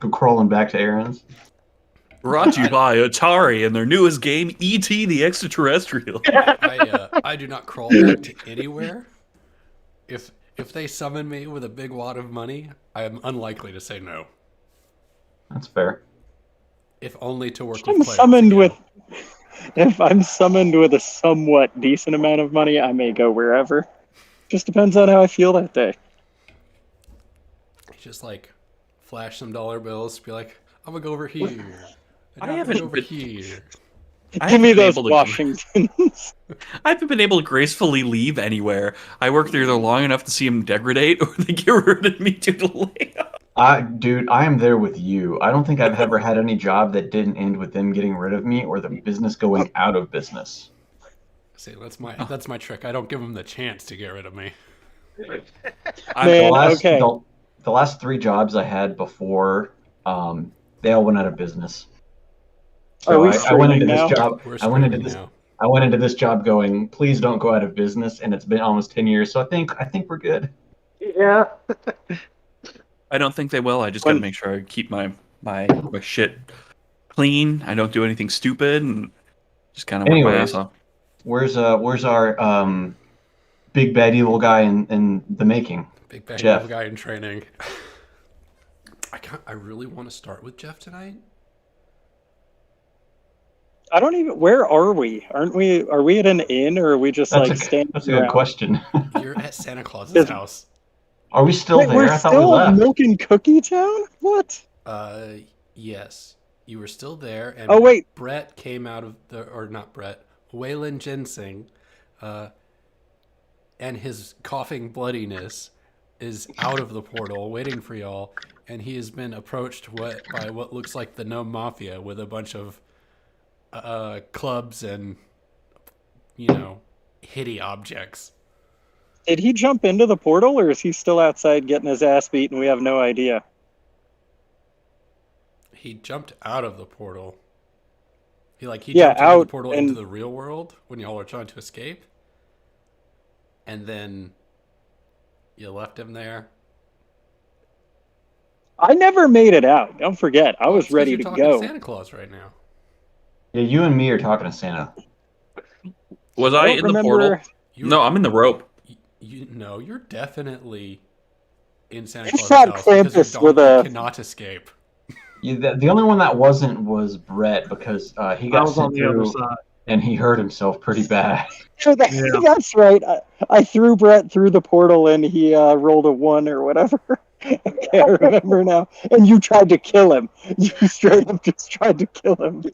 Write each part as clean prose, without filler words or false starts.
Go crawling back to Aaron's. Brought to you by Atari and their newest game, E.T. the Extraterrestrial. I do not crawl back to anywhere. If they summon me with a big wad of money, I am unlikely to say no. That's fair. If only to work I'm with players summoned again. with. If I'm summoned with a somewhat decent amount of money, I may go wherever. Just depends on how I feel that day. Just like flash some dollar bills, be like, I'm gonna go over here. And I I'm gonna haven't go over been- here. I Give me haven't been those able to- Washingtons. I haven't been able to gracefully leave anywhere. I worked there either long enough to see them degrade, or they get rid of me due to layoff. Dude, I am there with you. I don't think I've ever had any job that didn't end with them getting rid of me or the business going out of business. See, that's my trick. I don't give them the chance to get rid of me. Man, okay. The last 3 jobs I had before, they all went out of business. Are we I went into streaming this now? job. We're I went into streaming this. now. I went into this job going, please don't go out of business, and it's been almost 10 years. So I think we're good. Yeah. I don't think they will. I just gotta make sure I keep my shit clean. I don't do anything stupid, and just kind of work my Anyways. ass off. Where's our big bad evil guy in the making? Big bad Jeff. evil guy in training. I really want to start with Jeff tonight. I don't even. Where are we? Aren't we? Are we at an inn, or are we just standing That's a good around? question. You're at Santa Claus's house. Are we still Wait, there? we're I thought we still at left. Milk and Cookie Town. What? Yes. You were still there, and Oh, wait. Brett came out of or not Brett, Waylon Ginseng, and his coughing bloodiness is out of the portal, waiting for y'all, and he has been approached by what looks like the Gnome Mafia with a bunch of clubs and, hitty objects. Did he jump into the portal, or is he still outside getting his ass beat, and we have no idea? He jumped out of the portal. He jumped out into the portal and- into the real world when y'all were trying to escape. And then you left him there. I never made it out. Don't forget, I was It's 'cause ready you're to talking go. Santa Claus right now. Yeah, you and me are talking to Santa. Was I I don't in the remember- portal? No, I'm in the rope. No, you're definitely in Santa I Claus's shot house because your Krampus with donkey a- cannot escape. Yeah, the only one that wasn't was Brett because he I got was on sent the other through side. and he hurt himself pretty bad. Yeah. That's right. I threw Brett through the portal, and he rolled a 1 or whatever. Okay, I remember now. And you tried to kill him. You straight up just tried to kill him.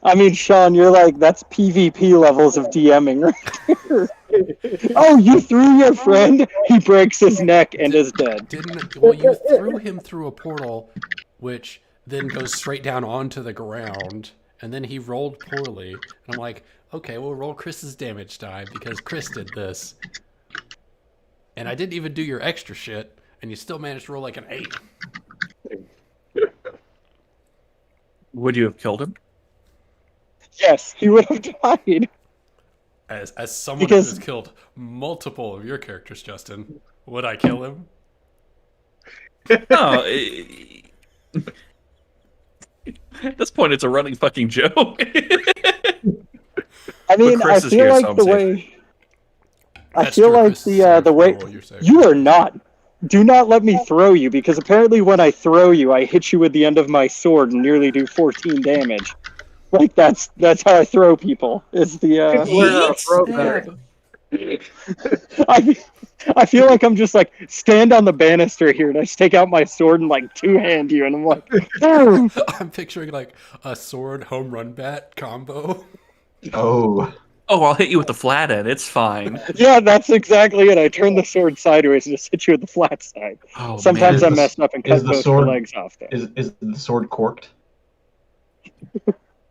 I mean, Sean, you're that's PvP levels of DMing right here. Oh, you threw your friend? He breaks his neck and is dead. You threw him through a portal, which then goes straight down onto the ground, and then he rolled poorly. And I'm like, okay, we'll roll Chris's damage die because Chris did this. And I didn't even do your extra shit, and you still managed to roll an 8. Would you have killed him? Yes, he would have died. As someone Because- who has killed multiple of your characters, Justin, would I kill him? No. At this point, it's a running fucking joke. I mean, Chris I is feel here, like so I'm the safe. way. I That's feel true, like Chris is safe. the way Oh, you're safe. you are not. Do not let me throw you, because apparently when I throw you, I hit you with the end of my sword and nearly do 14 damage. That's how I throw people. Is the We're throw better. I feel like I'm just stand on the banister here, and I just take out my sword and two-hand you, and I'm like, boom. I'm picturing a sword home run bat combo. Oh, Oh, I'll hit you with the flat end. It's fine. Yeah, that's exactly it. I turn the sword sideways and just hit you with the flat side. Oh, Sometimes man. I mess up and is cut the both sword- your legs off there. is the sword corked?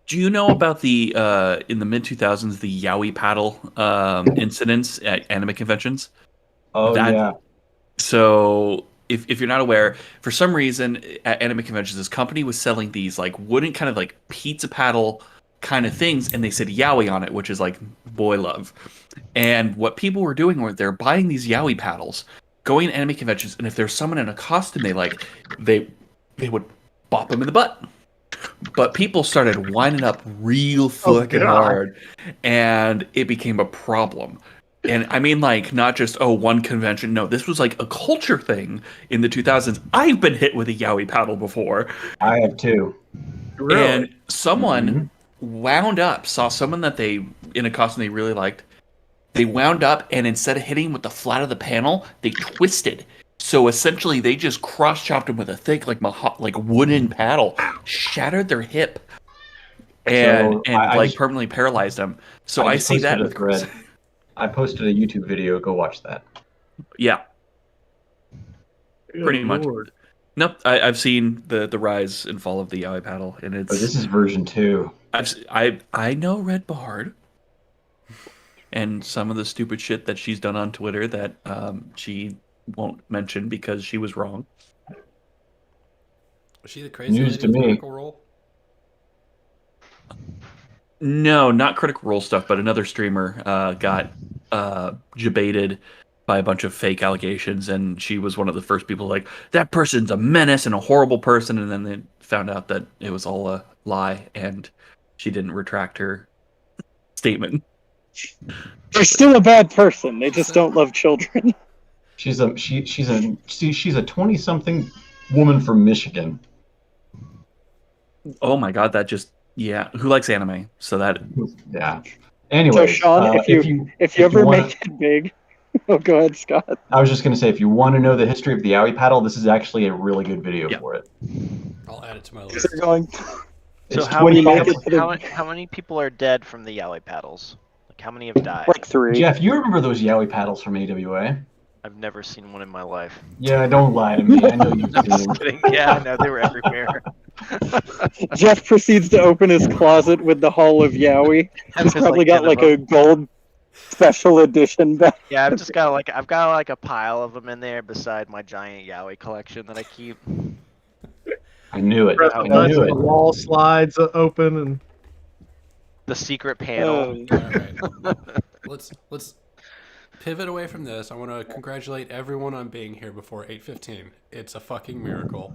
Do you know about the in the mid 2000s the Yowie paddle incidents at anime conventions? Oh That- yeah. So if you're not aware, for some reason at anime conventions, this company was selling these wooden kind of pizza paddle kind of things, and they said Yowie on it, which is boy love. And what people were doing were they're buying these Yowie paddles, going to anime conventions, and if there's someone in a costume they like, they would bop them in the butt. But people started winding up real fucking hard, and it became a problem. And I mean, like, not just, one convention. No, this was like a culture thing in the 2000s. I've been hit with a yaoi paddle before. I have too. Really? And someone wound up, saw someone that they, in a costume they really liked. They wound up, and instead of hitting with the flat of the panel, they twisted. So essentially, they just cross-chopped him with a thick, like wooden paddle, shattered their hip, and I just- permanently paralyzed them. So I just see that posted a with thread. I posted a YouTube video. Go watch that. Yeah, Good pretty much. Lord. Nope, I've seen the rise and fall of the yaoi paddle, and But this it's is version 2. I know Red Bard, and some of the stupid shit that she's done on Twitter that she won't mention because she was wrong. Was she the crazy News lady to with me. Critical Role? No, not Critical Role stuff, but another streamer got jebaited by a bunch of fake allegations, and she was one of the first people like, that person's a menace and a horrible person, and then they found out that it was all a lie, and she didn't retract her statement. They're still a bad person. They just don't love children. She's a 20-something woman from Michigan. Oh my god, that just who likes anime? So that Yeah. Anyway, So Sean, if you ever make it big, oh, go ahead, Scott. I was just going to say, if you want to know the history of the yaoi paddle, this is actually a really good video for it. I'll add it to my list. They're going. It's So how many, 25 how many people are dead from the yaoi paddles? Like how many have died? Like 3. Jeff, you remember those yaoi paddles from AWA? I've never seen one in my life. Yeah, don't lie to me. I know you've I'm seen just them. kidding. Yeah, I know they were everywhere. Jeff proceeds to open his closet with the Hall of Yaoi. He's There's probably like got 10 like of a gold special edition bag. Yeah, I've got like a pile of them in there beside my giant yaoi collection that I keep. I knew it. Press I the button, knew the it. wall slides open, and The secret panel. Oh. All right. Let's pivot away from this. I want to congratulate everyone on being here before 8:15. It's a fucking miracle.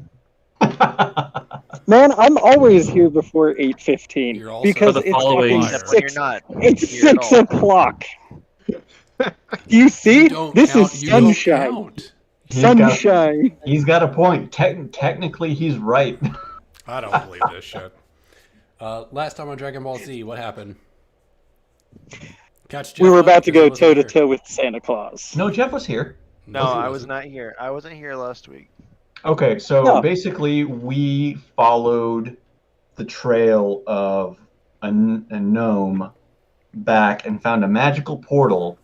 Man, I'm always here before 8:15 You're also because the it's following- fucking Except when you're 6. not. It's here at 6 all. o'clock. Do you see? You don't This count, is you don't sunshine. count. Sunshine. He's got a point. Technically, he's right. I don't believe this shit. Last time on Dragon Ball Z, what happened? Catch We Jeff were up about to because go he wasn't toe to here. toe with Santa Claus. No, Jeff was here. No, he I was wasn't. not here. I wasn't here last week. Okay, so No. basically, we followed the trail of a gnome back and found a magical portal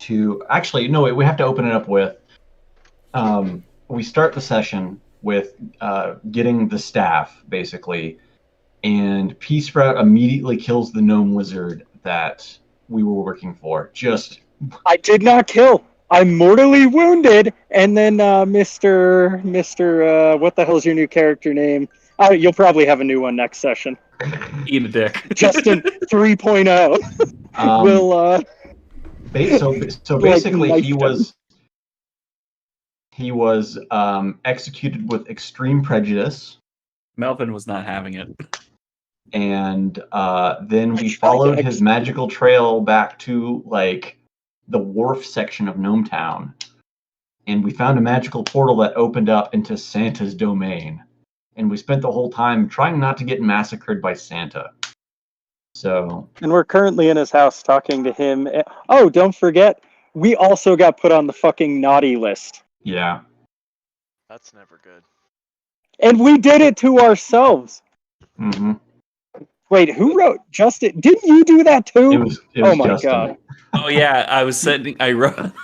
to... Actually, no, wait, we have to open it up with... we start the session with getting the staff, basically, and P-Sprout immediately kills the gnome lizard that we were working for. Just... I did not kill. I'm mortally wounded, and then Mr. What the hell's your new character name? You'll probably have a new one next session. eat a dick. Justin 3.0 Um, will. So basically, knifed he was executed with extreme prejudice, Melvin was not having it. and then we tried followed to his magical trail back to like the wharf section of Gnome Town, and we found a magical portal that opened up into Santa's domain, and we spent the whole time trying not to get massacred by Santa. So And we're currently in his house talking to him. Oh, don't forget, we also got put on the fucking naughty list. yeah, That's never good. And we did it to ourselves. hmm Wait, who wrote Justin? Didn't you do that too? it was Oh my Justin. God. Oh yeah, I wrote on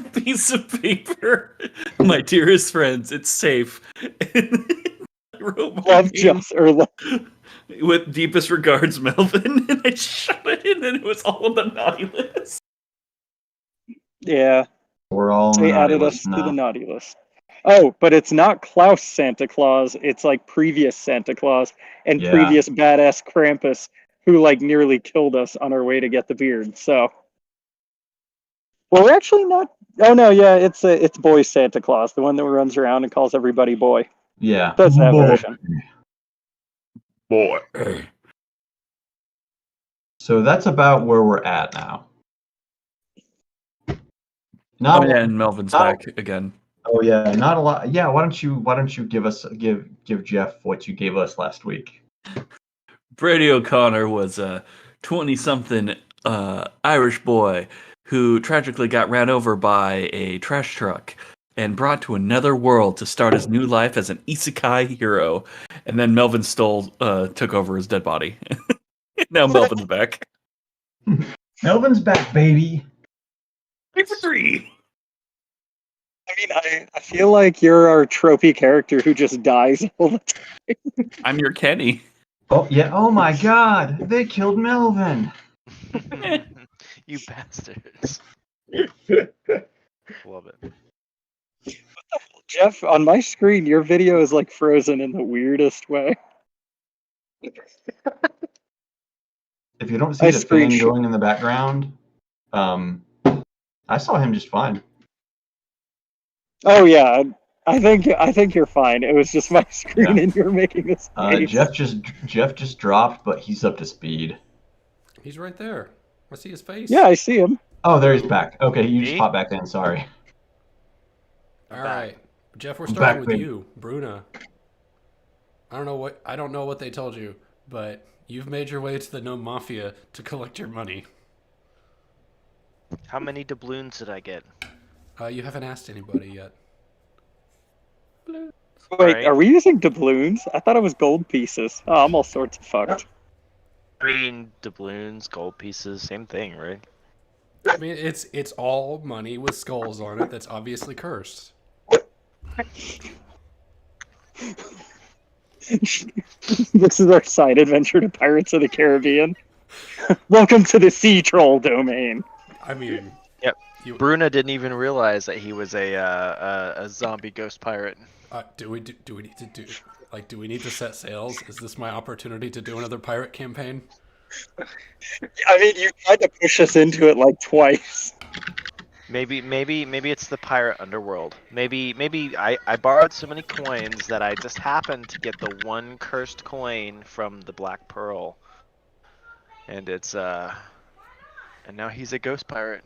a piece of paper, my dearest friends, it's safe. And I wrote my Love name with deepest regards, Melvin, and I shot it in, and it was all on the naughty list. Yeah, We're all they naughty added us list to now. the naughty list. Oh, but it's not Klaus Santa Claus. It's like previous Santa Claus and Yeah. previous badass Krampus who like nearly killed us on our way to get the beard. So Well, we're actually not. Oh no, yeah, it's Boy Santa Claus, the one that runs around and calls everybody boy. Yeah. That's that Boy. version. Boy. So that's about where we're at now. Oh Not yeah, and Melvin's not- back again. Oh yeah, not a lot. Yeah, why don't you give Jeff what you gave us last week? Brady O'Connor was a 20-something Irish boy who tragically got ran over by a trash truck and brought to another world to start his new life as an isekai hero. And then Melvin took over his dead body. Now Melvin's back. Melvin's back, baby. 3 for 3. I mean, I feel like you're our trophy character who just dies all the time. I'm your Kenny. Oh yeah. Oh my God, they killed Melvin. You bastards. Love it. Jeff, on my screen, your video is like frozen in the weirdest way. If you don't see I the fan screenshot- going in the background, I saw him just fine. Oh yeah, I think you're fine. It was just my screen, Yeah. and you're making this face. Jeff just dropped, but he's up to speed. He's right there. I see his face. Yeah, I see him. Oh, there he's back. Okay, you just Me? popped back in. Sorry. All right, Jeff. We're I'm starting back, with baby. you, Bruna. I don't know what they told you, but you've made your way to the Gnome Mafia to collect your money. How many doubloons did I get? You haven't asked anybody yet. Wait, Right. are we using doubloons? I thought it was gold pieces. Oh, I'm all sorts of fucked. I mean, doubloons, gold pieces, same thing, right? I mean, it's all money with skulls on it that's obviously cursed. This is our side adventure to Pirates of the Caribbean. Welcome to the Sea Troll domain. I mean, Yep. You, Bruna didn't even realize that he was a zombie ghost pirate. do we need to do like do we need to set sails? Is this my opportunity to do another pirate campaign? I mean, you tried to push us into it like twice. Maybe it's the pirate underworld. Maybe I borrowed so many coins that I just happened to get the one cursed coin from the Black Pearl, and it's and now he's a ghost pirate.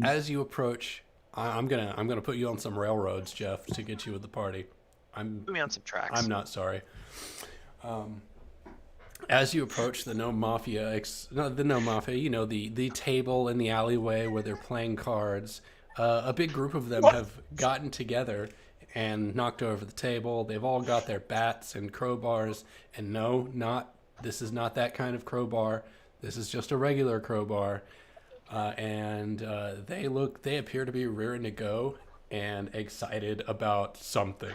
As you approach, I'm gonna put you on some railroads, Jeff, to get you with the party. Put me on some tracks. I'm not sorry. As you approach the Gnome Mafia, the Gnome Mafia, you know, the table in the alleyway where they're playing cards, a big group of them have gotten together and knocked over the table. They've all got their bats and crowbars, and no, this is not that kind of crowbar. This is just a regular crowbar. They appear to be rearing to go and excited about something.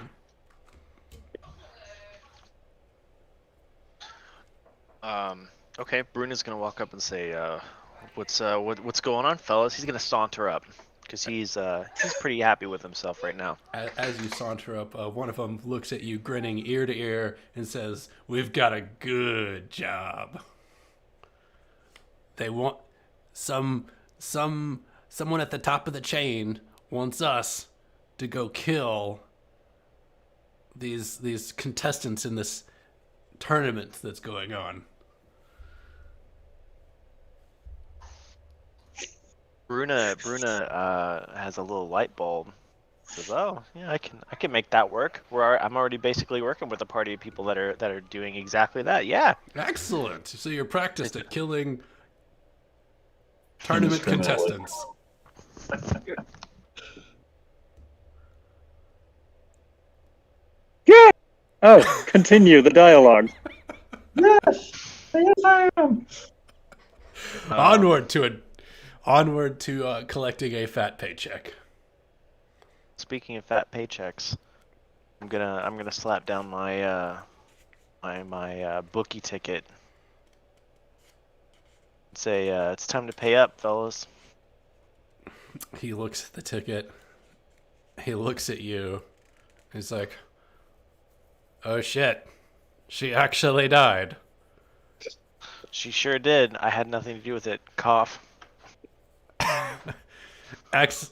Okay, Bruno's gonna walk up and say, what's going on, fellas? He's gonna saunter up because he's pretty happy with himself right now. As you saunter up, one of them looks at you, grinning ear to ear, and says, "We've got a good job. They want someone at the top of the chain wants us to go kill these contestants in this tournament that's going on." Bruna has a little light bulb. Says, "Oh, yeah, I can make that work. I'm already basically working with a party of people that are doing exactly that. Yeah." Excellent. So you're practiced at killing tournament contestants. Yeah. Oh, continue the dialogue. Yes, I am. Onward to collecting a fat paycheck. Speaking of fat paychecks, I'm gonna slap down my my bookie ticket. Say it's time to pay up, fellas. He looks at the ticket. He looks at you. He's like, "Oh shit, she actually died." She sure did. I had nothing to do with it. Cough. X.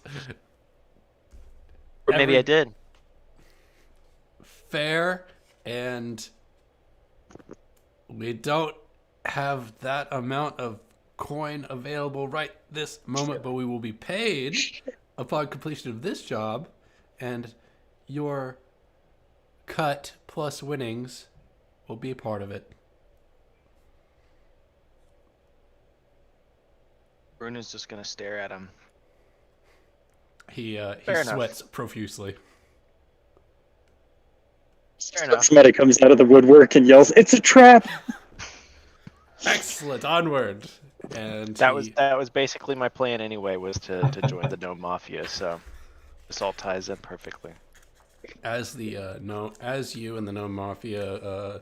Or maybe I did. Fair, and we don't have that amount of coin available right this moment, but we will be paid upon completion of this job, and your cut plus winnings will be a part of it. Bruno's just gonna stare at him. He Fair enough. sweats profusely. Fair enough. Somebody comes out of the woodwork and yells, "It's a trap!" Excellent, onward. And That was basically my plan anyway, was to join the Gnome Mafia. So this all ties in perfectly. as you and the Gnome Mafia.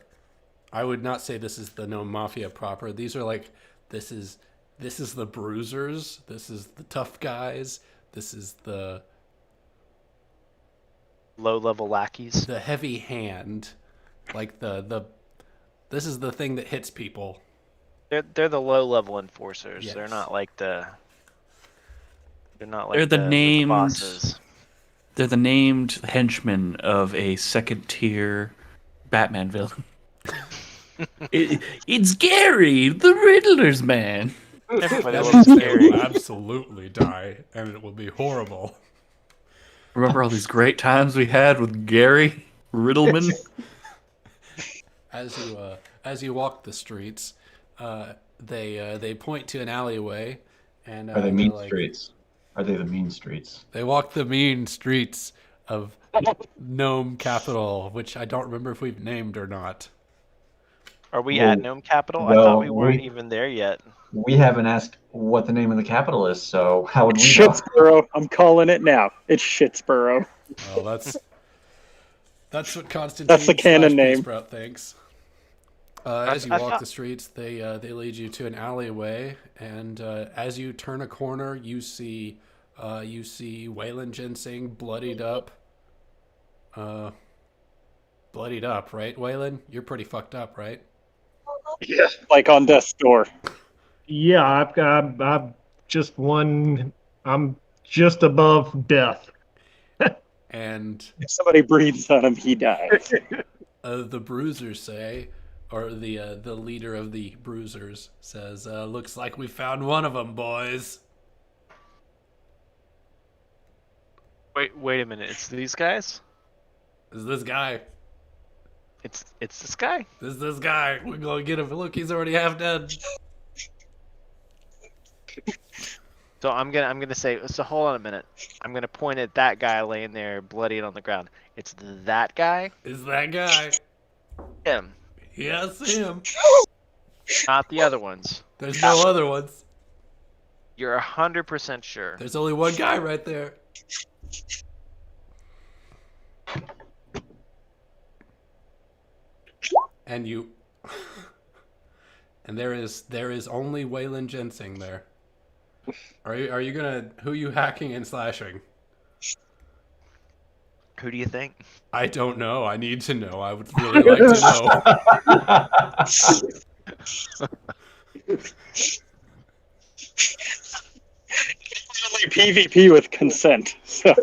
I would not say this is the Gnome Mafia proper. These are like this is the bruisers. This is the tough guys. This is the Low-level lackeys. heavy hand, like this is the thing that hits people. They're the low-level enforcers. Yes. They're not like the. They're not like They're the named- bosses. They're the named henchmen of a second-tier Batman villain. It's Gary, the Riddler's man. Everybody That loves means they Gary. will absolutely die, and it will be horrible. Remember all these great times we had with Gary Riddleman? As you walk the streets, they point to an alleyway, and Are they they're mean like, streets? Are they the mean streets? They walk the mean streets of Gnome Capital, which I don't remember if we've named or not. Are we Well, at Gnome Capital? I no, thought we weren't we- even there yet. We haven't asked what the name of the capital is, so how would we know? Shitsboro. I'm calling it now. It's Shitsboro. Well, that's what Constantine That's the canon / name. Sprout thinks. As you I walk thought- the streets, they lead you to an alleyway, and as you turn a corner, you see Waylon Ginseng bloodied up. Bloodied up, right, Waylon? You're pretty fucked up, right? Yeah. Like on death's door. Yeah, I've just one. I'm just above death. And If somebody breathes on him, he dies. the bruisers say, or the leader of the bruisers says, "Looks like we found one of them, boys." Wait a minute. It's these guys? Is this guy? It's this guy? This guy. We're gonna get him. Look, he's already half dead. So I'm gonna say. So hold on a minute. I'm gonna point at that guy laying there, bloodied on the ground. It's that guy. Is that guy? Him, Yes, him. not the other ones. There's no other ones. You're 100% sure. There's only one guy right there. And you, and there is only Waylon Ginseng there. Are you gonna, who you hacking and slashing? Who do you think? I don't know. I need to know. I would really like to know. Only PvP with consent. So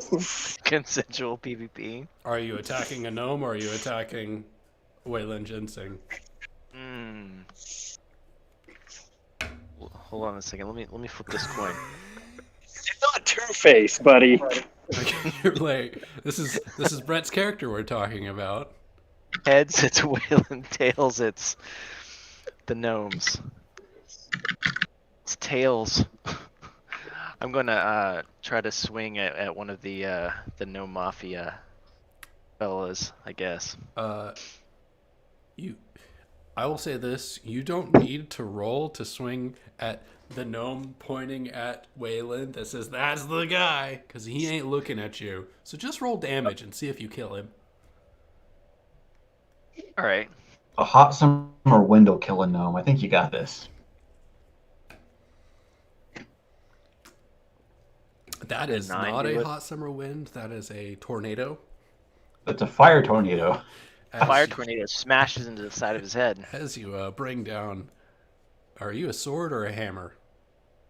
Consensual PvP. Are you attacking a gnome or are you attacking Waylon Ginseng? Hold on a second. Let me flip this coin. it's not Two-Face, buddy. You're like, this is Brett's character we're talking about. Heads, it's Waylon. Tails, it's the gnomes. It's tails. I'm gonna try to swing at one of the gnome mafia fellas, I guess. I will say this: you don't need to roll to swing at the gnome pointing at Waylon that says that's the guy, because he ain't looking at you. So just roll damage and see if you kill him. All right. A hot summer wind will kill a gnome. I think you got this. That is Nine not do a it. hot summer wind. That is a tornado. It's a fire tornado. As Fire you- tornado smashes into the side of his head. As you bring down, are you a sword or a hammer?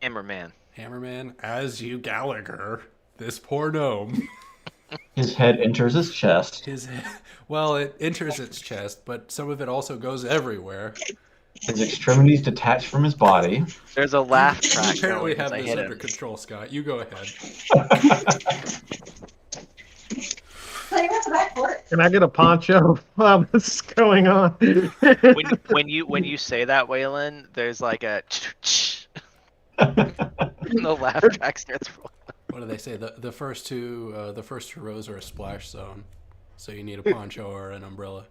Hammer man. Hammerman, as you Gallagher, this poor gnome. His head enters his chest. Well, it enters its chest, but some of it also goes everywhere. His extremities detach from his body. There's a laugh track You apparently going as have I this hit under him. control, Scott. You go ahead. Can I get a poncho while this is going on? When you say that, Waylon, there's like a and the laugh track starts rolling. What do they say? The first two rows are a splash zone, so you need a poncho or an umbrella.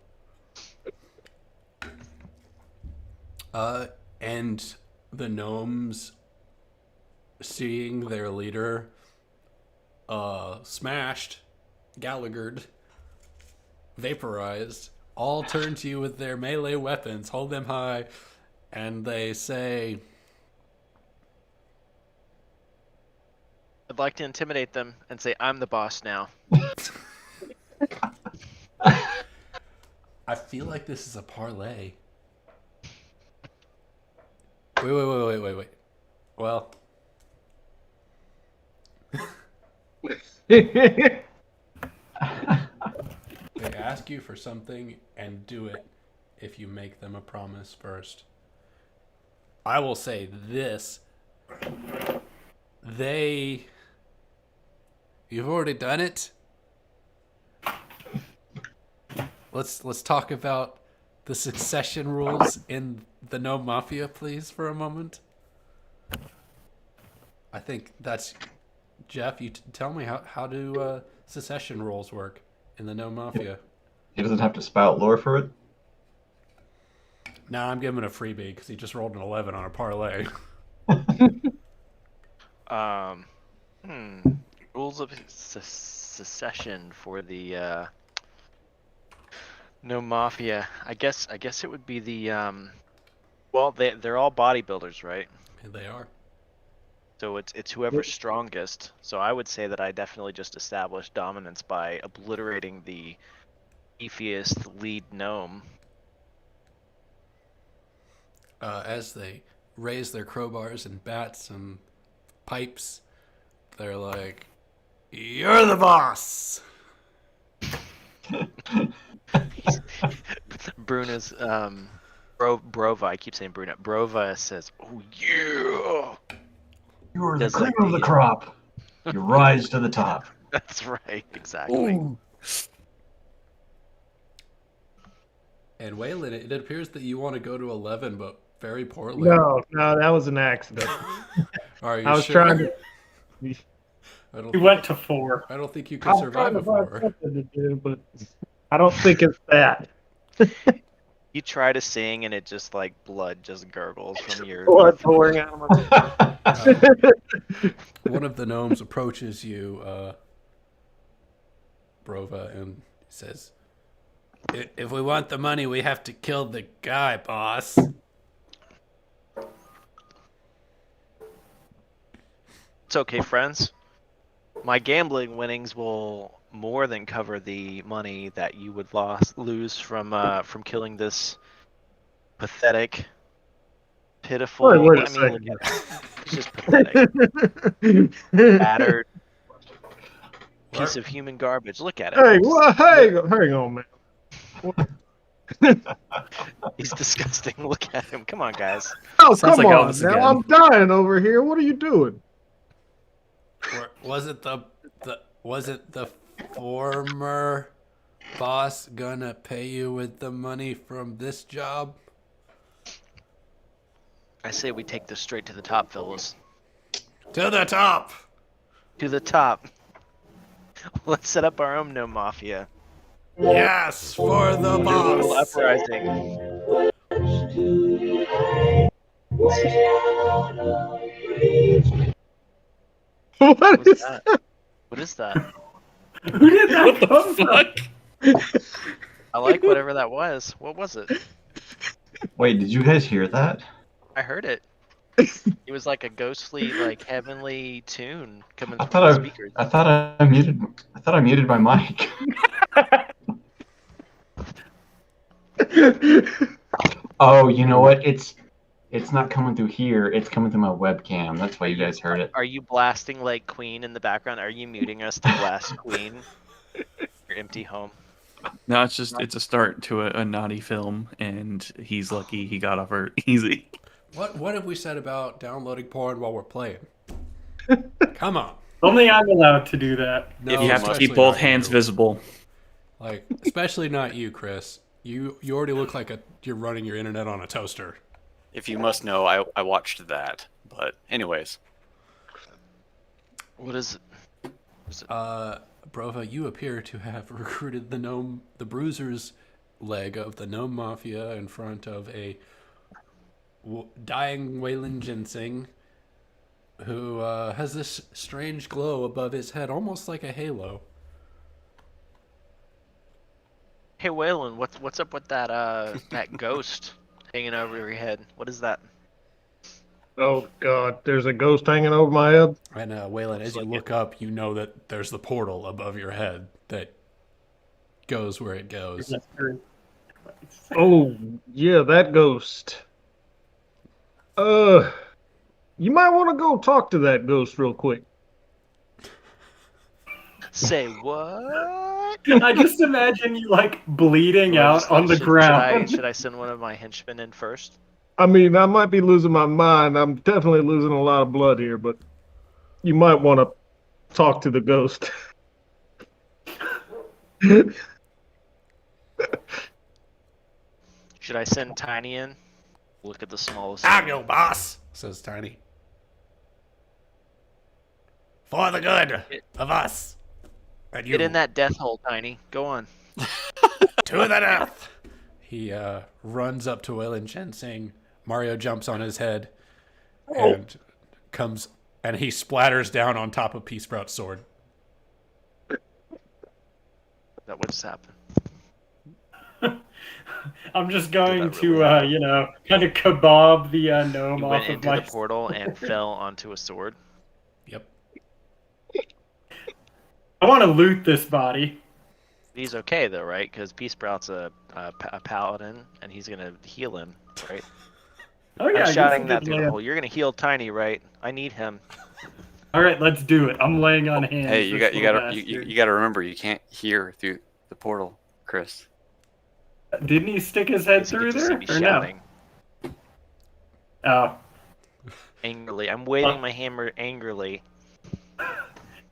And the gnomes, seeing their leader smashed, Gallaghered, vaporized, all turn to you with their melee weapons, hold them high, and they say, I'd like to intimidate them and say, I'm the boss now. I feel like this is a parlay. Wait. Well, they ask you for something and do it if you make them a promise first. I will say this. You've already done it. Let's talk about the succession rules in the Gnome Mafia, please, for a moment. I think that's Jeff. You tell me how do secession rules work in the Gnome Mafia? He doesn't have to spout lore for it. Nah, I'm giving him a freebie because he just rolled an 11 on a parlay. Rules of secession for the no mafia. I guess it would be the well, they're all bodybuilders, right? They are. So it's whoever's strongest. So I would say that I definitely just established dominance by obliterating the beefiest lead gnome. As they raise their crowbars and bats and pipes, they're like, "You're the boss." Bruna's Brova. I keep saying Bruna. Brova says, "Oh yeah." You are the Does cream like of the crop. You rise to the top. That's right, exactly. Ooh. And Waylon, it appears that you want to go to 11, but very poorly. No, that was an accident. Are you I was sure? trying to. I don't He think, went to 4. I don't think you I can was survive trying a to find 4. something to do, but I don't think it's that. You try to sing and it just like blood just gurgles from your. Blood pouring out of my. One of the gnomes approaches you, Brova, and says, "If we want the money, we have to kill the guy, boss." It's okay, friends. My gambling winnings will more than cover the money that you would lose from killing this pathetic, pitiful. Wait a I mean, second. look at it. It's just pathetic, battered piece of human garbage. Look at it. Hey, well, hang on, man. He's disgusting. Look at him. Come on, guys. Oh, Sounds come like on Elvis now. again. I'm dying over here. What are you doing? Was it the former boss gonna pay you with the money from this job? I say we take this straight to the top, fellas. To the top. To the top. Let's set up our own no mafia. Yes, for the Little boss. uprising. What What is is that? What is that? Who did that? What the fuck? I like whatever that was. What was it? Wait, did you guys hear that? I heard it. It was like a ghostly, like heavenly tune coming I from thought the I speakers. thought I muted my mic. Oh, you know what? it's not coming through here. It's coming through my webcam. That's why you guys heard it. Are you blasting like Queen in the background? Are you muting us to blast Queen? Your empty home. No, it's a start to a naughty film, and he's lucky he got off her easy. What have we said about downloading porn while we're playing? Come on. Only I'm allowed to do that. No, You have to especially keep both not hands you. visible. Like, especially not you, Chris. You already look like you're running your internet on a toaster. If you must know, I watched that. But anyways, What is it? Brova, you appear to have recruited the bruiser's leg of the gnome mafia in front of a dying Waylon Ginseng, who has this strange glow above his head, almost like a halo. Hey Waylon, what's up with that that ghost hanging over your head? What is that? Oh God, there's a ghost hanging over my head. And Waylon, as you look up, you know that there's the portal above your head that goes where it goes. Oh yeah, that ghost. You might want to go talk to that ghost real quick. Say what? I just imagine you like bleeding out on the Should ground. should I send one of my henchmen in first? I mean, I might be losing my mind. I'm definitely losing a lot of blood here, but you might want to talk to the ghost. Should I send Tiny in? Look at the smallest. I'll go, boss, says Tiny. For the good of us. And you Get in that death hole, Tiny. Go on. to the death. He runs up to Waylon Ginseng. Mario jumps on his head and comes, and he splatters down on top of Pea Sprout's sword. That would just happen. I'm just going Did that to, really kind of kebab the gnome You off went of into my. the portal and fell onto a sword. Yep. I want to loot this body. He's okay though, right? Because Pea Sprout's a paladin, and he's gonna heal him, right? Oh yeah, I I'm guess shouting I that did through lay the on- hole. You're gonna heal Tiny, right? I need him. All right, let's do it. I'm laying on hands. hey, you this got little you bastard. got to remember you can't hear through the portal, Chris. Didn't he stick his head Does he through get to see there me or no? shouting Oh, angrily? I'm waving my hammer angrily.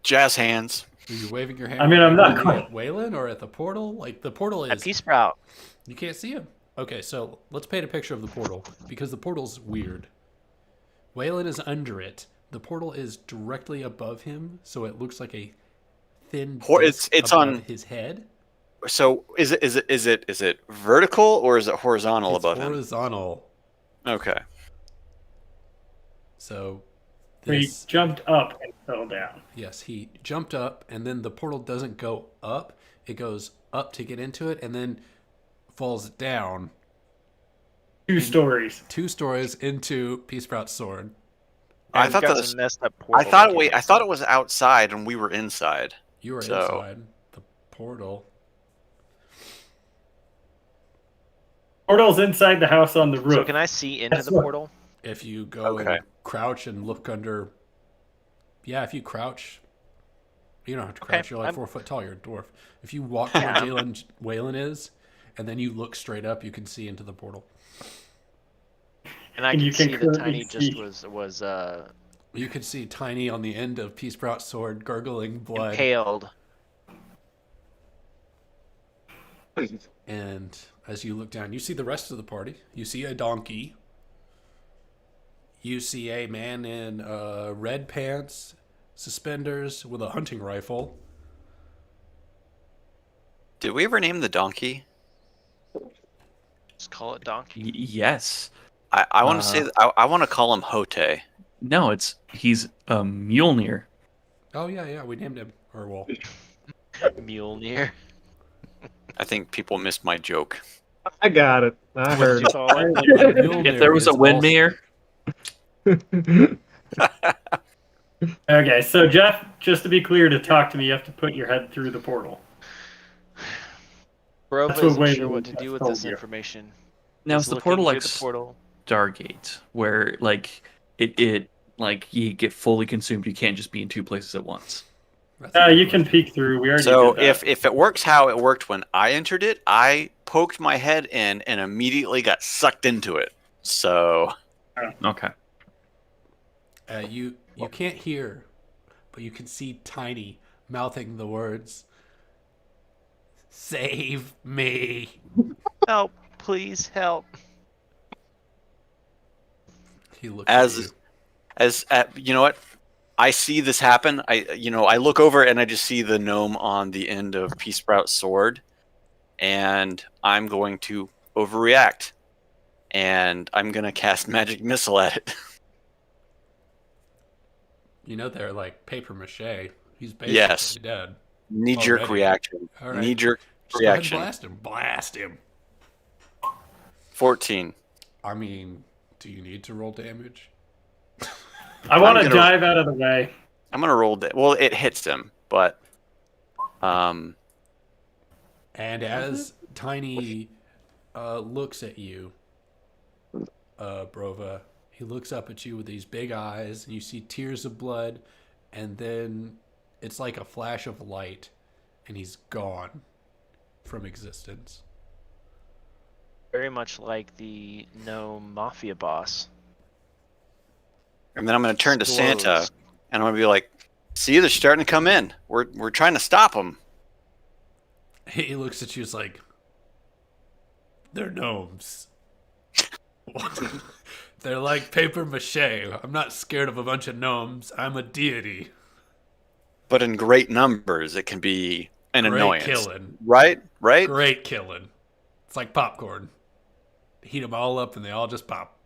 Jazz hands. Are you waving your hand? I mean, I'm not at quite- Waylon or at the portal? Like, the portal At is... Pea Sprout. You can't see him. Okay, so let's paint a picture of the portal, because the portal's weird. Waylon is under it. The portal is directly above him, so it looks like a thin It's disc above on- his head. So is it vertical or is it horizontal It's above him? horizontal. Okay. So he this, jumped up and fell down. yes, he jumped up, and then the portal doesn't go up. It goes up to get into it, and then falls down 2 stories. 2 stories into Pea Sprout's sword. I We've thought got that some was. messed up I portal thought mechanics. it was outside and we were inside. You were So- inside the portal. Portal's inside the house on the roof. So can I see into That's the what- portal? If you go Okay. and crouch and look under, yeah, if you crouch, you don't have to Okay, crouch. You're like I'm- 4 foot tall. You're a dwarf. If you walk to where Waylon is, and then you look straight up, you can see into the portal. And I And can you can see that clearly Tiny just see. was You could see Tiny on the end of Pea Sprout's sword, gurgling blood. impaled. And as you look down, you see the rest of the party. You see a donkey. You see a man in red pants, suspenders, with a hunting rifle. Did we ever name the donkey? Just call it Donkey. Yes. I want to say I want to call him Hote. No, he's Mjolnir. Oh yeah, we named him. Or well, Mjolnir. I think people missed my joke. I got it. I What did heard. you call it? Mjolnir If there was a is windmere, Okay, so Jeff, just to be clear, to talk to me, you have to put your head through the portal. Brova That's what isn't sure Waylon what to do with told this you. information. now He's is the looking portal through like the portal? Stargate, where like it like you get fully consumed. You can't just be in two places at once. You can peek through. We already So did that. if it works how it worked when I entered it, I poked my head in and immediately got sucked into it. So Okay. You can't hear, but you can see Tiny mouthing the words, "Save me." Help, please help. He looks at you. you know what? I see this happen. I look over and I just see the gnome on the end of Pea Sprout's sword, and I'm going to overreact, and I'm gonna cast magic missile at it. You know they're like paper mache. He's basically Yes. dead. Knee-jerk Already. reaction. All right. Knee-jerk Just go ahead and reaction. blast him. Blast him. 14. I mean, do you need to roll damage? I want to gonna- dive out of the way. I'm gonna roll. Well, it hits him, but And as Tiny looks at you, Brova, he looks up at you with these big eyes, and you see tears of blood, and then it's like a flash of light, and he's gone from existence. Very much like the gnome mafia boss. and then I'm gonna turn to Explodes. Santa, and I'm gonna be like, "See, they're starting to come in. We're trying to stop them." He looks at you, it's like, they're gnomes. They're like paper mache. I'm not scared of a bunch of gnomes. I'm a deity. But in great numbers, it can be an Great annoyance. killing. Right? Great killing. It's like popcorn. Heat them all up and they all just pop.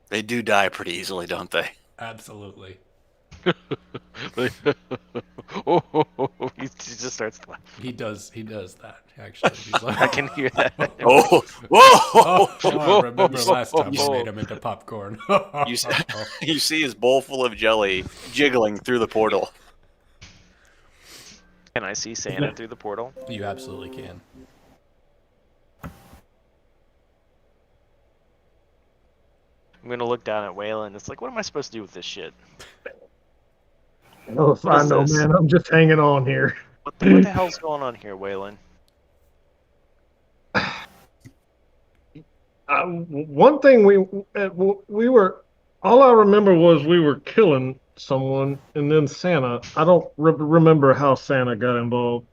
They do die pretty easily, don't they? Absolutely. He just starts laughing. He does that, actually. He's like, I can hear that. Oh, Oh, whoa! I remember last time we made him into popcorn. You see his bowl full of jelly jiggling through the portal. Can I see Santa through the portal? You absolutely can. I'm gonna look down at Waylon. It's like, what am I supposed to do with this shit? Oh, if What I is know, this? man. I'm just hanging on here. What the hell's going on here, Waylon? One thing we were, all I remember was we were killing someone, and then Santa. I don't remember how Santa got involved.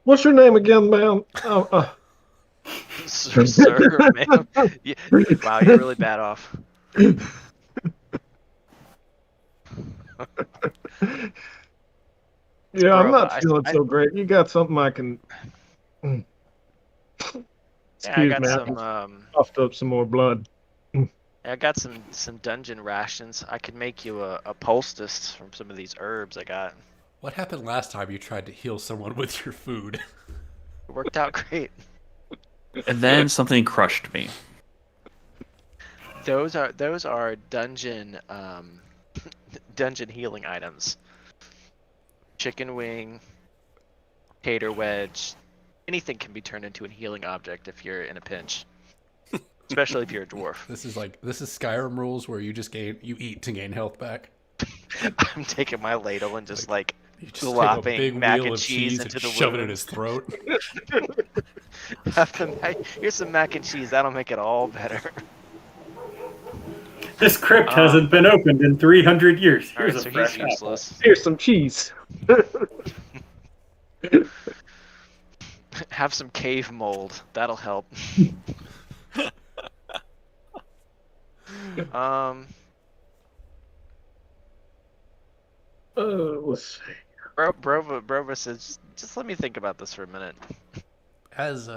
What's your name again, man? Sir, man. Wow, you're really bad off. Yeah, I'm Bro, not feeling so great. You got something I can? Yeah, I Excuse got me, I some. puffed up some more blood. I got some dungeon rations. I could make you a poultice from some of these herbs I got. What happened last time you tried to heal someone with your food? It worked out great. And then something crushed me. Those are dungeon dungeon healing items. Chicken wing, tater wedge, anything can be turned into a healing object if you're in a pinch. Especially if you're a dwarf. This is Skyrim rules where you eat to gain health back. I'm taking my ladle and just like You just Slopping take a big mac wheel and of cheese cheese into and the shove it in wound. his throat. here's some mac and cheese. That'll make it all better. This crypt hasn't been opened in 300 years. All right, Here's so a he's fresh apple. useless. Here's some cheese. Have some cave mold. That'll help. Let's see. Brova says, just let me think about this for a minute. As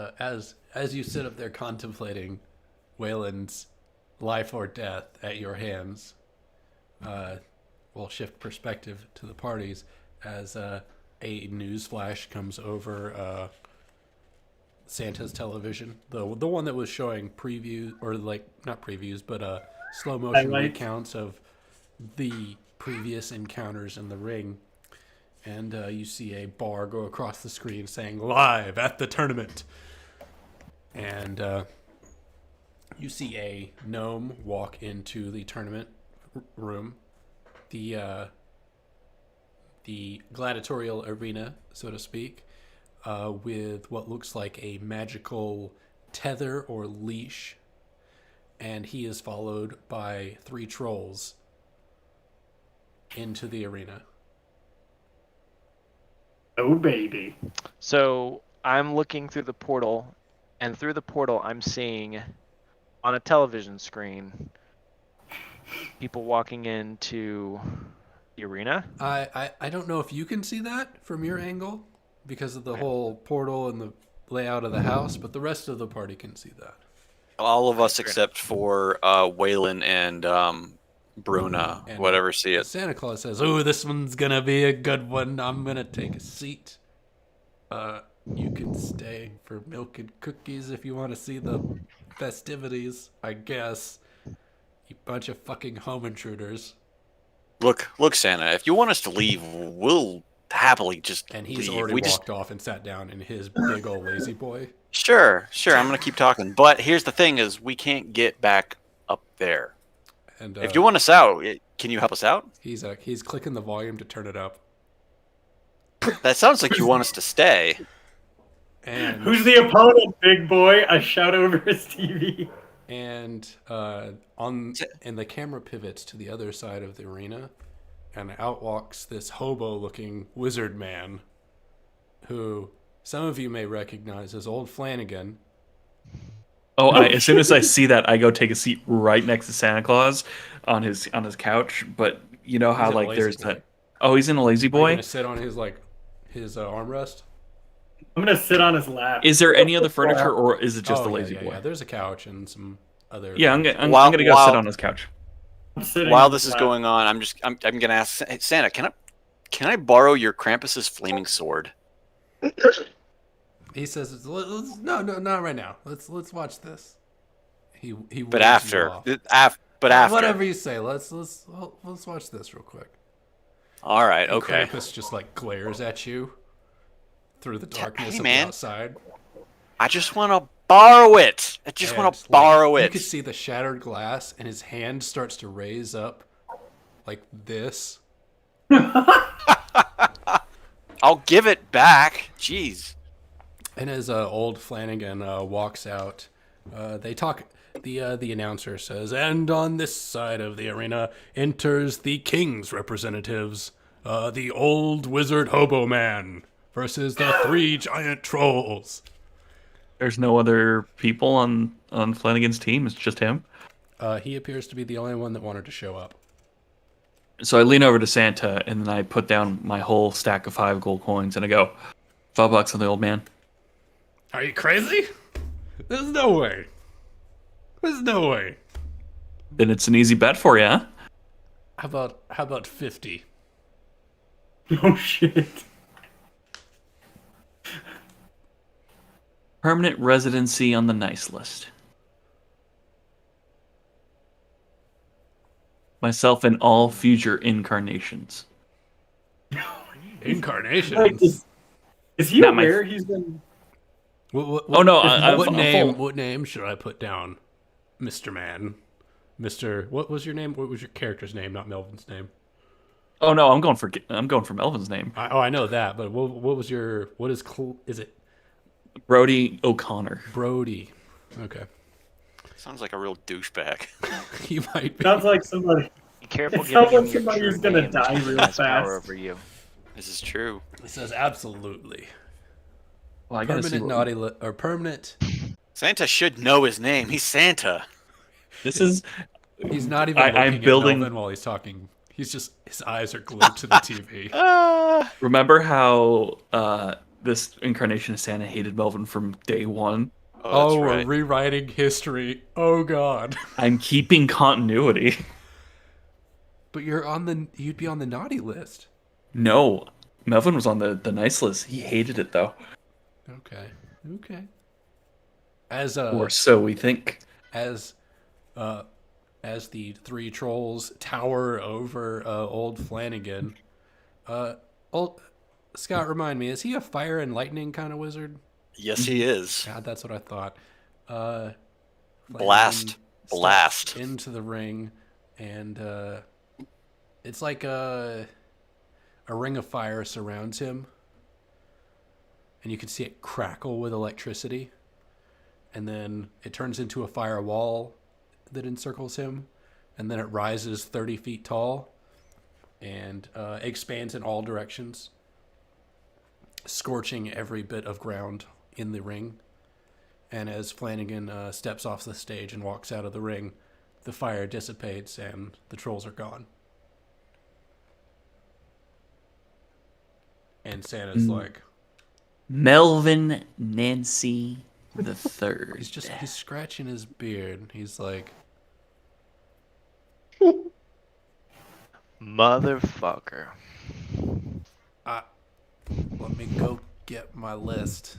you sit up there contemplating Waylon's life or death at your hands, we'll shift perspective to the parties as a news flash comes over Santa's television, the one that was showing preview, or like not previews, but slow motion Highlights. recounts of the previous encounters in the ring. And you see a bar go across the screen saying "Live at the tournament," and You see a gnome walk into the tournament room, the gladiatorial arena, so to speak, with what looks like a magical tether or leash, and he is followed by 3 trolls into the arena. Oh, baby. So I'm looking through the portal, and through the portal, I'm seeing on a television screen people walking into the arena. I don't know if you can see that from your angle because of the Okay. whole portal and the layout of the house, but the rest of the party can see that. All of us Fair except for Waylon and Bruna, And whatever, see it. Santa Claus says, "Oh, this one's gonna be a good one. I'm gonna take a seat. You can stay for milk and cookies if you want to see the festivities, I guess. You bunch of fucking home intruders." Look, Santa. If you want us to leave, we'll happily just And he's leave. already We walked off and sat down in his big old lazy boy. Sure. I'm gonna keep talking. But here's the thing: is we can't get back up there. And If you want us out, can you help us out? he's clicking the volume to turn it up. That sounds like you want us to stay. And Who's the opponent, big boy? I shout over his TV. and the camera pivots to the other side of the arena, and out walks this hobo-looking wizard man, who some of you may recognize as Old Flanagan. Oh, as soon as I see that, I go take a seat right next to Santa Claus on his couch. But you know how He's in a like lazy there's boy. that. Oh, he's in a lazy Are you boy. gonna sit on his armrest? I'm gonna sit on his lap. Is there any other furniture, or is it just Oh, a lazy yeah, boy? yeah. There's a couch and some other. Yeah, I'm gonna While- go while- sit on his couch. I'm sitting While on this his is lap. going on, I'm gonna ask Santa. Can I borrow your Krampus's flaming sword? He says, "No, not right now. Let's watch this." He But waves after, you off. but after. Whatever you say. Let's watch this real quick. All right. And Okay. Krampus just like glares at you through the darkness of man. the outside. I just want to borrow it. I just want And, to borrow You it. could see the shattered glass, and his hand starts to raise up like this. I'll give it back. Jeez. And as Old Flanagan walks out, they talk. The announcer says, "And on this side of the arena enters the king's representatives, the old wizard hobo man versus the 3 giant trolls." There's no other people on Flanagan's team. It's just him. He appears to be the only one that wanted to show up. So I lean over to Santa and then I put down my whole stack of 5 gold coins and I go, $5 on the old man. Are you crazy? There's no way. There's no way. Then it's an easy bet for you, huh? How about 50? Oh shit. Permanent residency on the nice list. Myself in all future incarnations. Incarnations. Is he Not my- aware he's been? What, Oh, no, what I'm name? full. What name should I put down, Mr. Man? Mr. What was your name? What was your character's name? Not Melvin's name. Oh no, I'm going for Melvin's name. I know that, but what was your? What is? Is it Brody O'Connor. Brody? Okay, Sounds like a real douchebag. he might be. Sounds like somebody. Be careful It giving sounds him like your somebody true who's gonna name. die He real has power fast. over you. This is true. It says absolutely. Well, I gotta see Permanent what- naughty or permanent. Santa should know his name. He's Santa. This is He's not even I'm looking building- at Melvin while he's talking. He's just his eyes are glued to the TV. Remember how this incarnation of Santa hated Melvin from day one? Oh, that's We're right. rewriting history. Oh God. I'm keeping continuity. But you'd be on the naughty list. No, Melvin was on the nice list. He hated it though, Okay. As or so we think. as the 3 trolls tower over old Flanagan. Old Scott, remind me, is he a fire and lightning kind of wizard? Yes, he is. God, that's what I thought. Blast. steps Blast. into the ring, and it's like a ring of fire surrounds him, and you can see it crackle with electricity, and then it turns into a firewall that encircles him, and then it rises 30 feet tall and expands in all directions, scorching every bit of ground in the ring. And as Flanagan steps off the stage and walks out of the ring, the fire dissipates and the trolls are gone. And Santa's like, Melvin Nancy the Third. he's scratching his beard. He's like, Motherfucker. let me go get my list.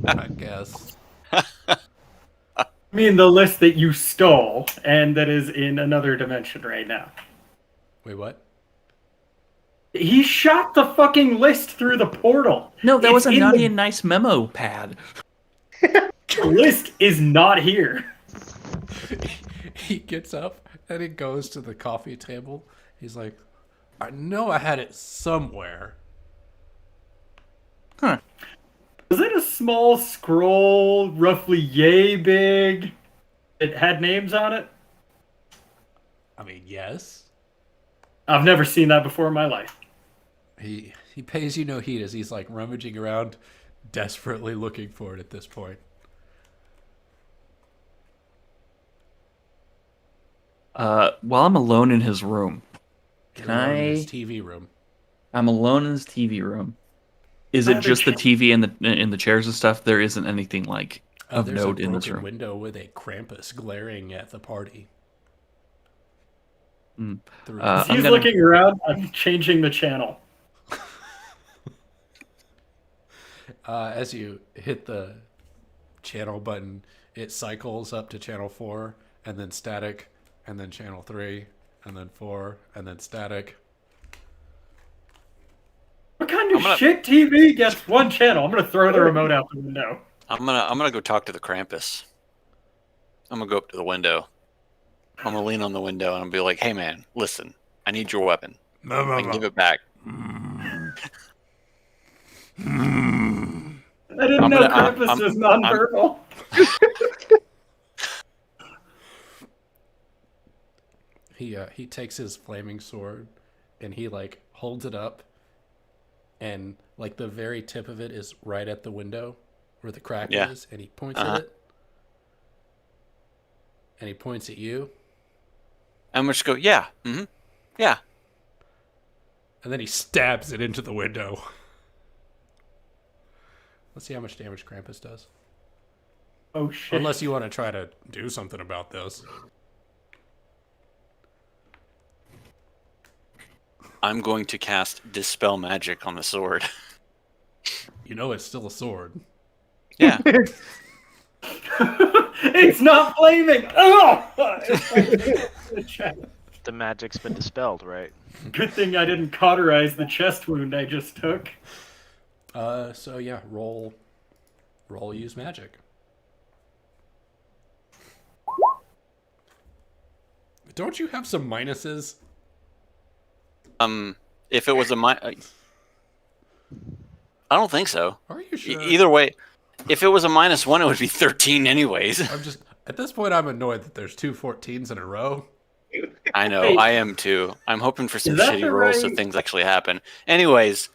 I guess. I mean, the list that you stole and that is in another dimension right now. Wait, what? He shot the fucking list through the portal. No, that It's was a in naughty the- and nice memo pad. The list is not here. He gets up and he goes to the coffee table. He's like, I know I had it somewhere. Huh. Was it a small scroll, roughly yay big? It had names on it? I mean, yes. I've never seen that before in my life. He pays you no heed as he's like rummaging around, desperately looking for it at this point. While I'm alone in his room, You're alone in his TV room. I'm alone in his TV room. Is I it have just a the TV and the chairs and stuff? There isn't anything like of There's note a in this broken room. window with a Krampus glaring at the party. Mm. Through Uh, He's I'm gonna- looking around. I'm changing the channel. as you hit the channel button, it cycles up to channel 4, and then static, and then channel 3, and then 4, and then static. What kind of shit TV gets one channel? I'm gonna throw the remote out the window. I'm gonna go talk to the Krampus. I'm gonna go up to the window. I'm gonna lean on the window and I'll be like, "Hey man, listen, I need your weapon. I can give it back." I didn't know Krampus was nonverbal. He takes his flaming sword and he like holds it up, and like the very tip of it is right at the window where the crack is, and he points at it, and he points at you, I'm just go, yeah, yeah. and then he stabs it into the window. Let's see how much damage Krampus does. Oh shit! Unless you want to try to do something about this. I'm going to cast Dispel Magic on the sword. You know it's still a sword. Yeah. It's not flaming. Oh! The magic's been dispelled, right? Good thing I didn't cauterize the chest wound I just took. So yeah, roll use magic. Don't you have some minuses? If it was I don't think so. Are you sure? Either way, if it was a -1, it would be 13 anyways. I'm just at this point I'm annoyed that there's 2 14s in a row. I know, Hey. I am too. I'm hoping for some Is that shitty the rolls so right- things actually happen. Anyways,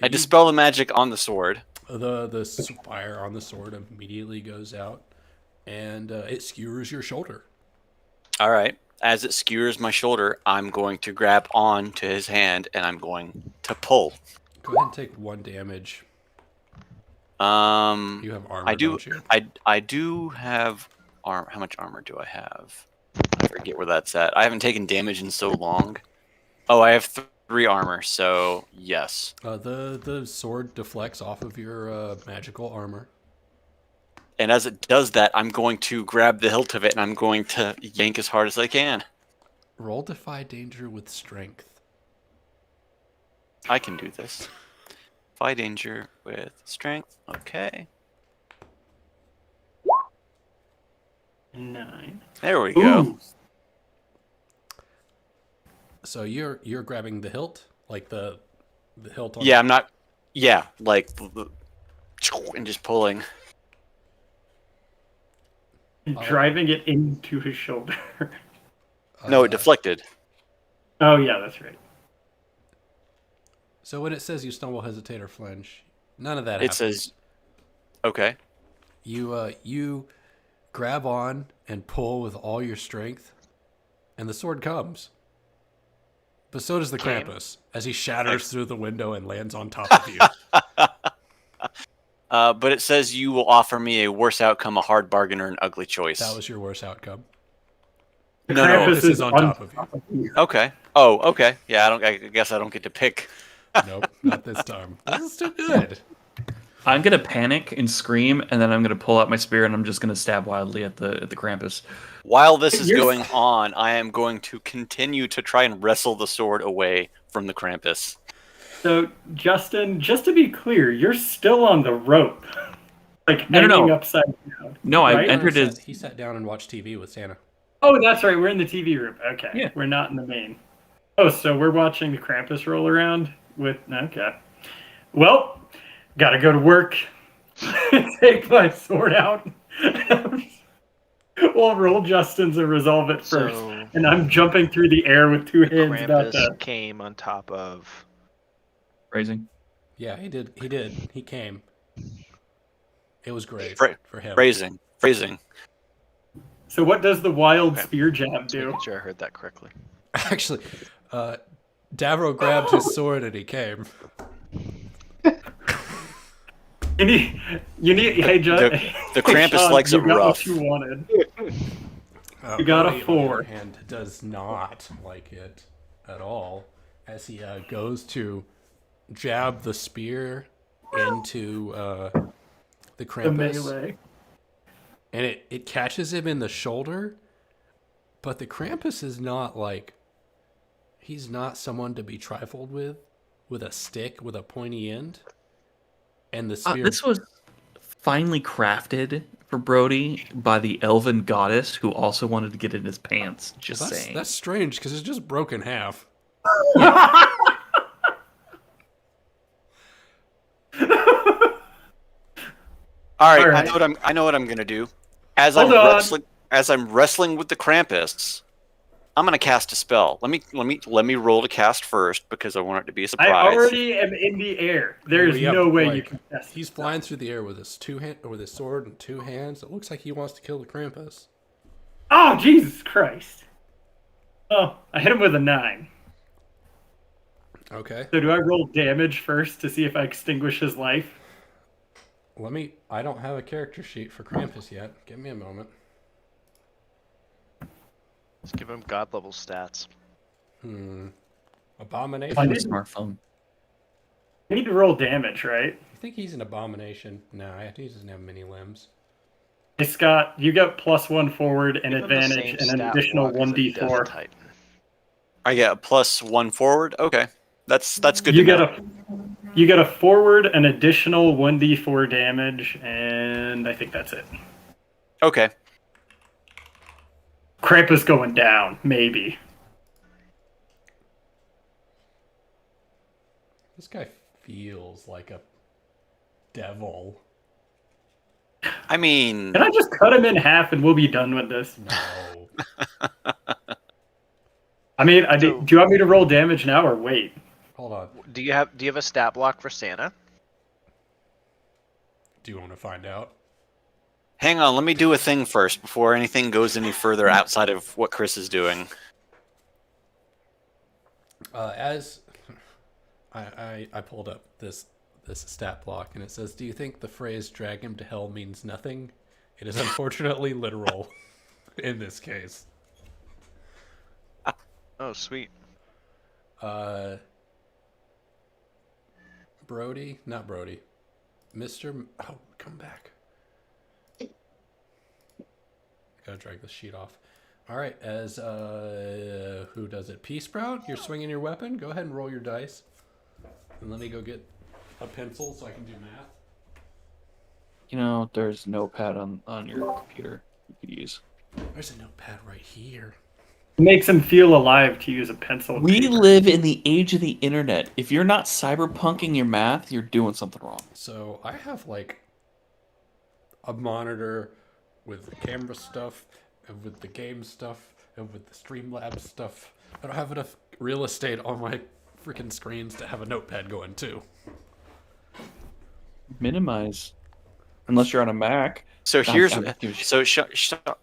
I dispel the magic on the sword. The fire on the sword immediately goes out, and it skewers your shoulder. All right. As it skewers my shoulder, I'm going to grab on to his hand and I'm going to pull. Go ahead and take 1 damage. You have armor, I do. don't you? I do have armor. How much armor do I have? I forget where that's at. I haven't taken damage in so long. Oh, I have 3 armor. So yes. The sword deflects off of your magical armor. And as it does that, I'm going to grab the hilt of it and I'm going to yank as hard as I can. Roll defy danger with strength. I can do this. Defy danger with strength. Okay. 9. There we go. Ooh. So you're grabbing the hilt, like the hilt on. Yeah, I'm not. Yeah, like and just pulling. Driving it into his shoulder. No, it deflected. Oh, yeah, that's right. So when it says you stumble, hesitate, or flinch, none of that It happens. says, okay. You grab on and pull with all your strength, and the sword comes. But so does the Krampus, as he shatters through the window and lands on top of you. But it says you will offer me a worse outcome, a hard bargain, or an ugly choice. That was your worst outcome. The No, Krampus this is on top of you. Okay. Oh, okay. Yeah, I guess I don't get to pick. Nope, not this time. This is still good. I'm gonna panic and scream, and then I'm gonna pull out my spear, and I'm just gonna stab wildly at the Krampus. While this is going on, I am going to continue to try and wrestle the sword away from the Krampus. So, Justin, just to be clear, you're still on the rope. Like, No. hanging upside down. No, I right? entered as He sat down and watched TV with Santa. Oh, that's right. We're in the TV room. Okay. Yeah. We're not in the main. Oh, so we're watching the Krampus roll around with... Okay. Well, gotta go to work. Take my sword out. We'll roll Justin's and resolve it first. So And I'm jumping through the air with two the hands about Krampus to... came on top of. raising. Yeah, he did. He came. It was great for him. Phrasing. So what does the wild Okay. spear jab Just do? making sure I heard that correctly. Actually, Davro grabbed his sword and he came. You need hey, The Krampus Sean, likes it you got rough. what you wanted. You got a Brody, 4. On the other hand, does not like it at all, as he goes to jab the spear into the The Krampus, melee. and it catches him in the shoulder. But the Krampus is not like, he's not someone to be trifled with a stick with a pointy end. And the spear. This was finely crafted for Brody by the elven goddess who also wanted to get in his pants. Just saying. That's strange because it's just broken half. All right, Alright. I know what I'm gonna do. As Hold on. I'm wrestling with the Krampus, I'm gonna cast a spell. Let me roll to cast first because I want it to be a surprise. I already am in the air. There's Yep, no way like, you can test. He's flying through the air with his sword in two hands. It looks like he wants to kill the Krampus. Oh, Jesus Christ. Oh, I hit him with a 9. Okay. So do I roll damage first to see if I extinguish his life? I don't have a character sheet for Krampus yet. Give me a moment. Let's give him god level stats. Abomination. I On You the didn't- smartphone. I need to roll damage, right? think he's an abomination? No, he doesn't have many limbs. Hey, Scott, you got +1 forward and Give him the advantage same and an stat additional block as a Death 1d4. Titan. I get a +1 forward. Okay, that's good. You to get know. you get a forward, an additional 1d4 damage, and I think that's it. Okay. Krampus going down, maybe. This guy feels like a devil. I mean, Can I just cut him in half and we'll be done with this? No. I mean, do you want me to roll damage now or wait? Hold on. Do you have a stat block for Santa? Do you want to find out? hang on. Let me do a thing first before anything goes any further outside of what Chris is doing. As I pulled up this stat block, and it says, "Do you think the phrase drag him to hell means nothing? It is unfortunately literal in this case." Oh, sweet. Brody, not Brody. Oh, come back. Gotta drag the sheet off. All right, as who does it? Pea Sprout, you're swinging your weapon. Go ahead and roll your dice, and let me go get a pencil so I can do math. You know, there's Notepad on your computer you could use. There's a notepad right here. Makes him feel alive to use a pencil. And We paper. live in the age of the internet. If you're not cyberpunking your math, you're doing something wrong. So I have like a monitor with the camera stuff, and with the game stuff, and with the Streamlabs stuff. I don't have enough real estate on my freaking screens to have a notepad going too. Minimize, unless you're on a Mac. So here's I'm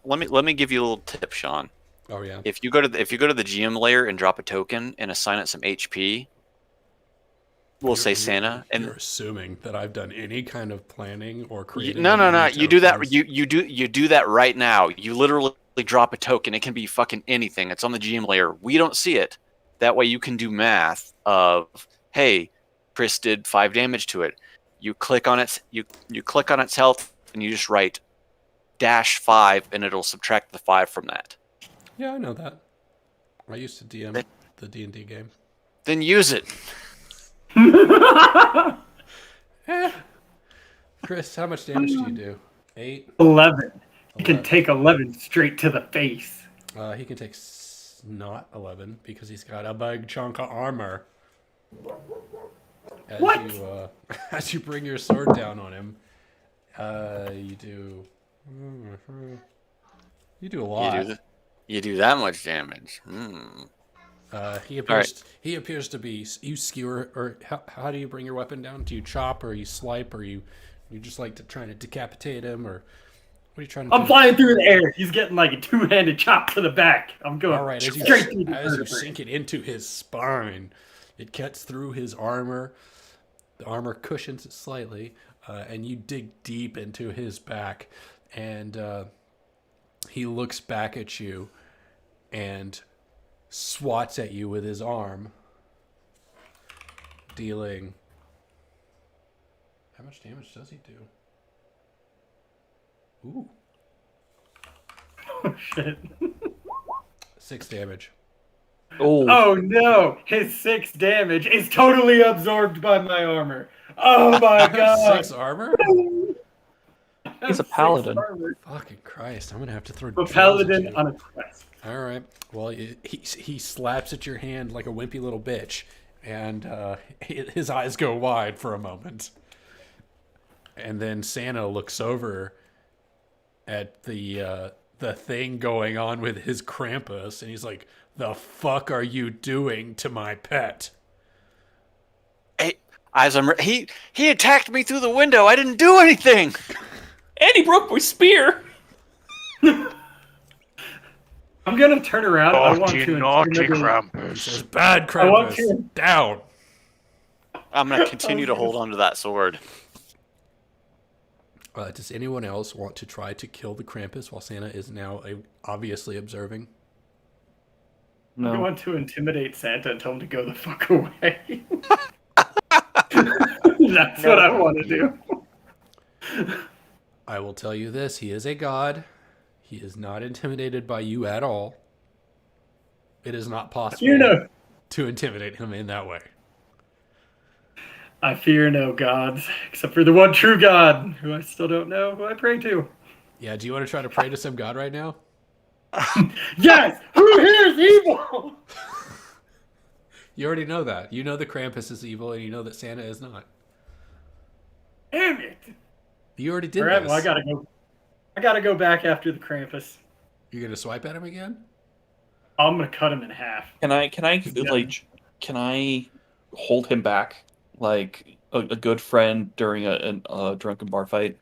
let me give you a little tip, Sean. Oh yeah. If you go to the GM layer and drop a token and assign it some HP, we'll say Santa, and You're assuming that I've done any kind of planning or you, created. no. any You do that. tokens. You do that right now. You literally drop a token. It can be fucking anything. It's on the GM layer. We don't see it. That way you can do math of, hey, Chris did 5 damage to it. You click on its you click on its health and you just write -5 and it'll subtract the 5 from that. Yeah, I know that. I used to DM the D&D game. Then use it. Chris, how much damage do you do? 8? 11. He can 11. take 11 straight to the face. He can take not 11 because he's got a big chunk of armor. As What? You, as you bring your sword down on him, you do a lot. You do that much damage. He appears to be, you skewer, or how do you bring your weapon down? Do you chop, or you slipe, or you just like to try to decapitate him, or what are you trying to do? I'm flying through the air. He's getting like a 2-handed chop to the back. I'm going All right, straight through the as you vertebrae. sink it into his spine, it cuts through his armor. The armor cushions it slightly, and you dig deep into his back, and he looks back at you and swats at you with his arm, dealing. How much damage does he do? Ooh, Oh, shit. 6 damage. Oh no! His 6 damage is totally absorbed by my armor. Oh my god! 6 armor? He's a paladin. Fucking Christ! I'm gonna have to throw. A drills at paladin you. on a quest. All right. Well, he slaps at your hand like a wimpy little bitch, and his eyes go wide for a moment, and then Santa looks over at the thing going on with his Krampus, and he's like, "The fuck are you doing to my pet?" Hey, he attacked me through the window. I didn't do anything. And he broke my spear. I'm gonna turn around. I want Naughty, to naughty intimidate- He Krampus. says, "Bad I want Krampus, to- down." I'm gonna continue to hold on to that sword. Does anyone else want to try to kill the Krampus while Santa is now obviously observing? I No. want to intimidate Santa and tell him to go the fuck away. That's what I want to do. I will tell you this: he is a god. He is not intimidated by you at all. It is not possible You know, to intimidate him in that way. I fear no gods except for the one true God, who I still don't know who I pray to. Yeah, do you want to try to pray to some god right now? Yes, who here is evil? You already know that. You know the Krampus is evil, and you know that Santa is not. Damn it! You already did All right, this. well I gotta go back after the Krampus. You're gonna swipe at him again? I'm gonna cut him in half. Can I hold him back like a good friend during a drunken bar fight?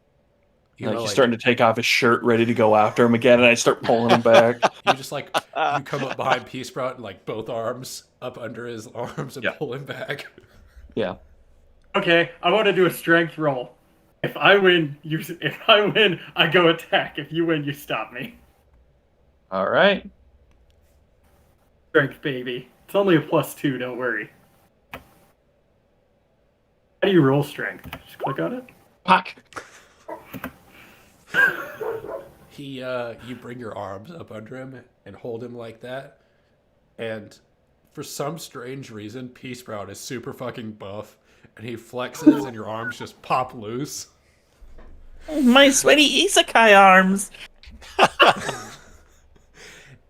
You Like know, he's like, starting to take off his shirt, ready to go after him again, and I start pulling him back. you just like you come up behind Pea Sprout and like both arms up under his arms and Yeah. pull him back. Yeah. Okay, I want to do a strength roll. If I win, I go attack. If you win, you stop me. All right. Strength, baby. It's only a +2. Don't worry. How do you roll strength? Just click on it. Fuck. You bring your arms up under him and hold him like that, and for some strange reason, Pea Sprout is super fucking buff, and he flexes, and your arms just pop loose. My sweaty isekai arms.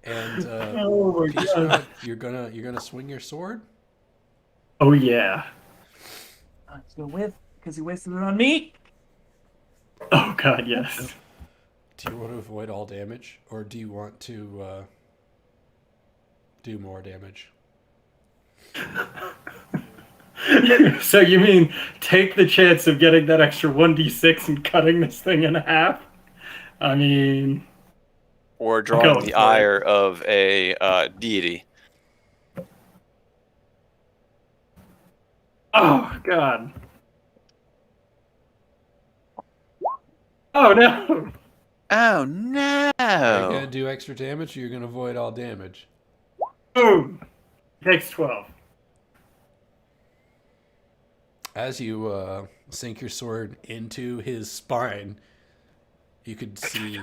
And Oh my Peace god. Rod, you're gonna swing your sword. Oh yeah. Let's go with because he wasted it on me. Oh god, yes. Do you want to avoid all damage, or do you want to do more damage? So you mean take the chance of getting that extra 1d6 and cutting this thing in half? I mean, Or I'm drawing going the for it. ire of a deity. Oh god. Oh no. Oh no! Are you gonna do extra damage, or you're gonna avoid all damage? Boom. Takes 12. As you sink your sword into his spine, you could see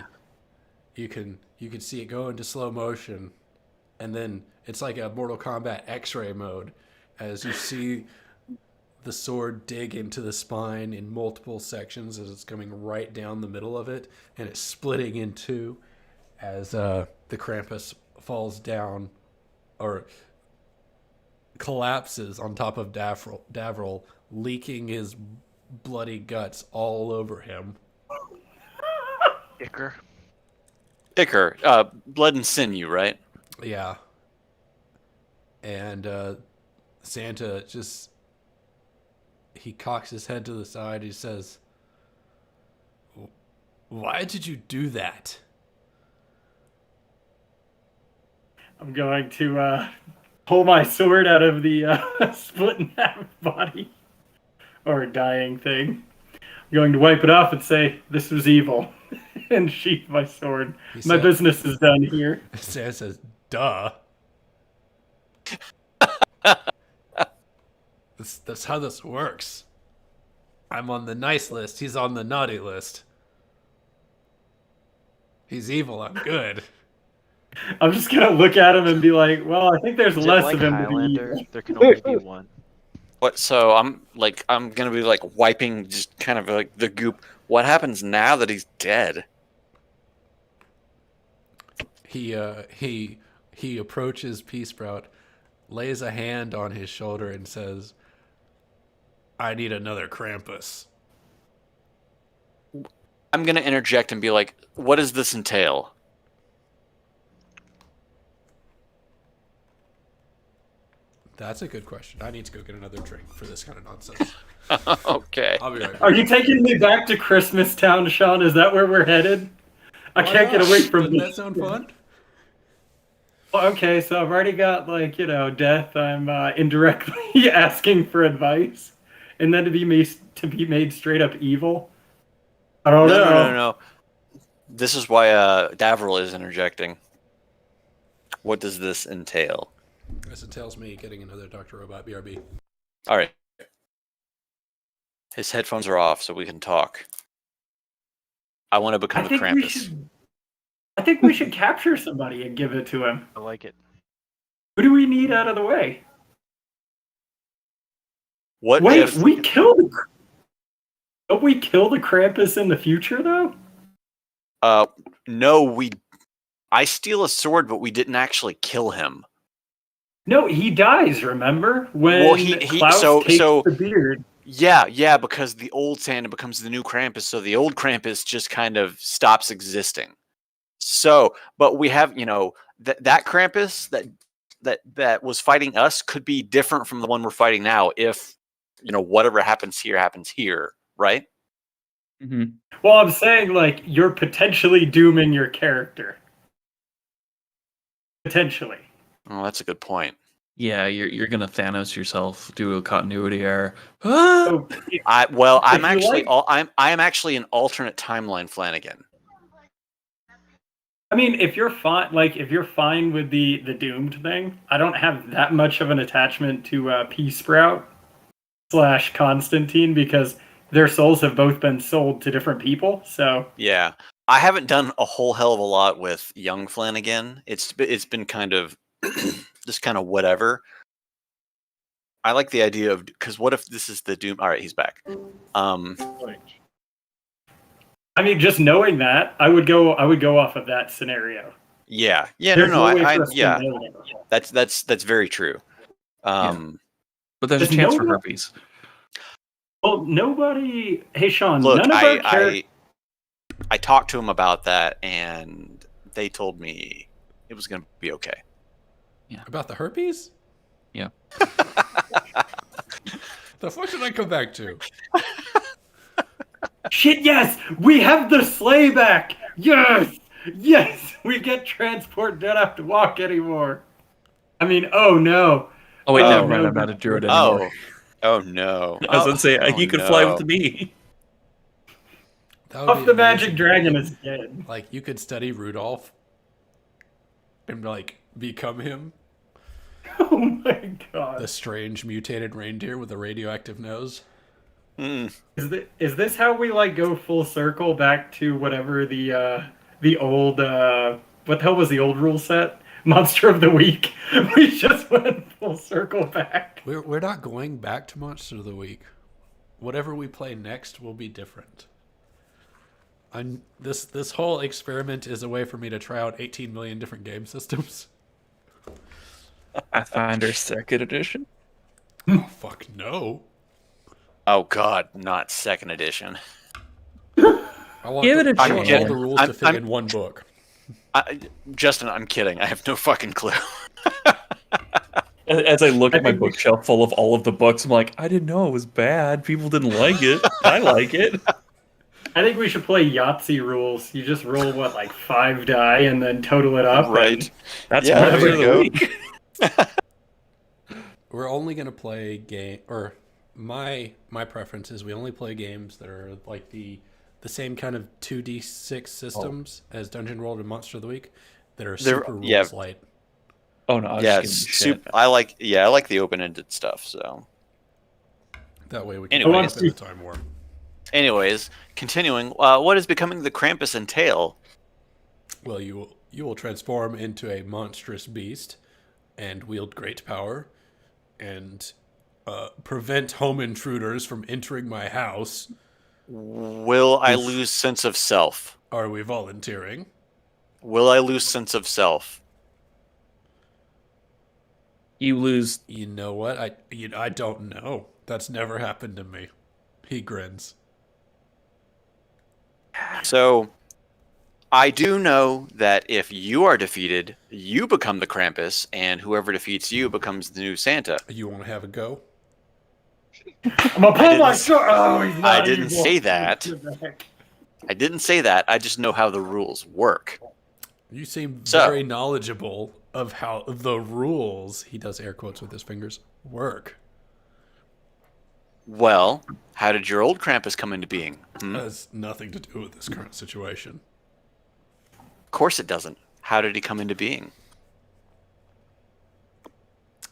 you could see it go into slow motion, and then it's like a Mortal Kombat X-ray mode as you see the sword dig into the spine in multiple sections as it's coming right down the middle of it, and it's splitting in two as the Krampus falls down or collapses on top of Davril, leaking his bloody guts all over him. Icker. Icker, blood and sinew, right? Yeah. And Santa just, he cocks his head to the side. He says, "Why did you do that?" I'm going to pull my sword out of the split in half body or dying thing. I'm going to wipe it off and say, "This was evil," and sheath my sword. My business is done here. Santa says, "Duh." That's how this works. I'm on the nice list. He's on the naughty list. He's evil. I'm good. I'm just gonna look at him and be like, "Well, I think there's Is it less like of him Highlander? to be evil." There can only be one. What? So I'm gonna be like wiping just kind of like the goop. What happens now that he's dead? He approaches Pea Sprout, lays a hand on his shoulder, and says, "I need another Krampus." I'm gonna interject and be like, "What does this entail?" That's a good question. I need to go get another drink for this kind of nonsense. Okay. I'll be right back. Are you taking me back to Christmas Town, Sean? Is that where we're headed? I Why can't get not? away from Doesn't this. that sound fun? Well, okay, so I've already got death. I'm indirectly asking for advice, and then to be made straight up evil. I don't know. No. This is why Davril is interjecting. What does this entail? This entails me getting another Dr. Robot BRB. All right. His headphones are off, so we can talk. I want to become a Krampus. I think we should capture somebody and give it to him. I like it. Who do we need out of the way? What Wait, if don't we kill the Krampus in the future though? no, I steal a sword, but we didn't actually kill him. No, he dies, remember? When Well, he Klaus takes the beard. Yeah, because the old Santa becomes the new Krampus, so the old Krampus just kind of stops existing. So, but we have, that Krampus that was fighting us could be different from the one we're fighting now if, whatever happens here, right? Mm-hmm. Well, I'm saying, you're potentially dooming your character. Potentially. Oh, that's a good point. Yeah, you're gonna Thanos yourself, do a continuity error. So, I am like- actually an alternate timeline Flanagan. I mean, if you're fine with the doomed thing, I don't have that much of an attachment to Pea Sprout / Constantine because their souls have both been sold to different people. So Yeah, I haven't done a whole hell of a lot with young Flanagan. It's been kind of just kind of whatever. I like the idea of, because what if this is the doom? All right, he's back. I mean, just knowing that, I would go off of that scenario. Yeah, no, There's no, no way for us to yeah, know that. that's very true. But there's a Does chance for nobody- herpes. Well, nobody. Hey, Sean. Look, none of our characters. I talked to him about that, and they told me it was going to be okay. About the herpes? Yeah. The fuck did I come back to? Shit! Yes, we have the sleigh back. Yes, we get transport. Don't have to walk anymore. I mean, oh no. Oh wait, Oh, never mind. no, I'm not a druid anymore. Oh no! I was gonna say Oh, you could fly no. with me. That would Puff be the amazing. magic dragon is dead. Like, you could study Rudolph and, like, become him. Oh my god. The strange mutated reindeer with a radioactive nose. Mm. Is this how we like go full circle back to whatever the old what the hell was the old rule set? Monster of the week. We just went full circle back. We're not going back to Monster of the Week. Whatever we play next will be different. This whole experiment is a way for me to try out 18 million different game systems. Pathfinder Second Edition. Oh, fuck no. Oh God, not second edition. I want, Give it a I want all chance. the rules to fit in one book. Justin, I'm kidding. I have no fucking clue. As I look at my think we- bookshelf full of all of the books, I'm like, I didn't know it was bad. People didn't like it. I like it. I think we should play Yahtzee rules. You just roll what, like 5 die and then total it up. Right. That's Yeah, Monster there of you the go. Week. We're only going to play game, or my preference is we only play games that are like the same kind of 2d6 systems as Dungeon World and Monster of the Week that are super rules light. Oh no, I was Yeah, just giving you shit. I like the open-ended stuff. So, That way we can Anyways. spend the time more. anyways, continuing. What is becoming the Krampus entail? Well, you will transform into a monstrous beast and wield great power and prevent home intruders from entering my house. Will I lose sense of self? Are we volunteering? Will I lose sense of self? You lose. You know what? I don't know. That's never happened to me. He grins. So, I do know that if you are defeated, you become the Krampus, and whoever defeats you becomes the new Santa. You want to have a go? I'm gonna pull my sword. Oh, he's not I didn't evil. say that. I didn't say that. I just know how the rules work. You seem So- very knowledgeable of how the rules, he does air quotes with his fingers, work. Well, how did your old Krampus come into being? Has nothing to do with this current situation. Of course it doesn't. How did he come into being?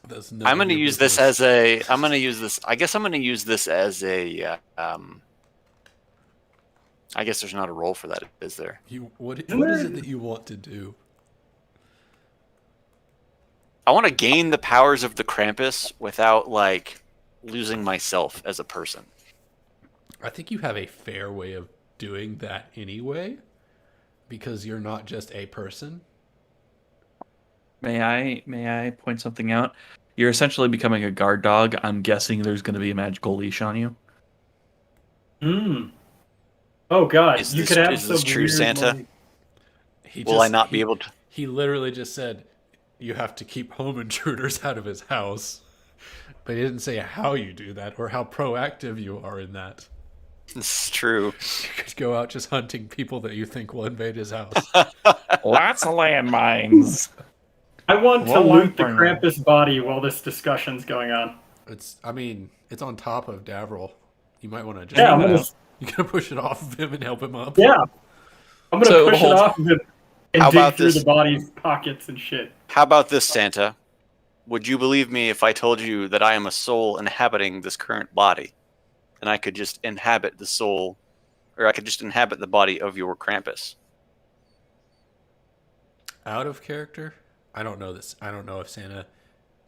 That's I'm going to use this as a. I'm going to use this. I guess I'm going to use this as a. I guess there's not a role for that, is there? What is it that you want to do? I want to gain the powers of the Krampus without like losing myself as a person. I think you have a fair way of doing that anyway, because you're not just a person. May I point something out? You're essentially becoming a guard dog. I'm guessing there's going to be a magical leash on you. Oh god, Is you this- could have is this some true, weird Santa? money. Will I not be able to? He literally just said you have to keep home intruders out of his house. But he didn't say how you do that or how proactive you are in that. It's true. You could go out just hunting people that you think will invade his house. Lots of landmines. I want to Well, loot the I'm- Krampus body while this discussion's going on. It's on top of Davril. You might want to just Yeah, I'm gonna, you gotta push it off of him and help him up. yeah. I'm gonna So, push it hold- off of him and How dig about through this? the body's pockets and shit. How about this, Santa? Would you believe me if I told you that I am a soul inhabiting this current body, and I could just inhabit the soul, or I could just inhabit the body of your Krampus? Out of character? I don't know this. I don't know if Santa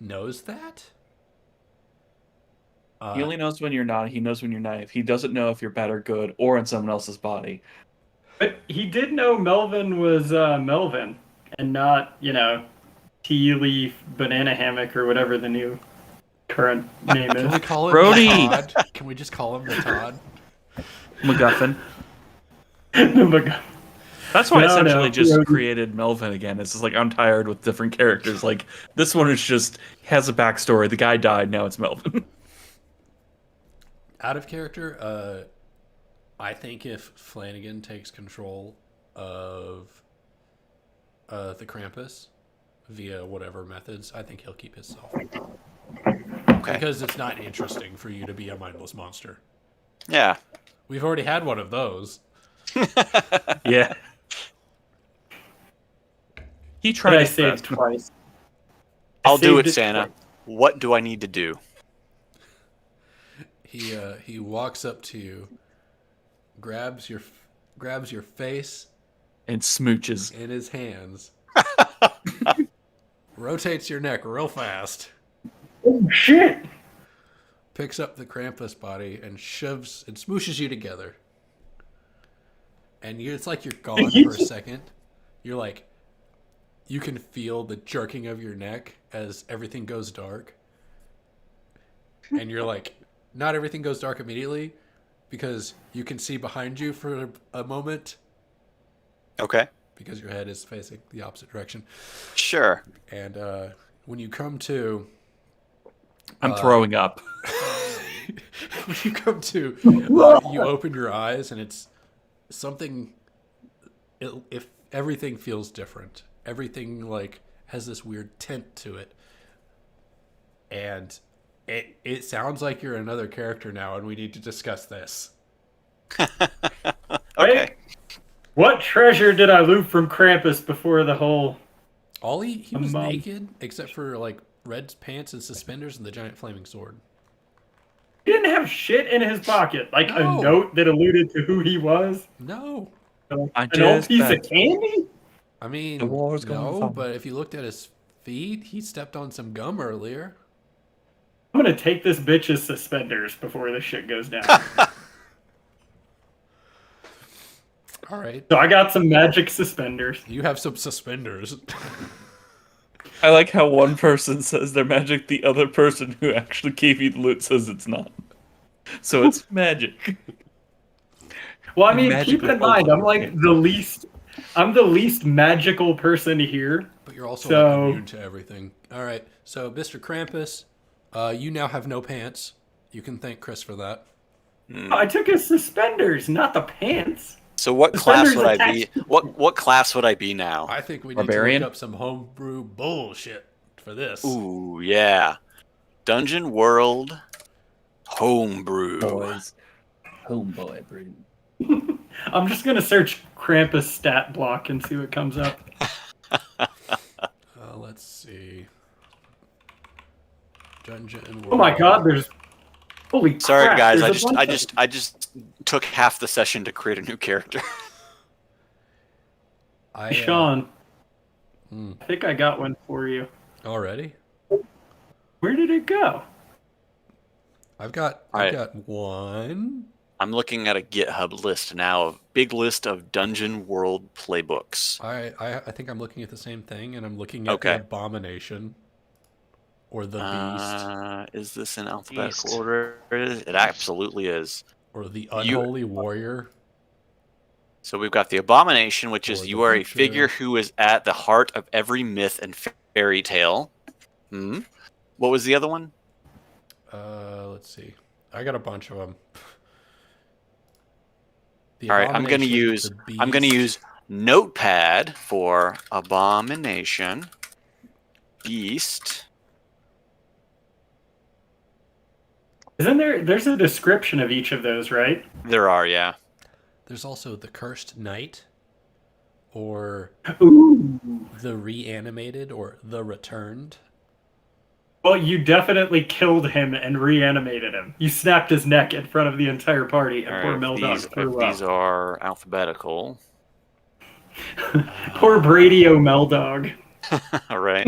knows that. He only knows when you're not. He knows when you're naive. He doesn't know if you're bad or good or in someone else's body. But he did know Melvin was Melvin. and not, tea leaf banana hammock or whatever the new current name Can we is. call him Brody! the Todd? Can we just call him the Todd? MacGuffin. That's why I essentially just created Melvin again. It's just like I'm tired with different characters. Like this one is just has a backstory. The guy died. Now it's Melvin. Out of character, I think if Flanagan takes control of the Krampus via whatever methods, I think he'll keep himself. Okay. Because it's not interesting for you to be a mindless monster. Yeah. We've already had one of those. Yeah. He But tried I his saved best. twice. I'll do saved it, Santa. twice. What do I need to do? He walks up to you, grabs your face And smooches. in his hands, rotates your neck real fast, Oh, shit! picks up the Krampus body and shoves and smooshes you together. And it's like you're gone for a second. You're like, you can feel the jerking of your neck as everything goes dark. And you're like, not everything goes dark immediately because you can see behind you for a moment Okay. because your head is facing the opposite direction. Sure. And when you come to, I'm throwing up. when you come to, you open your eyes and it's something. If everything feels different, everything like has this weird tint to it, and it sounds like you're another character now, and we need to discuss this. Okay. What treasure did I loot from Krampus before the whole... All he was Mom. naked except for like red pants and suspenders and the giant flaming sword. He didn't have shit in his pocket. Like No. a note that alluded to who he was. No, An I old just piece of bet. candy? I mean The war's going no, on. but if you looked at his feet, he stepped on some gum earlier. I'm gonna take this bitch's suspenders before this shit goes down. All right, So I got some magic suspenders. you have some suspenders. I like how one person says they're magic, the other person who actually gave you the loot says it's not. So it's magic. Well, I mean, Magical keep in mind, I'm like I'm the least magical person here. But you're also So- like, immune to everything. All right, so Mr. Krampus, you now have no pants. You can thank Chris for that. I took his suspenders, not the pants. So what class Suspenders would I be? What class would I be now? I think we need Barbarian? to look up some homebrew bullshit for this. Ooh, yeah. Dungeon World Homebrew. Boys. Homeboy brew. I'm just gonna search Krampus stat block and see what comes up. Let's see. Dungeon and Oh my god, there's holy Sorry, crap, guys. there's a bunch of- I just took half the session to create a new character. Sean, Hmm. I think I got one for you. Already? Where did it go? I've got one. I'm looking at a GitHub list now, a big list of Dungeon World playbooks. I think I'm looking at the same thing, and I'm looking at Okay. the Abomination. Or the Beast. Is this in alphabetical Beast. order? It absolutely is. Or the Unholy Warrior. So we've got the Abomination, which is Or you the are a Butcher. figure who is at the heart of every myth and fairy tale. What was the other one? Let's see. I got a bunch of them. All right, I'm gonna use Notepad for Abomination, Beast. Isn't there's a description of each of those, right? There are, yeah. There's also the Cursed Knight, or Ooh. the Reanimated, or the Returned. Well, you definitely killed him and reanimated him. You snapped his neck in front of the entire party, and All poor right, Meldog threw these up. are alphabetical. Poor Brady-O Meldog. All right.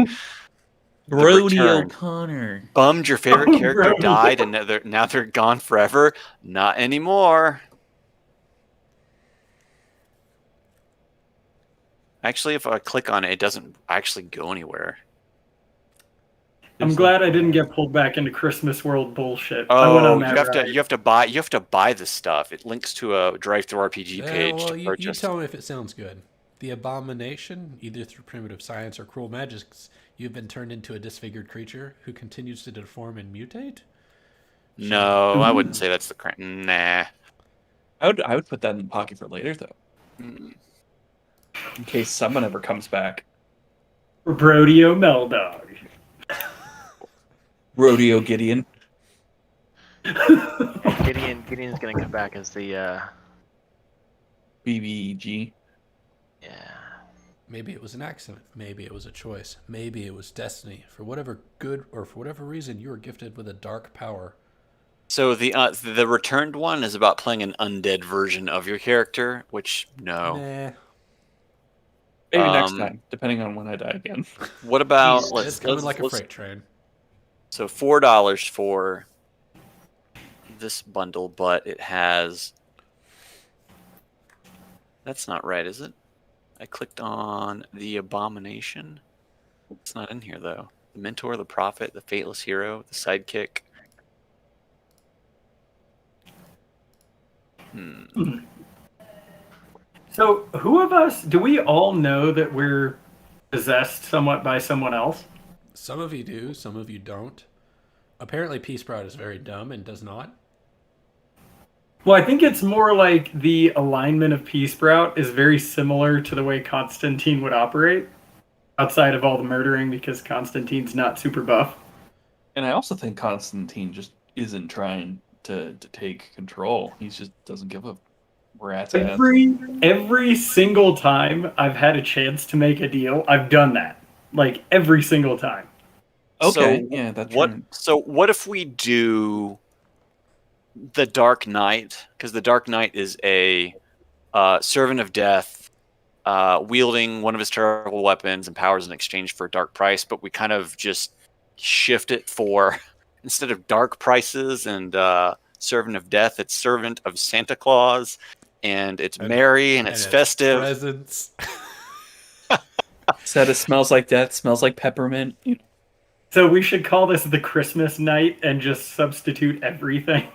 Brody Return. O'Connor. Bummed your favorite character Brody. died and now they're gone forever. Not anymore. Actually, if I click on it, it doesn't actually go anywhere. I'm glad I didn't get pulled back into Christmas World bullshit. I went Oh, on that ride. you have to buy this stuff. It links to a drive-through RPG page Well, to you purchase. tell me if it sounds good. The abomination, either through primitive science or cruel magics, you've been turned into a disfigured creature who continues to deform and mutate. No, I wouldn't say that's the crap. Nah. I would put that in the pocket for later though, Mm. in case someone ever comes back. Brodeo Meldog. Rodeo Gideon. Gideon's gonna come back as the BBG. yeah. Maybe it was an accident. Maybe it was a choice. Maybe it was destiny. For whatever good or for whatever reason, you were gifted with a dark power. So the returned one is about playing an undead version of your character, which no. Nah. Maybe next time, depending on when I die again. What about It's coming like a freight train. So $4 for this bundle, but it has. That's not right, is it? I clicked on the abomination. It's not in here though. The mentor, the prophet, the fateless hero, the sidekick. So, who of us, do we all know that we're possessed somewhat by someone else? Some of you do, some of you don't. Apparently, Peace Sprout is very dumb and does not. Well, I think it's more like the alignment of Peace Sprout is very similar to the way Constantine would operate, outside of all the murdering, because Constantine's not super buff. And I also think Constantine just isn't trying to take control. He just doesn't give a rat's ass. Every single time I've had a chance to make a deal, I've done that. Like, every single time. Okay, So yeah, that's what? right. So what if we do the Dark Knight? Because the Dark Knight is a servant of death, wielding one of his terrible weapons and powers in exchange for a dark price. But we kind of just shift it for instead of dark prices and servant of death, it's servant of Santa Claus, and it's merry and it's festive. Presents. Said it smells like death, smells like peppermint. So we should call this the Christmas night and just substitute everything.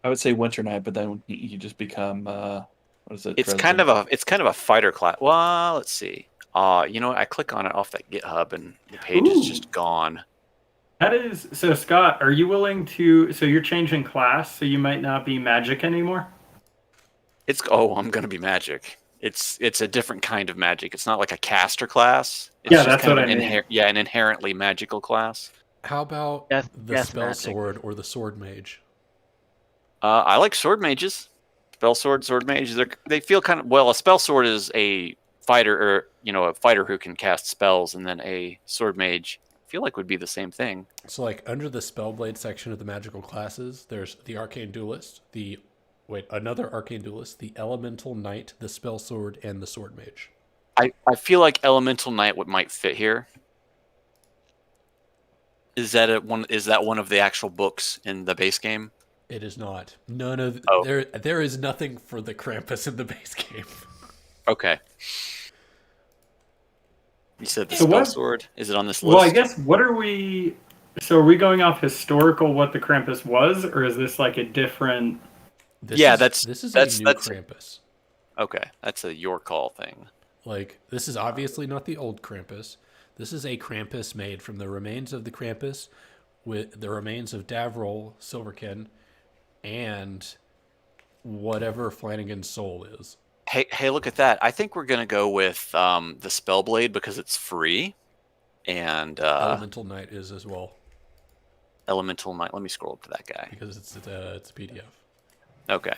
I would say winter night, but then you just become what is it? It's kind of a fighter class. Well, let's see. You know what? I click on it off that GitHub, and the page is just gone. That is so. Scott, are you willing to? So you're changing class, so you might not be magic anymore. I'm gonna be magic. It's a different kind of magic. It's not like a caster class. It's Yeah, just that's kind what of I mean. an inherently magical class. How about Death spell magic. sword or the sword mage? I like sword mages. Spell sword, sword mages. They feel kind of well. A spell sword is a fighter, or a fighter who can cast spells, and then a sword mage. I feel like would be the same thing. So, like, under the Spellblade section of the magical classes, there's the Arcane Duelist, another Arcane Duelist, the Elemental Knight, the Spell Sword, and the Sword Mage. I feel like Elemental Knight might fit here. Is that one of the actual books in the base game? It is not. None of Oh. there is nothing for the Krampus in the base game. Okay. You said the So spell what- sword. Is it on this list? Well, I guess what are we? So are we going off historical what the Krampus was, or is this like a different? This Yeah, is, that's- this is that's- a new that's- Krampus. Okay, that's a your call thing. Like, this is obviously not the old Krampus. This is a Krampus made from the remains of the Krampus, with the remains of Davril, Silverkin, and whatever Flanagan's soul is. Hey, look at that. I think we're gonna go with the Spellblade because it's free, and Elemental Knight is as well, Elemental Knight. Let me scroll up to that guy. because it's a PDF. Okay.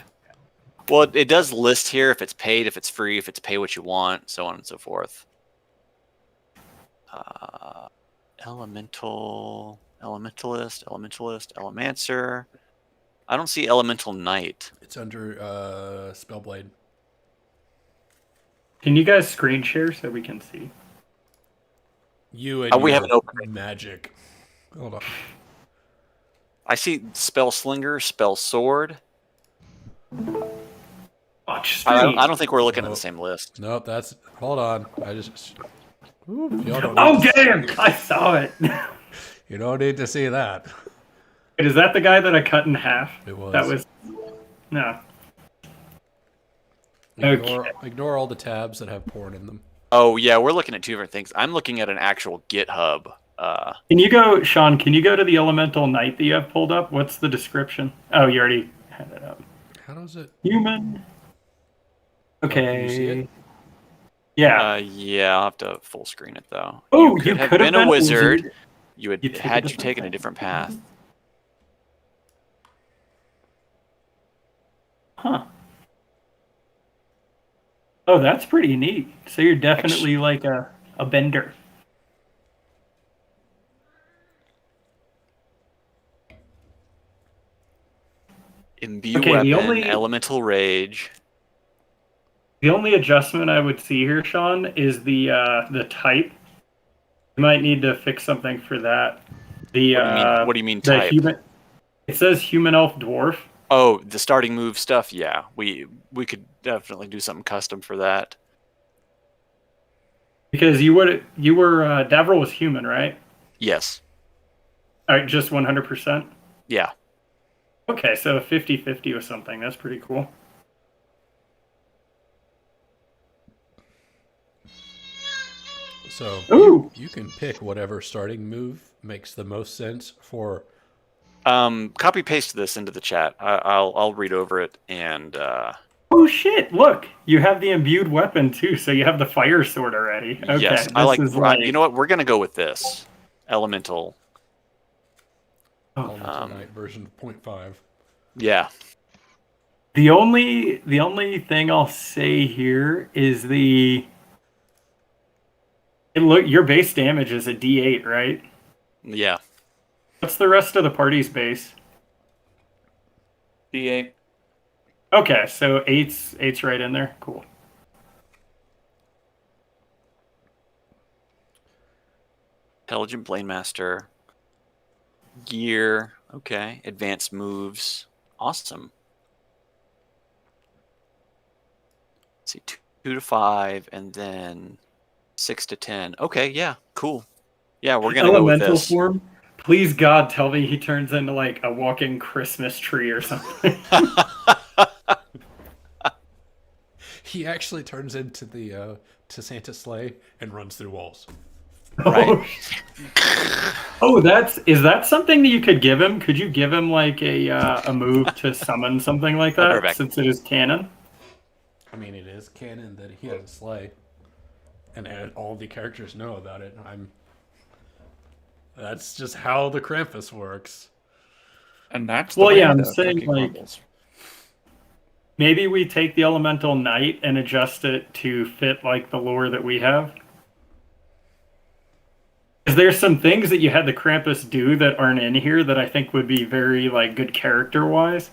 Well, it does list here if it's paid, if it's free, if it's pay what you want, so on and so forth. Elementalist, Elemancer. I don't see Elemental Knight. It's under Spellblade. Can you guys screen share so we can see? You and We your haven't opened it. magic. Hold on. I see Spell Slinger, Spell Sword. Watch I stream. don't think we're looking at Nope. the same list. Nope, that's. Hold on. I just. Ooh, y'all don't Oh, need to- damn! I saw it. You don't need to see that. Wait, is that the guy that I cut in half? It was. That was. No. Ignore all the tabs that have porn in them. Oh yeah, we're looking at two different things. I'm looking at an actual GitHub. Can you go, Sean? Can you go to the Elemental Knight that you have pulled up? What's the description? Oh, you already had it up. How does it? Human. Oh, can you see Okay. it? Yeah. Yeah, I'll have to full screen it though. Oh, you could have been a wizard. You You took a had you different taken a path. different path. Huh. Oh, that's pretty neat. So you're definitely like a bender. Imbue Okay, the weapon, only- elemental rage. The only adjustment I would see here, Sean, is the type. You might need to fix something for that. The What do you mean the type? human. It says human elf dwarf. Oh, the starting move stuff. Yeah, we could definitely do something custom for that. Because you were Davril was human, right? Yes. All right, just 100%. Yeah. Okay, so 50-50 or something. That's pretty cool. So Ooh. you can pick whatever starting move makes the most sense for. Copy paste this into the chat. I'll read over it and. Oh shit! Look, you have the imbued weapon too, so you have the fire sword already. Okay, Yes, I like. this is You know what? We're gonna go with this elemental. Elemental Knight version 0.5. Yeah. The only thing I'll say here is your base damage is a D8, right? Yeah. What's the rest of the party's base? D8. Okay, so eight's right in there. Cool. Intelligent Blade Master. Gear. Okay. Advanced moves. Awesome. Let's see, 2 to 5, and then 6 to 10. Okay, yeah, cool. Yeah, we're gonna go with Elemental this. form. Please God, tell me he turns into like a walking Christmas tree or something. He actually turns into the to Santa sleigh and runs through walls. Right. Oh, is that something that you could give him? Could you give him like a move to summon something like I'll be that right back. since it is canon? I mean, it is canon that he has a sleigh, and all the characters know about it. That's just how the Krampus works. And that's the Well, yeah, brand I'm of saying, Cookie like- Crumbles. Maybe we take the Elemental Knight and adjust it to fit like the lore that we have. Because there's some things that you had the Krampus do that aren't in here that I think would be very like good character wise.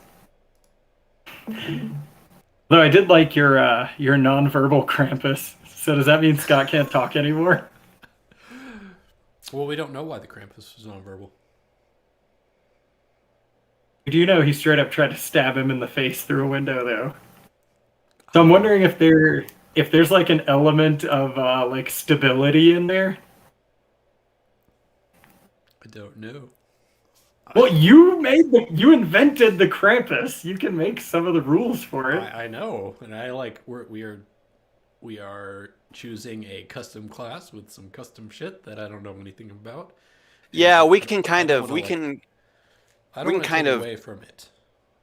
Though I did like your nonverbal Krampus. So does that mean Scott can't talk anymore? Well, we don't know why the Krampus was nonverbal. We do know he straight up tried to stab him in the face through a window, though. So I'm wondering if there's like an element of like stability in there. I don't know. Well, you invented the Krampus. You can make some of the rules for it. I know, and we are choosing a custom class with some custom shit that I don't know anything about. Yeah, And we can kind I of don't we wanna, can I don't we can want to kind take of- away from it.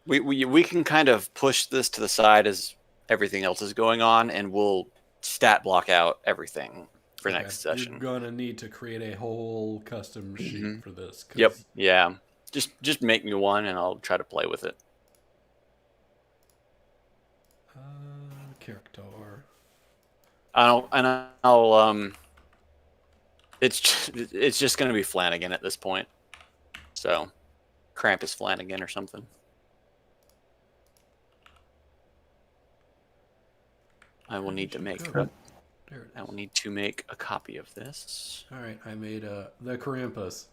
we can kind of push this to the side as everything else is going on, and we'll stat block out everything for Okay, next session. You're gonna need to create a whole custom sheet Mhm. for this. 'cause Yep. Yeah. Just make me one, and I'll try to play with it. Character. It's just gonna be Flanagan at this point. So, Krampus Flanagan or something. I will need to make. There it I is. will need to make a copy of this. All right, I made the Krampus.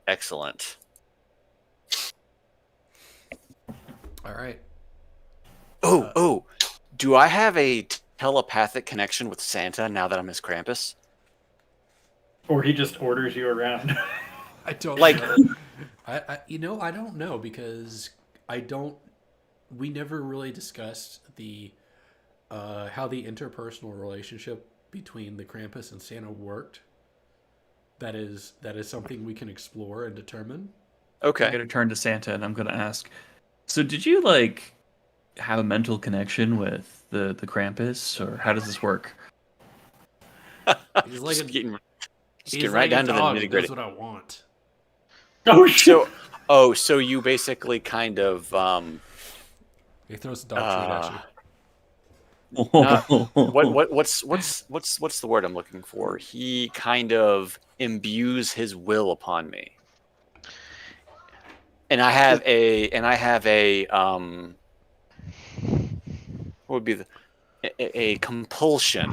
Excellent. All right. Oh, do I have a telepathic connection with Santa now that I'm his Krampus? Or he just orders you around. I don't Like- know. I don't know because I don't. We never really discussed the how the interpersonal relationship between the Krampus and Santa worked. That is something we can explore and determine. I'm Okay. gonna turn to Santa and I'm gonna ask. So, did you like have a mental connection with the Krampus, or how does this work? He's like Just a, getting, he's right like down a to the dog. nitty He gritty. does what I want. Oh shit! So you basically kind of He throws a dog treat at you. what's the word I'm looking for? He kind of imbues his will upon me. And I have a what would be a compulsion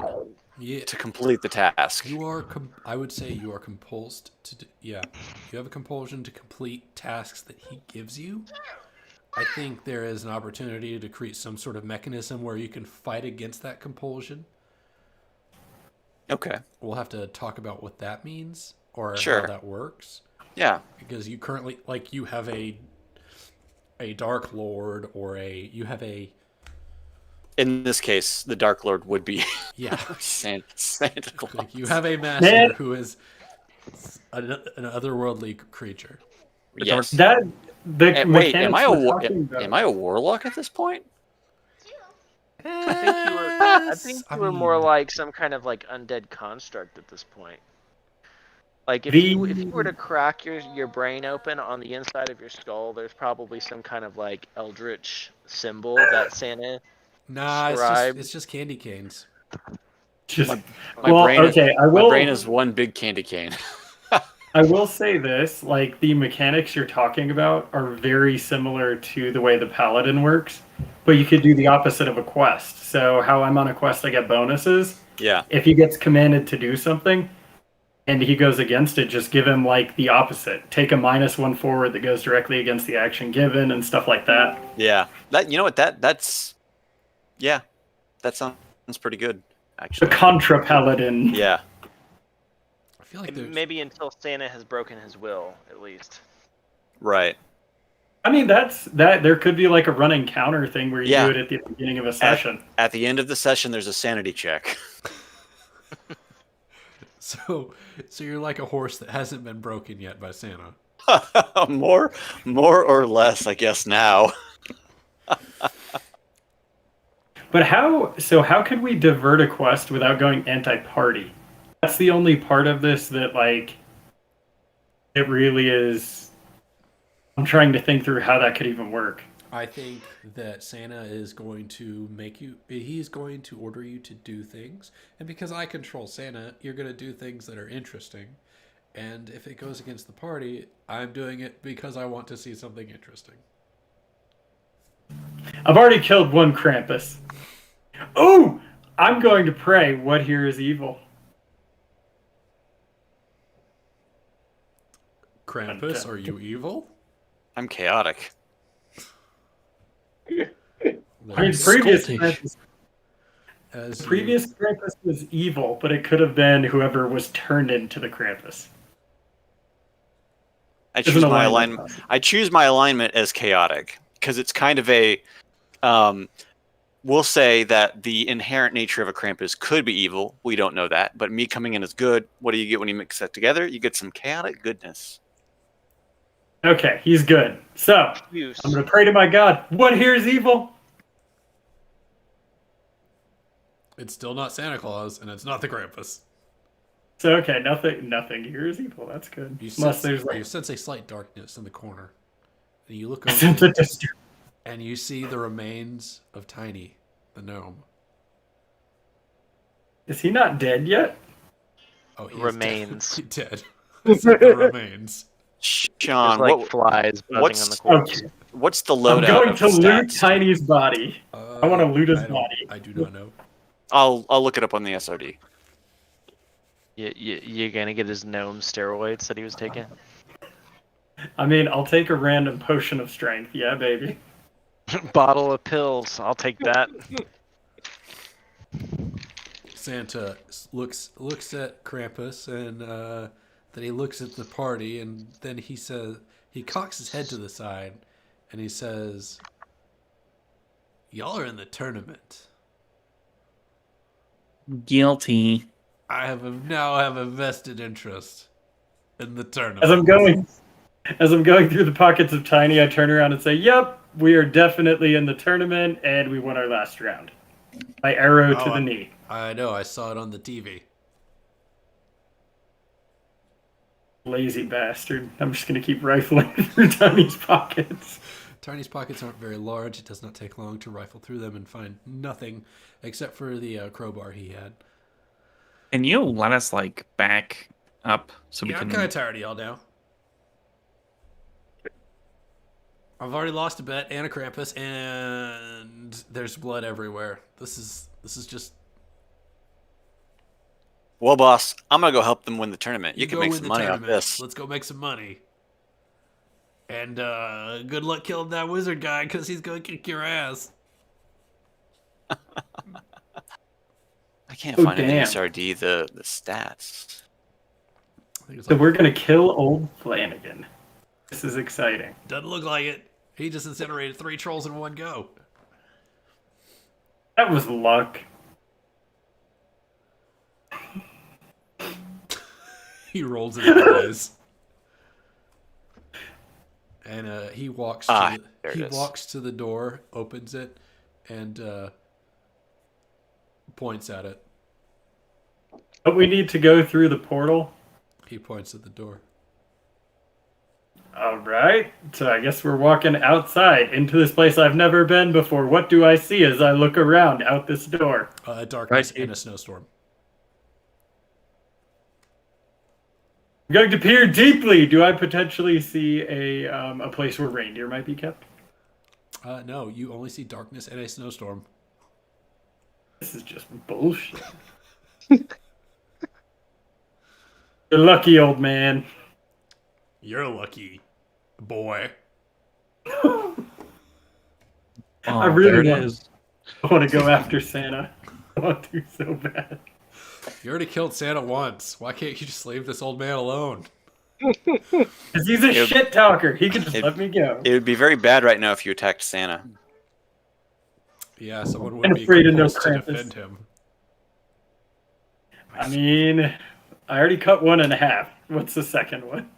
Yeah, to complete the task. you are. I would say you are compulsed to. Yeah, you have a compulsion to complete tasks that he gives you. I think there is an opportunity to create some sort of mechanism where you can fight against that compulsion. Okay. We'll have to talk about what that means or Sure. how that works. Yeah. Because you currently, like, you have a Dark Lord or you have a, In this case, the Dark Lord would be yeah, Santa Claus. like you have a master Man. who is an otherworldly creature. Yes. That the Wait, mechanics we're talking about. am I a warlock at this point? I think you were more mean, like some kind of like undead construct at this point. Like if The- you were to crack your brain open on the inside of your skull, there's probably some kind of like eldritch symbol that Santa. Nah, Scribe. it's just candy canes. Just, My well, brain okay. my brain is one big candy cane. I will say this: like the mechanics you're talking about are very similar to the way the paladin works, but you could do the opposite of a quest. So how I'm on a quest, I get bonuses. Yeah. If he gets commanded to do something and he goes against it, just give him like the opposite. Take a -1 forward that goes directly against the action given and stuff like that. Yeah. That you know what that's yeah. That sounds pretty good, The actually. contra paladin. Yeah. I feel like there's Maybe until Santa has broken his will, at least. Right. I mean, that. There could be like a running counter thing where you Yeah. do it at the beginning of a session. At the end of the session there's a sanity check. so you're like a horse that hasn't been broken yet by Santa. more or less, I guess now. But how could we divert a quest without going anti-party? That's the only part of this that like it really is. I'm trying to think through how that could even work. I think that Santa is going to he's going to order you to do things. And because I control Santa, you're going to do things that are interesting. And if it goes against the party, I'm doing it because I want to see something interesting. I've already killed one Krampus. Oh, I'm going to pray. What here is evil? Krampus, are you evil? I'm chaotic. I mean, previous Sculpting. Krampus, As previous Krampus was evil, but it could have been whoever was turned into the Krampus. I Isn't choose a my line alignment. like that. I choose my alignment as chaotic because it's kind of a. We'll say that the inherent nature of a Krampus could be evil. We don't know that, but me coming in as good. What do you get when you mix that together? You get some chaotic goodness. Okay, he's good. So Use. I'm going to pray to my God. What here is evil? it's still not Santa Claus, and it's not the Krampus. So okay, nothing here is evil. That's good. You Unless sense, there's you like sense a slight darkness in the corner. And you look sense over of distress. and you see the remains of Tiny, the gnome. Is he not dead yet? Oh, he Remains. Is dead. He dead. I said the remains. Sean, There's like flies buzzing what's- on the corpse. Okay. what's the I'm loadout going of to loot stats? Tiny's body. I wanna loot his don't- body. I do not know. I'll look it up on the SOD. You're gonna get his gnome steroids that he was taking? I mean, I'll take a random potion of strength. Yeah, baby. Bottle of pills. I'll take that. Santa looks at Krampus, and then he looks at the party, and then he cocks his head to the side, and he says, "Y'all are in the tournament. Guilty. I now have a vested interest in the tournament." As I'm going through the pockets of Tiny, I turn around and say, "Yep, we are definitely in the tournament, and we won our last round." I arrow to the knee. I know. I saw it on the TV. Lazy bastard. I'm just going to keep rifling through Tiny's pockets. Tiny's pockets aren't very large. It does not take long to rifle through them and find nothing except for the crowbar he had. Can you let us like back up so we Yeah, can? I'm kind of tired of y'all now. I've already lost a bet and a Krampus, and there's blood everywhere. This is just. Well, boss, I'm gonna go help them win the tournament. You go can make win some the money off tournament. this. Let's go make some money. And good luck killing that wizard guy, because he's going to kick your ass. I can't Oh, find in the damn. SRD the stats. I think it's So like, we're going to kill old Flanagan. This is exciting. doesn't look like it. He just incinerated 3 trolls in one go. That was luck. He rolls his eyes. And he walks there it he is. walks to the door, opens it, and points at it. But we need to go through the portal. He points at the door. All right. So I guess we're walking outside into this place I've never been before. What do I see as I look around out this door? Darkness Right. and a snowstorm. I'm going to peer deeply. Do I potentially see a place where reindeer might be kept? No, you only see darkness and a snowstorm. This is just bullshit. You're lucky, old man. You're lucky, boy. Oh, I really there it want- is. I want to go after Santa. I want to so bad. You already killed Santa once. Why can't you just leave this old man alone? Because he's a It- shit talker. He can just it- let me go. It would be very bad right now if you attacked Santa. Yeah, someone would I'm be afraid of no compulsed to Krampus. defend him. I mean, I already cut 1 in half. What's the second one?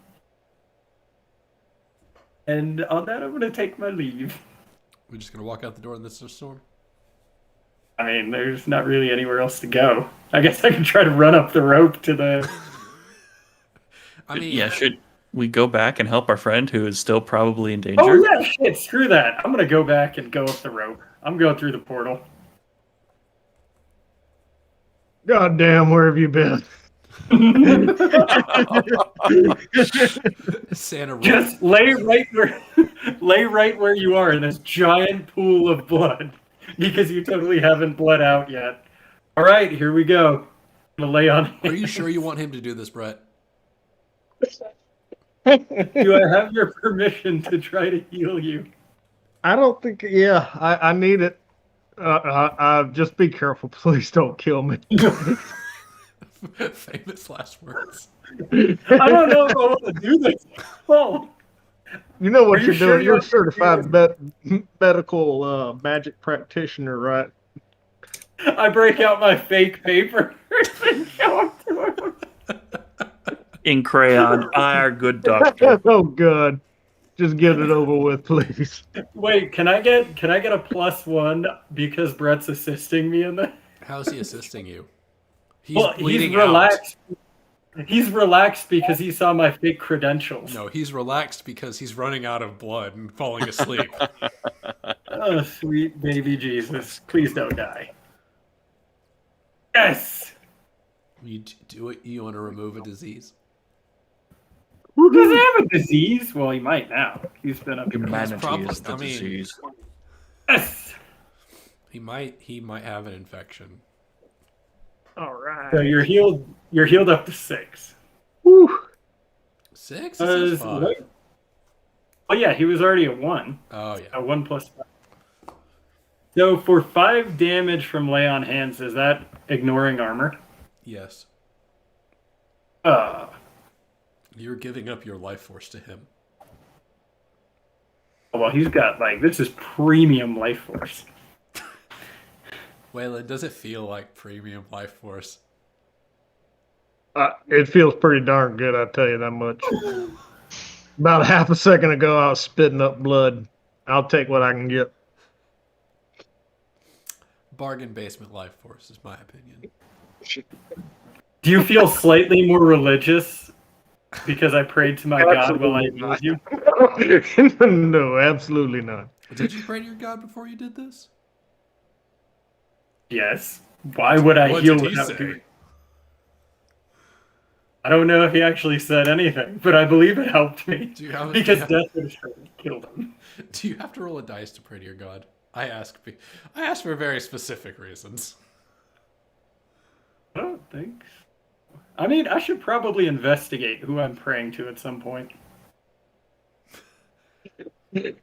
And on that, I'm going to take my leave. We're just gonna walk out the door in this snowstorm. I mean, there's not really anywhere else to go. I guess I can try to run up the rope to the... I mean, Yeah, should we go back and help our friend who is still probably in danger? Oh, yeah, shit, screw that. I'm going to go back and go up the rope. I'm going through the portal. God damn, where have you been? Santa rolls. Just lay right where you are in this giant pool of blood. Because you totally haven't bled out yet. All right, here we go. I'm going to lay on Are you sure you want him to do this, Brett? Do I have your permission to try to heal you? I don't think. Yeah, I need it. Just be careful, please. Don't kill me. Famous last words. I don't know if I want to do this. Oh, You know what Are you you're sure doing. you You're a want to certified medical magic practitioner, right? I break out my fake paper and show it to him. In crayon, our good doctor. Oh, good. Just get it over with, please. Wait, can I get a +1 because Brett's assisting me in that? How's he assisting you? He's Well, bleeding he's out. relaxed. He's relaxed because he saw my fake credentials. No, he's relaxed because he's running out of blood and falling asleep. Oh, sweet baby Jesus. Please don't die. Yes! You do it. You want to remove a disease? Does he have a disease? Well, he might now. He's been up here. Humanity probably- is the I mean- disease. Yes! He might have an infection. All right. So you're healed. You're healed up to 6. Whew. 6? This is 5. Oh yeah, he was already a 1. Oh yeah. A 1 + 5. So for 5 damage from lay on hands, is that ignoring armor? Yes. Uh, You're giving up your life force to him. well, he's got this is premium life force. Waylon, does it feel like premium life force? It feels pretty darn good, I'll tell you that much. About half a second ago, I was spitting up blood. I'll take what I can get. Bargain basement life force is my opinion. Do you feel slightly more religious because I prayed to my God while I healed you? No, absolutely not. Did you pray to your God before you did this? Yes. Why would I What heal did he without say? doing? I don't know if he actually said anything, but I believe it helped me because death would have killed him. Do you have to roll a dice to pray to your God? I ask for very specific reasons. I don't think so. I mean, I should probably investigate who I'm praying to at some point. It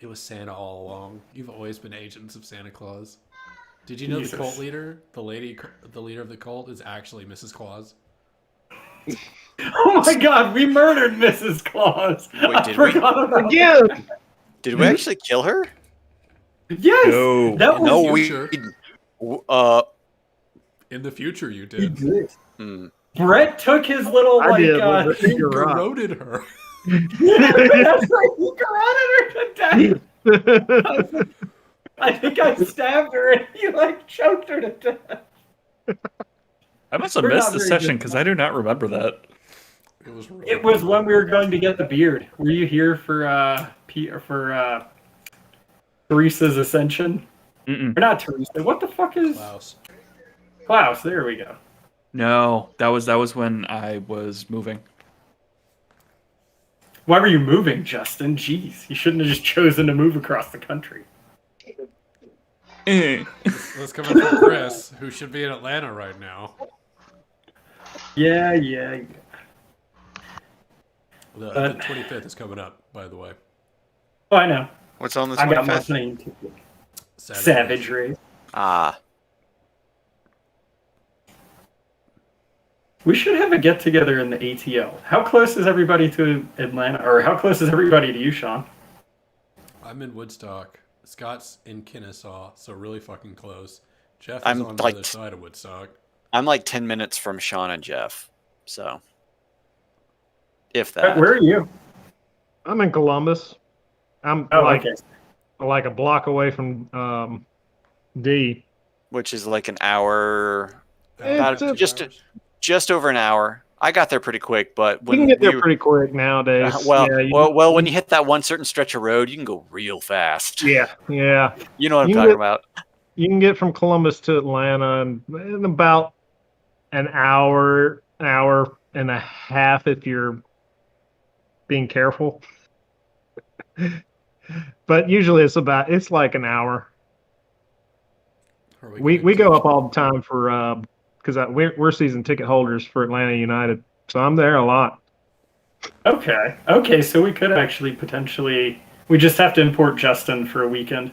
was Santa all along. You've always been agents of Santa Claus. Did you know the cult leader, the leader of the cult, is actually Mrs. Claus? Oh my God, we murdered Mrs. Claus. Wait, I did we? forgot about Again! Did we actually kill her? Yes. No. That was No, future. we. In the future, you did. Hmm. Brett took his little I did. You You're right. corroded her. That's right. He corroded her to death. I think I stabbed her and he choked her to death. I must have We're missed not the very session good. because I do not remember that. It was when we were going to get the beard. Were you here for Teresa's ascension? Mm-mm. Or not Teresa. What the fuck is Klaus? There we go. No, that was when I was moving. Why were you moving, Justin? Jeez, you shouldn't have just chosen to move across the country. Let's come in from Chris, who should be in Atlanta right now. Yeah. The 25th is coming up, by the way. Oh, I know. What's on this I got my 25th? plane ticket. Savage. Savagery. Ah, We should have a get together in the ATL. How close is everybody to Atlanta, or how close is everybody to you, Sean? I'm in Woodstock. Scott's in Kennesaw, so really fucking close. Jeff is I'm on the other side of Woodstock. I'm 10 minutes from Sean and Jeff, so if that. Where are you? I'm in Columbus. I'm Okay. like a block away from D. Which is an hour, It's about just over an hour. I got there pretty quick, but You when can get there we were- pretty quick nowadays. well, when you hit that one certain stretch of road, you can go real fast. Yeah. You know what I'm You can talking get- about. You can get from Columbus to Atlanta in about an hour and a half if you're being careful. But usually it's like an hour. We go up all the time for because we're season ticket holders for Atlanta United, so I'm there a lot. Okay, so we could actually potentially. We just have to import Justin for a weekend.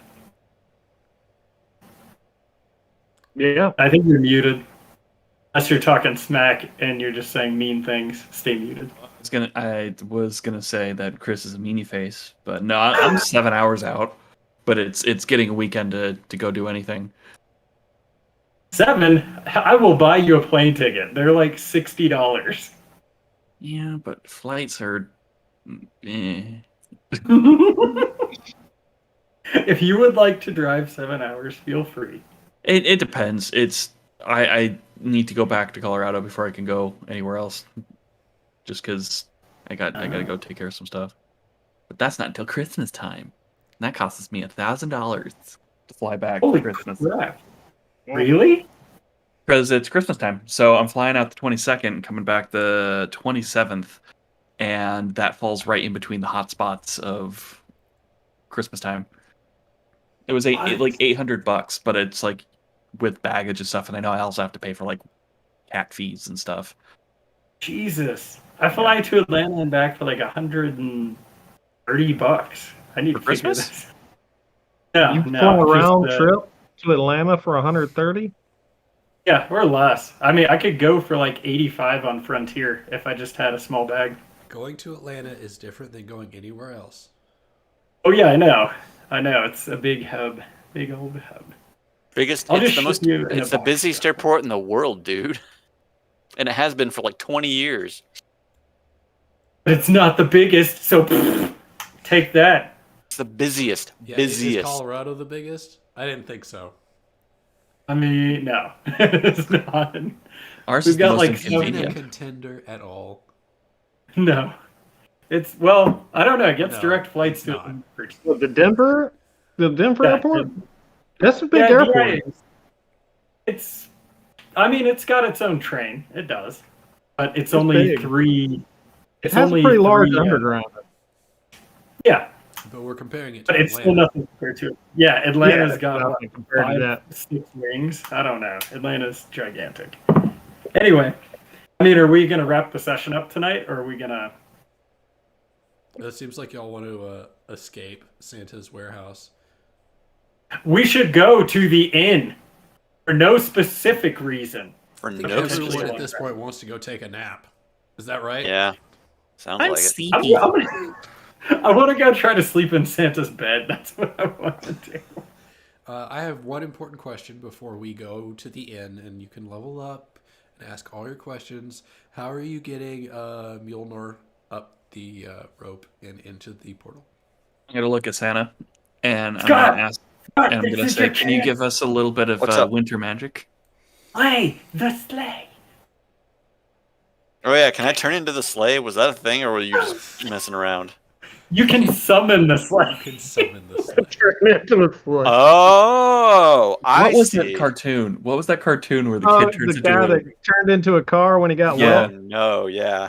Yeah. I think you're muted. Unless you're talking smack and you're just saying mean things, stay muted. I was gonna say that Chris is a meanie face, but no, I'm 7 hours out. But it's getting a weekend to go do anything. 7, I will buy you a plane ticket. They're like $60. Yeah, but flights are. If you would like to drive 7 hours, feel free. It depends. I need to go back to Colorado before I can go anywhere else. Just because I gotta go take care of some stuff. But that's not until Christmas time. And that costs me $1,000 to fly back Holy for Christmas. crap. Really? Because it's Christmas time. So I'm flying out the 22nd, coming back the 27th, and that falls right in between the hot spots of Christmas time. It was like $800, but it's with baggage and stuff, and I know I also have to pay for cat fees and stuff. Jesus. I fly to Atlanta and back for $130. I need For to figure Christmas? this. No, You no, fly a just, round trip to Atlanta for 130? Yeah, or less. I mean, I could go for like 85 on Frontier if I just had a small bag. Going to Atlanta is different than going anywhere else. Oh yeah, I know. I know. It's a big hub. Big old hub. Biggest. I'll It's just the ship most. you in It's a the box. busiest airport in the world, dude. And it has been for like 20 years. But it's not the biggest, so take that. It's the busiest. Yeah, is busiest. Colorado the biggest? I didn't think so. I mean, no, it's not. Ours We've is the got most like Even a inconvenient. contender at all. No, it's well, I don't know. It gets No, direct flights it's to not. it. What, the Denver airport? That's a big Yeah, airport. DIA. It's. I mean, it's got its own train. It does, but it's only big. three. It It's has a only pretty large three, underground. Yeah, But we're comparing it to but it's Atlanta. still nothing compared to it. Yeah, Atlanta's Yeah, got what, nothing compared to that. 6 wings. I don't know. Atlanta's gigantic. Anyway, I mean, are we gonna wrap the session up tonight, or are we gonna? It seems like y'all want to escape Santa's warehouse. We should go to the inn for no specific reason. For I think no everyone specific. at this point wants to go take a nap. Is that right? Yeah. Sounds I'm like it. sleepy. I want to go try to sleep in Santa's bed. That's what I want to do. I have one important question before we go to the inn, and you can level up and ask all your questions. How are you getting Mjolnir up the rope and into the portal? I'm gonna look at Santa, and I'm Scott! gonna ask, Scott, and I'm this gonna is say, your "Can you chance. give us a little bit of What's up? winter magic?" Slay the sleigh. Oh yeah, can I turn into the sleigh? Was that a thing, or were you just messing around? You can summon the sleigh. You can summon the sleigh. Turn into a foot. Oh, I What was see. that cartoon? What was that cartoon where the Oh, kid turns the into guy a... that turned into a car when he got Yeah. Oh no, yeah.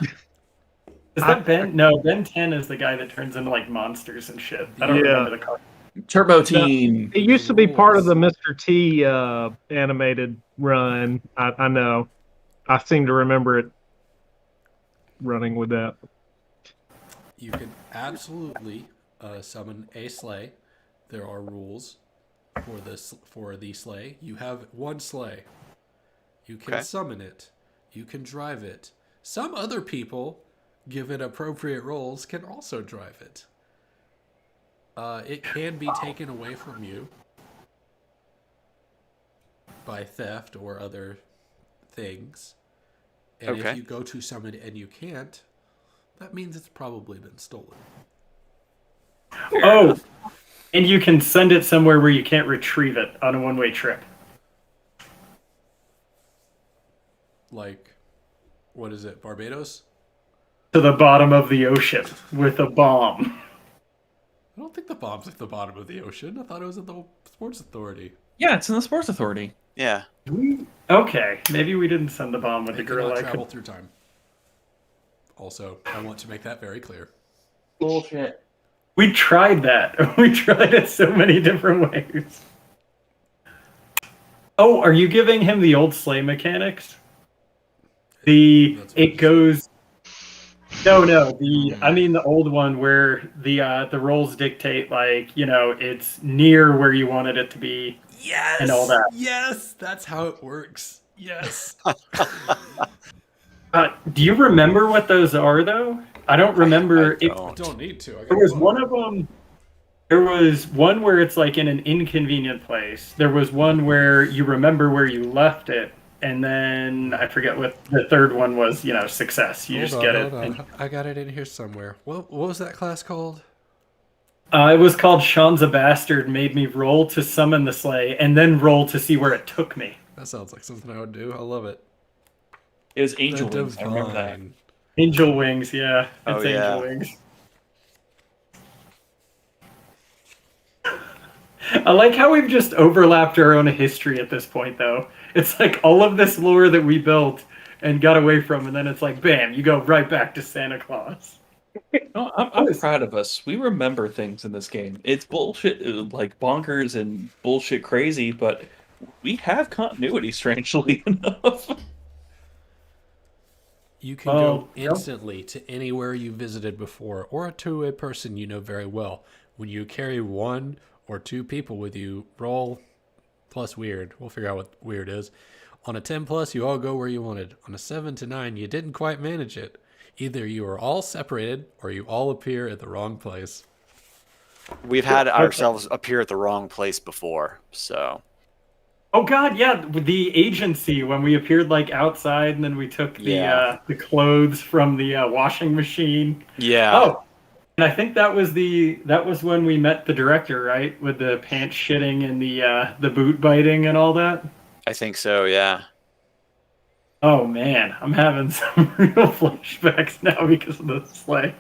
Is that Ben? No, Ben 10 is the guy that turns into like monsters and shit. I don't Yeah. remember the car. Turbo Team? It used to be part of the Mr. T animated run. I know. I seem to remember it running with that. You can absolutely summon a sleigh. There are rules for the sleigh. You have one sleigh. You can Okay. summon it. You can drive it. Some other people, given appropriate roles, can also drive it. It can be taken away from you by theft or other things. And if Okay. you go to summon and you can't, that means it's probably been stolen. Oh, and you can send it somewhere where you can't retrieve it on a one-way trip. Like, what is it, Barbados? To the bottom of the ocean with a bomb. I don't think the bomb's at the bottom of the ocean. I thought it was at the Sports Authority. Yeah, it's in the Sports Authority. Yeah. Okay, maybe we didn't send the bomb with the It girl cannot I travel could. through time. Also, I want to make that very clear. Bullshit. We tried that. We tried it so many different ways. Oh, are you giving him the old sleigh mechanics? That's what It it goes. No, I mean the old one where the rolls dictate, like, it's near where you wanted it to be. Yes! And all that. Yes! That's how it works. Yes. Do you remember what those are, though? I don't remember. I I don't. don't need to. I There got was a one of them. There was one where it's like in an inconvenient place. There was one where you remember where you left it, and then I forget what the third one was. Success. You just get it. Hold on. I got it in here somewhere. What was that class called? It was called Sean's a Bastard. Made me roll to summon the sleigh, and then roll to see where it took me. That sounds like something I would do. I love it. It was Angel The Wings. I remember that. Divine. Angel Wings, yeah. Oh, It's yeah. Angel Wings. I like how we've just overlapped our own history at this point, though. It's like all of this lore that we built and got away from, and then it's like, bam, you go right back to Santa Claus. No, I'm proud of us. We remember things in this game. It's bullshit, like bonkers and bullshit crazy, but we have continuity, strangely enough. You can go instantly to anywhere you visited before or to a person you know very well. When you carry one or 2 people with you, roll plus weird. We'll figure out what weird is. On a 10 plus, you all go where you wanted. On a 7 to 9, you didn't quite manage it. Either you are all separated or you all appear at the wrong place. We've had ourselves appear at the wrong place before, so. Oh God, yeah, with the agency when we appeared like outside and then we took the clothes from the washing machine. Yeah. Oh, and I think that was when we met the director, right? With the pants shitting and the boot biting and all that. I think so, yeah. Oh man, I'm having some real flashbacks now because of the sleigh.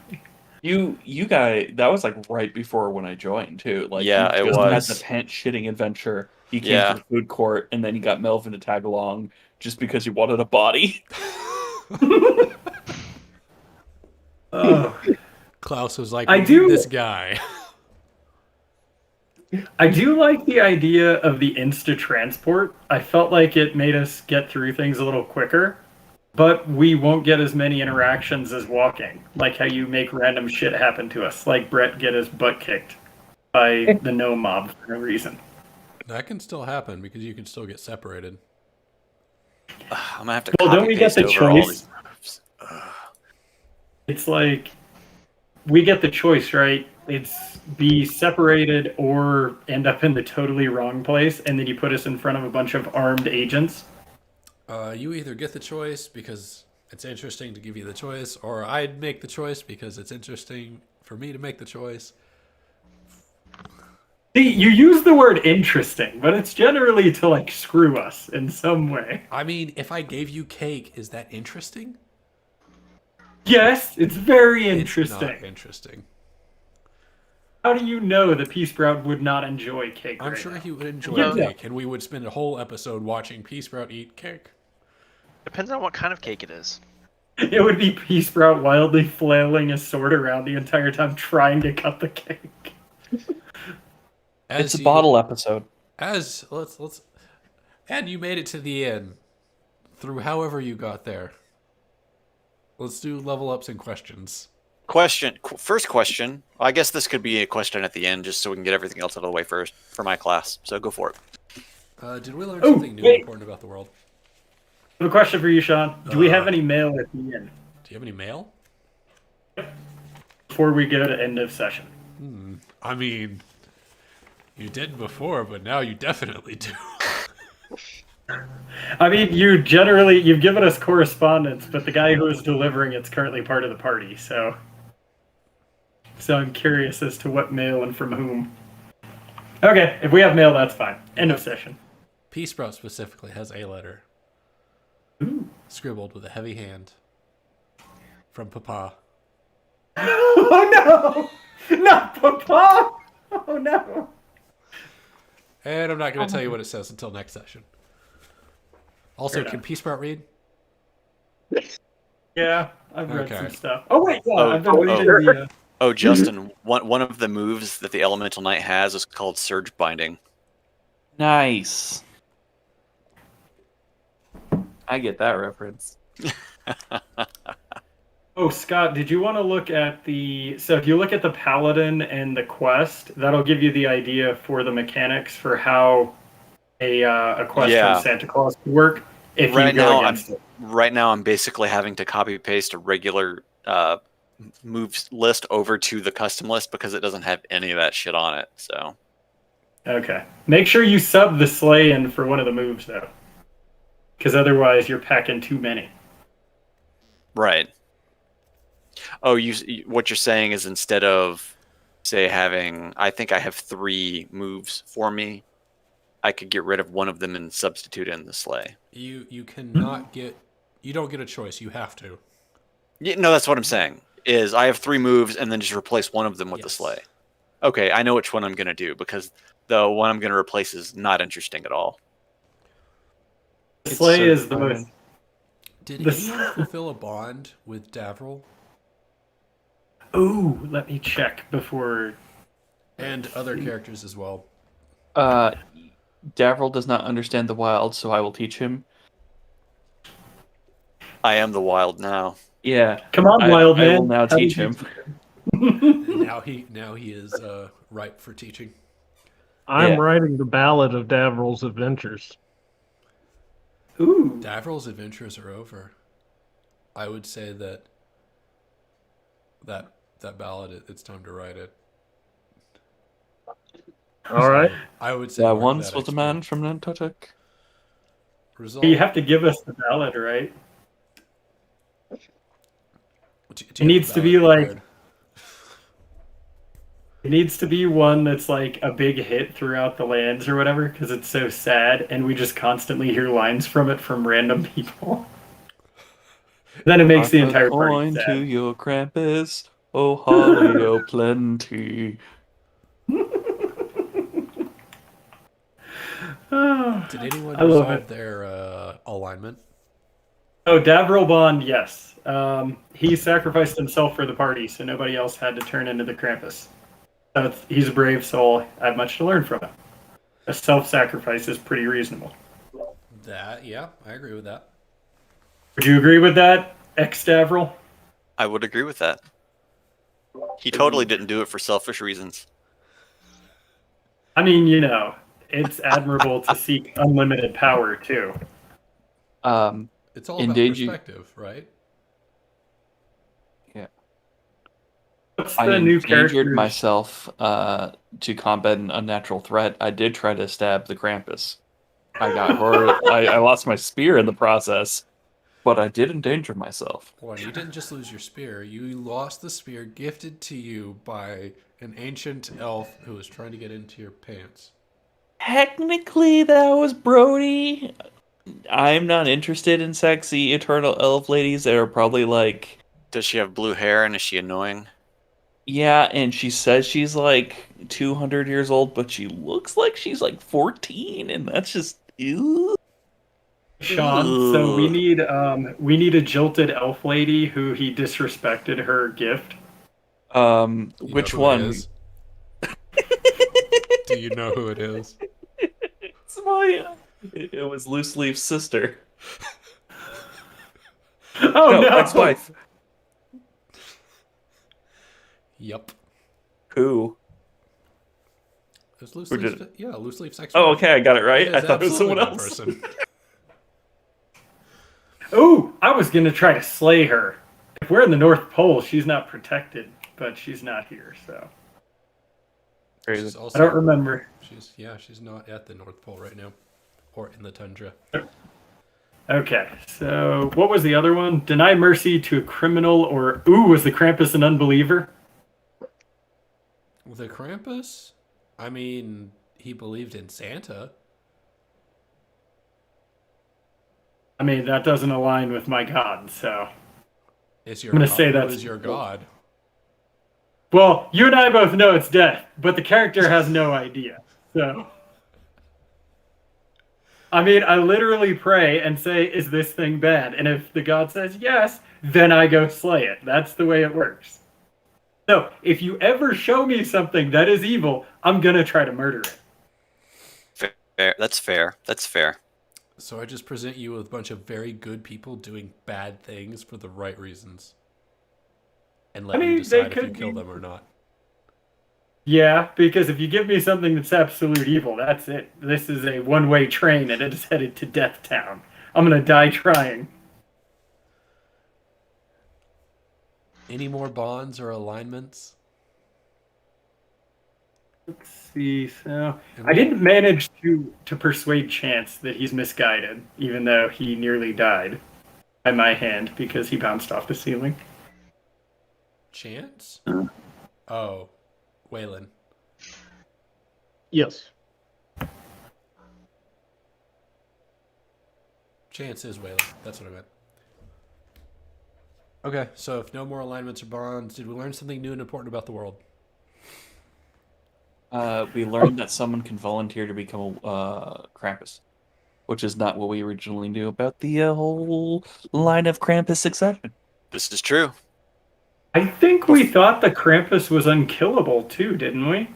You guys, that was like right before when I joined too. Like, Yeah, you it just was. had the pants shitting adventure. You came Yeah. to the food court, and then you got Melvin to tag along just because you wanted a body. Oh. Klaus was like, I "We do- need this guy." I do like the idea of the insta transport. I felt like it made us get through things a little quicker, but we won't get as many interactions as walking. Like how you make random shit happen to us, like Brett get his butt kicked by the no mob for no reason. That can still happen because you can still get separated. I'm gonna have to Well, copy don't we get paste the over all choice? these moves. It's like we get the choice, right? It's be separated or end up in the totally wrong place, and then you put us in front of a bunch of armed agents. You either get the choice because it's interesting to give you the choice, or I'd make the choice because it's interesting for me to make the choice. See, you use the word interesting, but it's generally to like screw us in some way. I mean, if I gave you cake, is that interesting? Yes, it's very It's interesting. not interesting. How do you know the Pea Sprout would not enjoy cake? I'm right sure now? he would enjoy Yeah. cake, and we would spend a whole episode watching Pea Sprout eat cake. Depends on what kind of cake it is. It would be Pea Sprout wildly flailing his sword around the entire time trying to cut the cake. It's a bottle episode. Let's and you made it to the end through however you got there. Let's do level ups and questions. First question. I guess this could be a question at the end, just so we can get everything else out of the way first for my class. So go for it. Did we learn something new and important about the world? I have a question for you, Sean. Do we have any mail at the end Do you have any mail? before we go to end of session? I mean, you didn't before, but now you definitely do. I mean, you've given us correspondence, but the guy who is delivering it's currently part of the party, so I'm curious as to what mail and from whom. Okay, if we have mail, that's fine. End of session. Pea Sprout specifically has a letter scribbled with a heavy hand from Papa. Oh no! Not Papa! Oh no! And I'm not going to tell you what it says until next session. Also, Fair can Pea Sprout read? Yeah, I've read Okay. some stuff. Oh wait, yeah, I've been reading the. Oh, Justin, one of the moves that the Elemental Knight has is called Surge Binding. Nice. I get that reference. Oh, Scott, did you want to look at the... So if you look at the Paladin and the quest, that'll give you the idea for the mechanics for how a quest Yeah. from Santa Claus would work if Right you go now, against it. Right now, I'm basically having to copy paste a regular moves list over to the custom list because it doesn't have any of that shit on it. So Okay. Make sure you sub the sleigh in for one of the moves, though. Because otherwise you're packing too many. right. Oh, what you're saying is instead of say having, I think I have 3 moves for me, I could get rid of one of them and substitute in the sleigh. You cannot get... You don't get a choice. You have to. Yeah, no, that's what I'm saying. Is I have 3 moves and then just replace one of them with the Yes. sleigh. Okay, I know which one I'm gonna do because the one I'm gonna replace is not interesting at all. The It's sleigh so is the fun. most... Did This- anyone fulfill a bond with Davril? Ooh, let me check before... And other characters as well. Davril does not understand the wild, so I will teach him. I am the wild now. Yeah. Come on, I wild man. will now How teach did him. And now he is ripe for teaching. I'm Yeah. writing the Ballad of Davril's Adventures. Ooh. Davril's adventures are over. I would say that ballad, it's time to write it. All right. So I would say That mark once that was a XP. man from Nantucket. Result. You have to give us the ballad, right? Do It you have needs the to ballad be like prepared? it needs to be one that's like a big hit throughout the lands or whatever, because it's so sad, and we just constantly hear lines from it from random people. Then it makes the Harp a entire party coin to sad. your Krampus, oh holly, oh plenty. Did anyone I love resolve it. their alignment? Oh, Davril Bond, yes. He sacrificed himself for the party, so nobody else had to turn into the Krampus. So he's a brave soul. I have much to learn from him. A self-sacrifice is pretty reasonable. Yeah, I agree with that. Would you agree with that, ex-Davril? I would agree with that. He totally didn't do it for selfish reasons. I mean, it's admirable to seek unlimited power, too. It's all about Endanger- perspective, right? What's I the new endangered character? myself to combat an unnatural threat. I did try to stab the Krampus. I got hurt. I lost my spear in the process, but I did endanger myself. Well, you didn't just lose your spear. You lost the spear gifted to you by an ancient elf who was trying to get into your pants. Technically, that was Brody. I'm not interested in sexy eternal elf ladies that are probably like, Does she have blue hair and is she annoying? yeah, and she says she's like 200 years old, but she looks like she's like 14, and that's just ew. Sean, so we Ugh. need a jilted elf lady who he disrespected her gift. You Which know who it one? is? Do you know who it is? It's my. It was Loose Leaf's sister. Oh no! Ex-wife. Yep. Who? It was loose Or leaf. did- Yeah, loose leaf sex. Oh, okay, I got it right. It I is thought it was absolutely someone that else. person. Oh, I was gonna try to slay her. If we're in the North Pole, she's not protected, but she's not here, so Crazy. She's also, I don't remember. She's not at the North Pole right now, or in the tundra. Okay, so what was the other one? Deny mercy to a criminal, or was the Krampus an unbeliever? The Krampus? I mean, he believed in Santa. I mean, that doesn't align with my god, so Is your I'm gonna god, say who that's- is your god? well, you and I both know it's death, but the character has no idea. So I mean, I literally pray and say, is this thing bad? And if the god says yes, then I go slay it. That's the way it works. So if you ever show me something that is evil, I'm going to try to murder it. Fair. That's fair. That's fair. So I just present you with a bunch of very good people doing bad things for the right reasons. And let you decide if you kill them or not. Yeah, because if you give me something that's absolute evil, that's it. This is a one-way train and it is headed to Death Town. I'm going to die trying. Any more bonds or alignments? Let's see. So I didn't manage to persuade Chance that he's misguided, even though he nearly died by my hand because he bounced off the ceiling. Chance? Oh, Waylon. Yes. Chance is Waylon. That's what I meant. Okay, so if no more alignments or bonds, did we learn something new and important about the world? We learned that someone can volunteer to become a Krampus, which is not what we originally knew about the whole line of Krampus succession. This is true. I think we thought the Krampus was unkillable too, didn't we?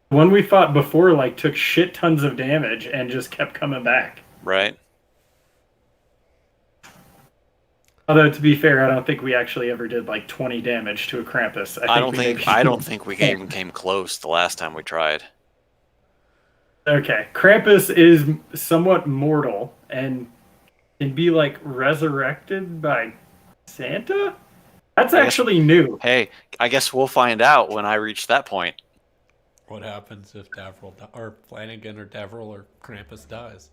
The one we fought before took shit tons of damage and just kept coming back. Right. Although to be fair, I don't think we actually ever did 20 damage to a Krampus. I don't think we even came close the last time we tried. Okay, Krampus is somewhat mortal and can be like resurrected by Santa. That's I guess- actually new. Hey, I guess we'll find out when I reach that point. What happens if or Flanagan or Davriel or Krampus dies?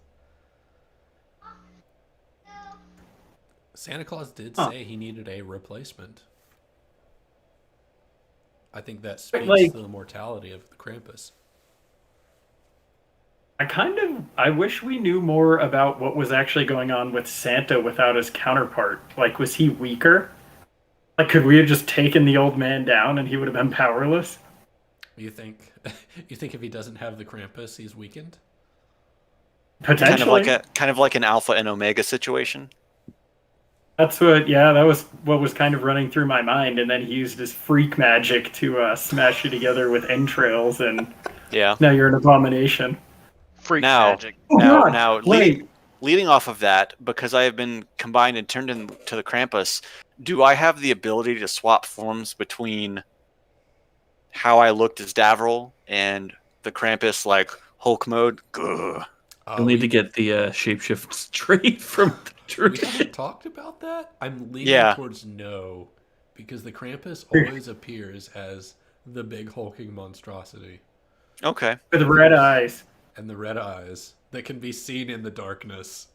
Santa Claus did Huh. say he needed a replacement. I think that speaks Like- to the mortality of the Krampus. I wish we knew more about what was actually going on with Santa without his counterpart. Like, was he weaker? Like, could we have just taken the old man down and he would have been powerless? You think you think if he doesn't have the Krampus, he's weakened? Potentially. Kind of like an alpha and omega situation. That's what, yeah, that was what was kind of running through my mind. And then he used his freak magic to smash you together with entrails, and Yeah. now you're an abomination. Freak Now- magic. God, Now, wait. leading off of that, because I have been combined and turned into the Krampus, do I have the ability to swap forms between how I looked as Davriel and the Krampus, like Hulk mode? Ugh. You'll need to get the shapeshift trait from the We druid. haven't talked about that. I'm leaning Yeah. towards no, because the Krampus always appears as the big hulking monstrosity Okay. With red eyes. and the red eyes that can be seen in the darkness.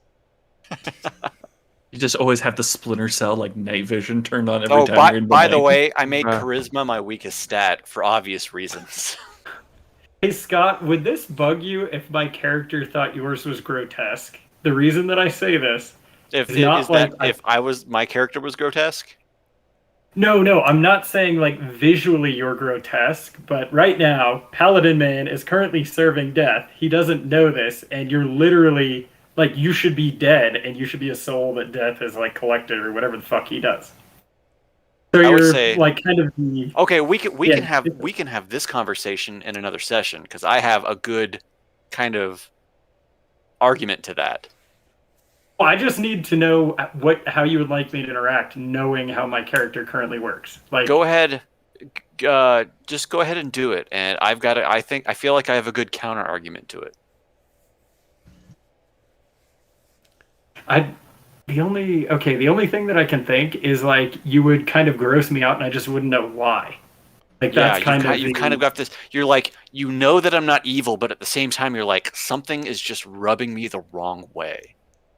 You just always have the splinter cell like night vision turned on every Oh, time you're in by the night. way, I made Uh. charisma my weakest stat for obvious reasons. Hey, Scott, would this bug you if my character thought yours was grotesque? The reason that I say this If It's not is that like if my character was grotesque? No, I'm not saying like visually you're grotesque, but right now, Paladin Man is currently serving death. He doesn't know this, and you're literally like you should be dead, and you should be a soul that death has like collected or whatever the fuck he does. So I would you're say- like kind of the Okay, we can Yeah. have this conversation in another session because I have a good kind of argument to that. Well, I just need to know how you would like me to interact, knowing how my character currently works. Like, Go ahead, just go ahead and do it, and I've got I feel like I have a good counter argument to it. the only thing that I can think is like you would kind of gross me out, and I just wouldn't know why. Like that's you kind of got this. You're like, you know that I'm not evil, but at the same time, you're like, something is just rubbing me the wrong way.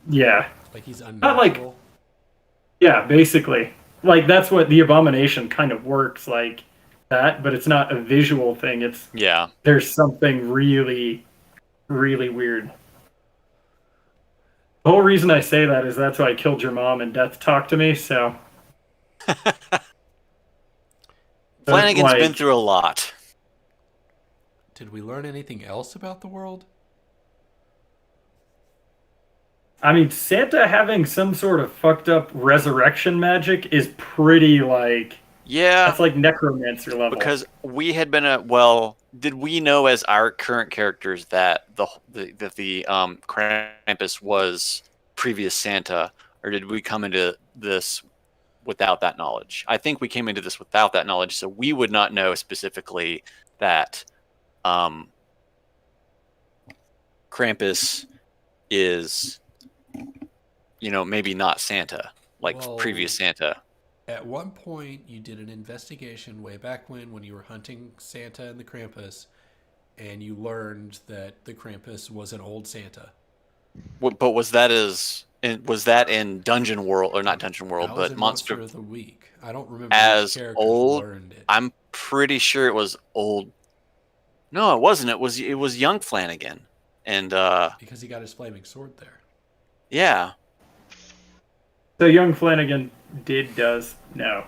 yeah. Like he's Not like- unnatural. Yeah, basically. Like that's what the abomination kind of works like that, but it's not a visual thing. It's Yeah. there's something really, really weird. The whole reason I say that is that's why I killed your mom and Death talked to me, so Flanagan's like- been through a lot. Did we learn anything else about the world? I mean Santa having some sort of fucked up resurrection magic is pretty like Yeah, that's like necromancer level. because we had been did we know as our current characters that the Krampus was previous Santa, or did we come into this without that knowledge? I think we came into this without that knowledge, so we would not know specifically that Krampus is, maybe not Santa, like Well, previous Santa. At one point, you did an investigation way back when you were hunting Santa and the Krampus, and you learned that the Krampus was an old Santa. But was that in Dungeon World, or not Dungeon World, That was but in Monster? of the Week. I don't remember As which characters old? learned it. I'm pretty sure it was old. No, it wasn't. It was young Flanagan, and because he got his flaming sword there. yeah, So young Flanagan does know.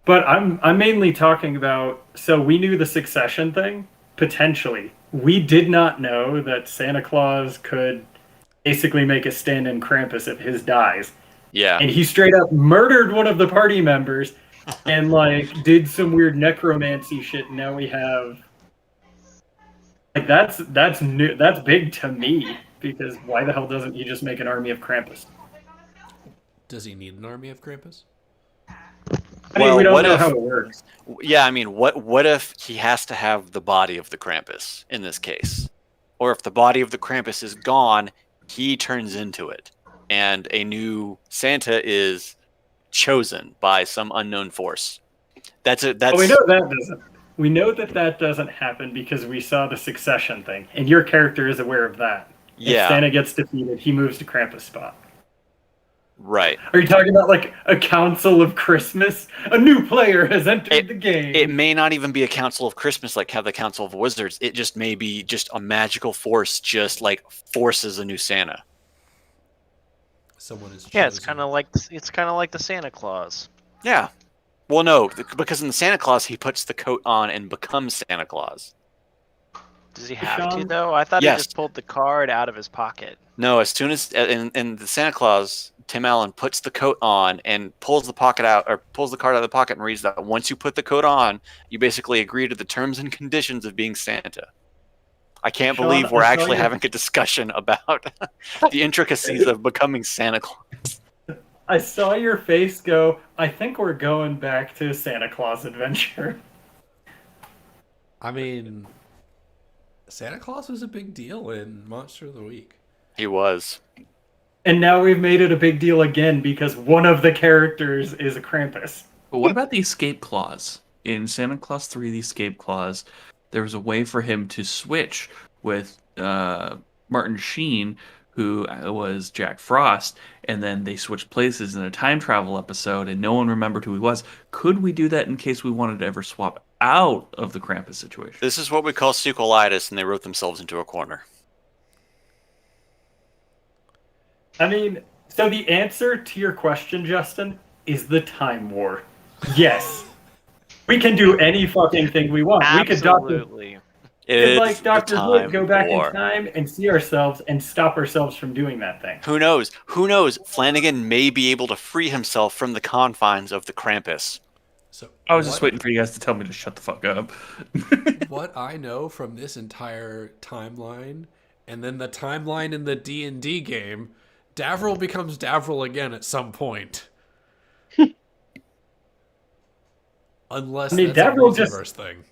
But I'm mainly talking about so we knew the succession thing, potentially. We did not know that Santa Claus could basically make a stand-in Krampus if his dies. yeah. And he straight up murdered one of the party members and like did some weird necromancy shit, and now we have like that's new, that's big to me, because why the hell doesn't he just make an army of Krampus? Does he need an army of Krampus? I mean, Well, we don't what know if- how it works. Yeah, I mean, what if he has to have the body of the Krampus in this case? or if the body of the Krampus is gone, he turns into it, and a new Santa is chosen by some unknown force. That's it. Well, That's we know that doesn't. We know that doesn't happen because we saw the succession thing, and your character is aware of that. If yeah, Santa gets defeated, he moves to Krampus' spot. right. Are you talking about like a Council of Christmas? A new player has entered the game. It may not even be a Council of Christmas like how the Council of Wizards. It just may be just a magical force, just like forces a new Santa. Someone is Yeah, it's chosen. kind of like the Santa Claus. Yeah. Well, no, because in the Santa Claus he puts the coat on and becomes Santa Claus. Does he have to Sean? though? I thought Yes. he just pulled the card out of his pocket. No, as soon as in the Santa Claus, Tim Allen puts the coat on and pulls the card out of the pocket and reads that once you put the coat on, you basically agree to the terms and conditions of being Santa. I can't Sean, believe we're I saw actually you- having a discussion about the intricacies of becoming Santa Claus. I saw your face go, I think we're going back to Santa Claus Adventure. I mean, Santa Claus was a big deal in Monster of the Week. He was. And now we've made it a big deal again because one of the characters is a Krampus. But what about the escape clause? In Santa Claus 3, the escape clause, there was a way for him to switch with Martin Sheen, who was Jack Frost, and then they switched places in a time travel episode, and no one remembered who he was. Could we do that in case we wanted to ever swap out of the Krampus situation? This is what we call sequelitis, and they wrote themselves into a corner. I mean, so the answer to your question, Justin, is the Time War. Yes. We can do any fucking thing we want. We could Absolutely. It's like Dr. the Hood, time go back war. in time and see ourselves and stop ourselves from doing that thing. Who knows? Who knows? Flanagan may be able to free himself from the confines of the Krampus. So I was just waiting for you guys to tell me to shut the fuck up. What I know from this entire timeline, and then the timeline in the D&D game, Davril becomes Davril again at some point. Unless I mean, that's Davril a just- multiverse thing.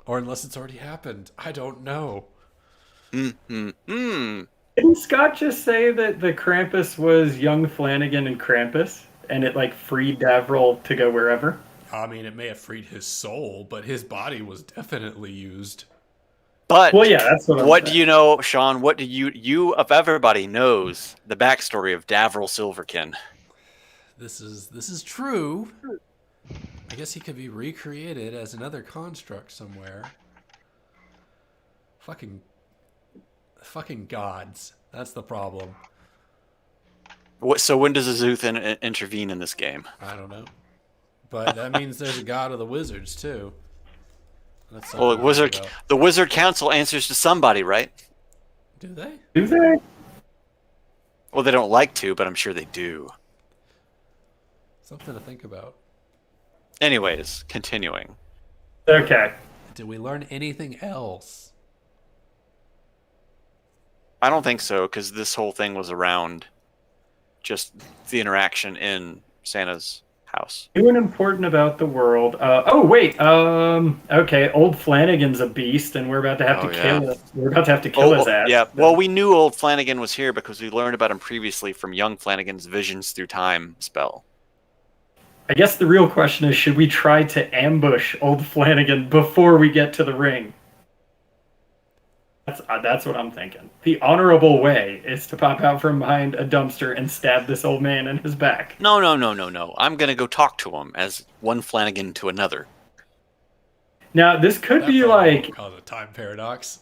Or unless it's already happened. I don't know. Hmm. Didn't Scott just say that the Krampus was young Flanagan and Krampus, and it like freed Davril to go wherever? I mean, it may have freed his soul, but his body was definitely used. But Well, yeah, that's what I'm what do saying. you know, Sean? What do you of everybody knows the backstory of Davril Silverkin? This is true. I guess he could be recreated as another construct somewhere. Fucking gods. That's the problem. So when does Azuth intervene in this game? I don't know. But that means there's a god of the wizards too. That's Well, something to think about. the Wizard Council answers to somebody, right? Do they? Do they? Well, they don't like to, but I'm sure they do. Something to think about. Anyways, continuing. Okay. Did we learn anything else? I don't think so, because this whole thing was around just the interaction in Santa's house. New and important about the world. Okay, old Flanagan's a beast, and we're about to have Oh, to yeah. kill it. We're about to have to kill his ass. Yeah. Well, we knew old Flanagan was here because we learned about him previously from young Flanagan's Visions Through Time spell. I guess the real question is, should we try to ambush old Flanagan before we get to the ring? That's what I'm thinking. The honorable way is to pop out from behind a dumpster and stab this old man in his back. No. I'm going to go talk to him as one Flanagan to another. Now, this could That be probably like, won't cause a time paradox.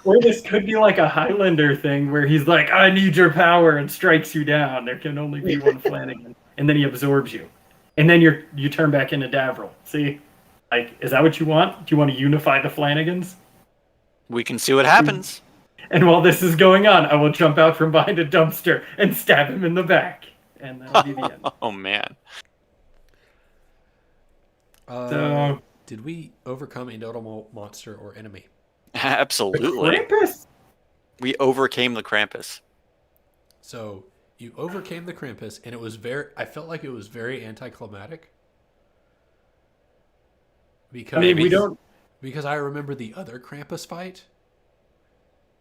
or this could be like a Highlander thing where he's like, I need your power, and strikes you down. There can only be one Flanagan. And then he absorbs you. And then you turn back into Davril. See? Like, is that what you want? Do you want to unify the Flanagans? We can see what happens. And while this is going on, I will jump out from behind a dumpster and stab him in the back. And that'll be the end. Oh, man. So, Did we overcome a notable monster or enemy? Absolutely. Krampus? We overcame the Krampus. So you overcame the Krampus, and it was I felt like it was very anticlimactic. Because I mean, we don't. Because I remember the other Krampus fight,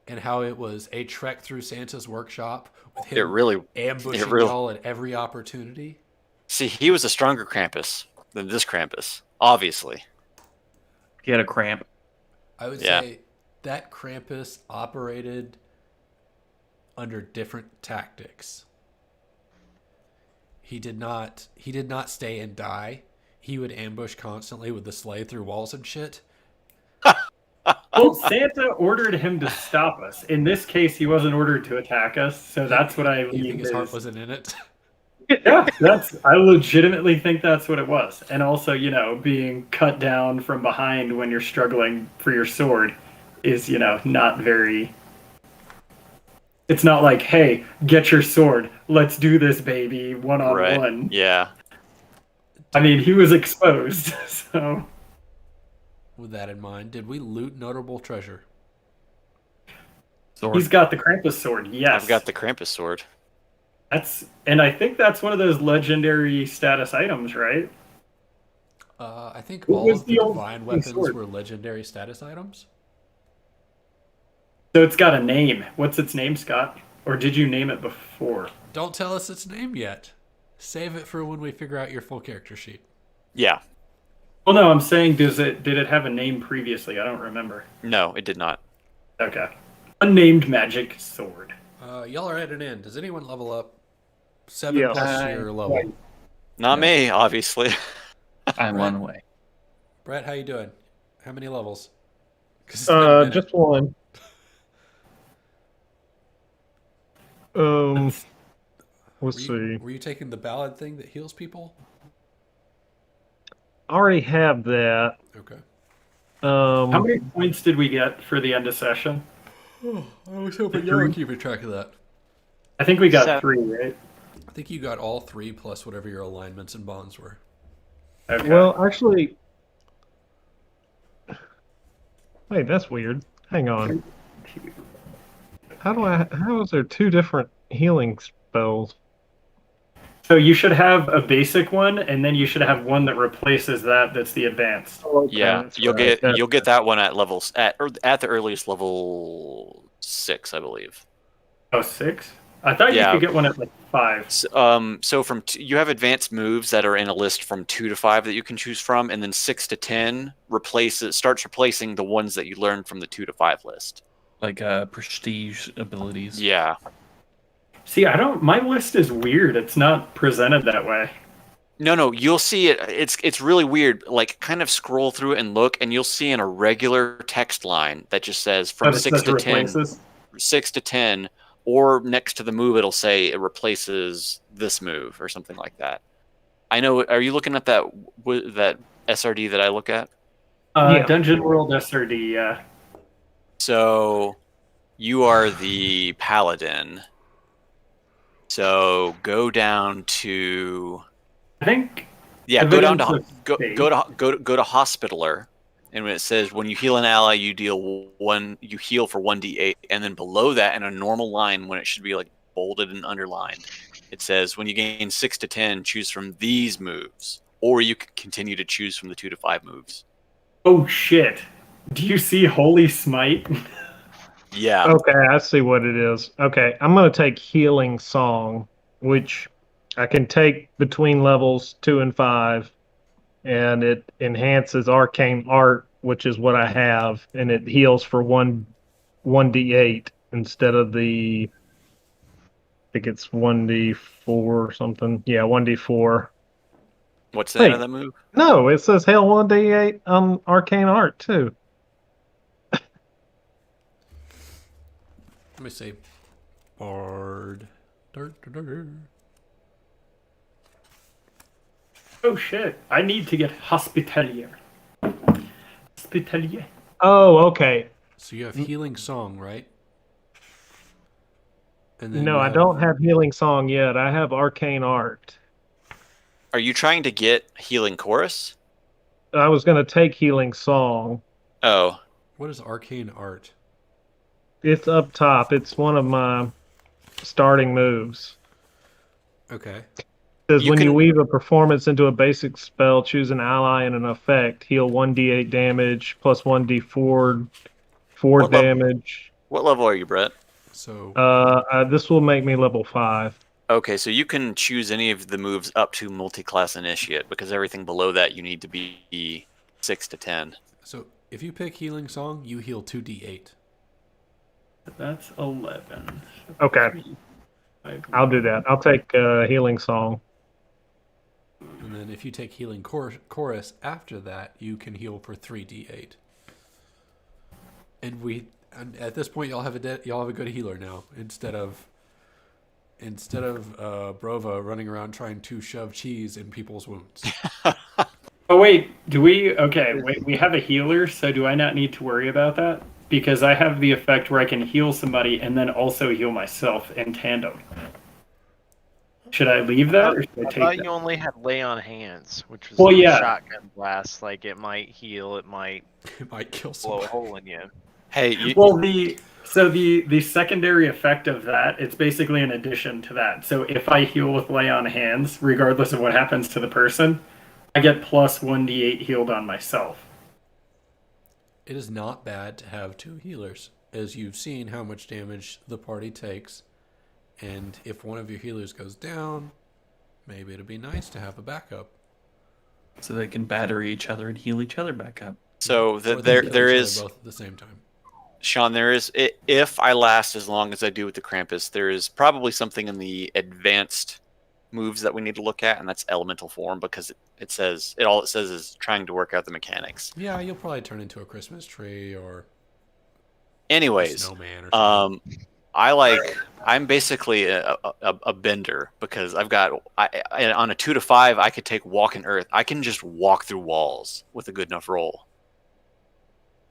and how it was a trek through Santa's workshop with It him really, ambushing really. y'all at every opportunity. See, he was a stronger Krampus than this Krampus, obviously. He had a cramp. I would Yeah. say that Krampus operated under different tactics. He did not stay and die. He would ambush constantly with the sleigh through walls and shit. Well, Santa ordered him to stop us. In this case, he wasn't ordered to attack us, so that's what I You think lean his heart is. wasn't in it? Yeah, I legitimately think that's what it was. And also, being cut down from behind when you're struggling for your sword is, not very. It's not like, hey, get your sword. Let's do this, baby, one on Right. one. Yeah. I mean, he was exposed, so. With that in mind, did we loot notable treasure? Sword. He's got the Krampus sword, yes. I've got the Krampus sword. And I think that's one of those legendary status items, right? I think What all was of the the old divine fucking weapons sword? were legendary status items. So it's got a name. What's its name, Scott? Or did you name it before? Don't tell us its name yet. Save it for when we figure out your full character sheet. Yeah. Well, no, I'm saying, did it have a name previously? I don't remember. No, it did not. Okay. Unnamed magic sword. Y'all are at an end. Does anyone level up? 7 Yeah. plus your level. Not me, obviously. I'm Right. one way. Brett, how you doing? How many levels? 'Cause it's been a minute. Just one. Let's see. Were you taking the ballad thing that heals people? I already have that. Okay. How many points did we get for the end of session? I was hoping y'all were keeping track of that. I think we got Seven. 3, right? I think you got all 3 plus whatever your alignments and bonds were. Okay. Well, actually, wait, that's weird. Hang on. How is there 2 different healing spells? So you should have a basic one, and then you should have one that replaces that. That's the advanced. Oh, okay, Yeah, that's you'll right. get that one at levels at the earliest level 6, I believe. Oh, 6? I thought Yeah. you could get one at like 5. So you have advanced moves that are in a list from 2 to 5 that you can choose from, and then 6 to 10 starts replacing the ones that you learned from the 2 to 5 list. Like prestige abilities. Yeah. See, my list is weird. It's not presented that way. No, you'll see it. It's really weird. Like, kind of scroll through it and look, and you'll see in a regular text line that just says from But it 6 says to 10, replaces. 6 to 10, or next to the move, it'll say it replaces this move or something like that. I know. Are you looking at that SRD that I look at? Yeah. Dungeon World SRD, yeah. So you are the paladin. So go down to I think go down to Evidence of faith. go to hospitaler, and when it says when you heal an ally, you heal for 1d8, and then below that in a normal line when it should be like bolded and underlined, it says when you gain 6 to 10, choose from these moves, or you can continue to choose from the 2 to 5 moves. Oh shit! Do you see Holy Smite? Yeah. Okay, I see what it is. Okay, I'm going to take Healing Song, which I can take between levels 2 and 5, and it enhances Arcane Art, which is what I have, and it heals for 1d8 instead of I think it's 1d4 or something. Yeah, 1d4. What's the name Wait. of that move? No, it says heal 1d8 on Arcane Art, too. Let me see. Bard. Oh shit! I need to get Hospitalier. Hospitalier. Oh, okay. So you have Healing Song, right? And then No, you I don't have Healing Song yet. I have Arcane Art. Are you trying to get healing chorus? I was going to take Healing Song. Oh, What is Arcane Art? It's up top. It's one of my starting moves. Okay. It says You when you can- weave a performance into a basic spell, choose an ally and an effect. Heal 1d8 damage plus 1d4 4 What level- damage. What level are you, Brett? So This will make me level 5. Okay, so you can choose any of the moves up to multi-class initiate, because everything below that you need to be 6 to 10. so if you pick Healing Song, you heal 2d8. That's 11. Okay, 3, 5, I'll do that. I'll take Healing Song. And then if you take Healing Chorus after that, you can heal for 3d8. And at this point, y'all have a good healer now instead of Brova running around trying to shove cheese in people's wounds. Oh wait, do we? Okay, wait. We have a healer, so do I not need to worry about that? Because I have the effect where I can heal somebody and then also heal myself in tandem. Should I leave that, or should I I take thought that? you only had lay on hands, which was Well, like yeah. a shotgun blast. Like it might heal, it might It might kill blow a somebody. hole in you. Hey, you, Well, the secondary effect of that, it's basically an addition to that. So if I heal with lay on hands, regardless of what happens to the person, I get plus 1d8 healed on myself. It is not bad to have two healers, as you've seen how much damage the party takes. And if one of your healers goes down, maybe it'd be nice to have a backup. So they can battery each other and heal each other back up. so Or they there kill there each other is, both at the same time. Sean, there is, if I last as long as I do with the Krampus, there is probably something in the advanced moves that we need to look at, and that's elemental form, because it says is trying to work out the mechanics. Yeah, you'll probably turn into a Christmas tree or a Anyways, snowman or something. I'm basically a bender, because I've got on a 2 to 5 I could take walk in earth. I can just walk through walls with a good enough roll.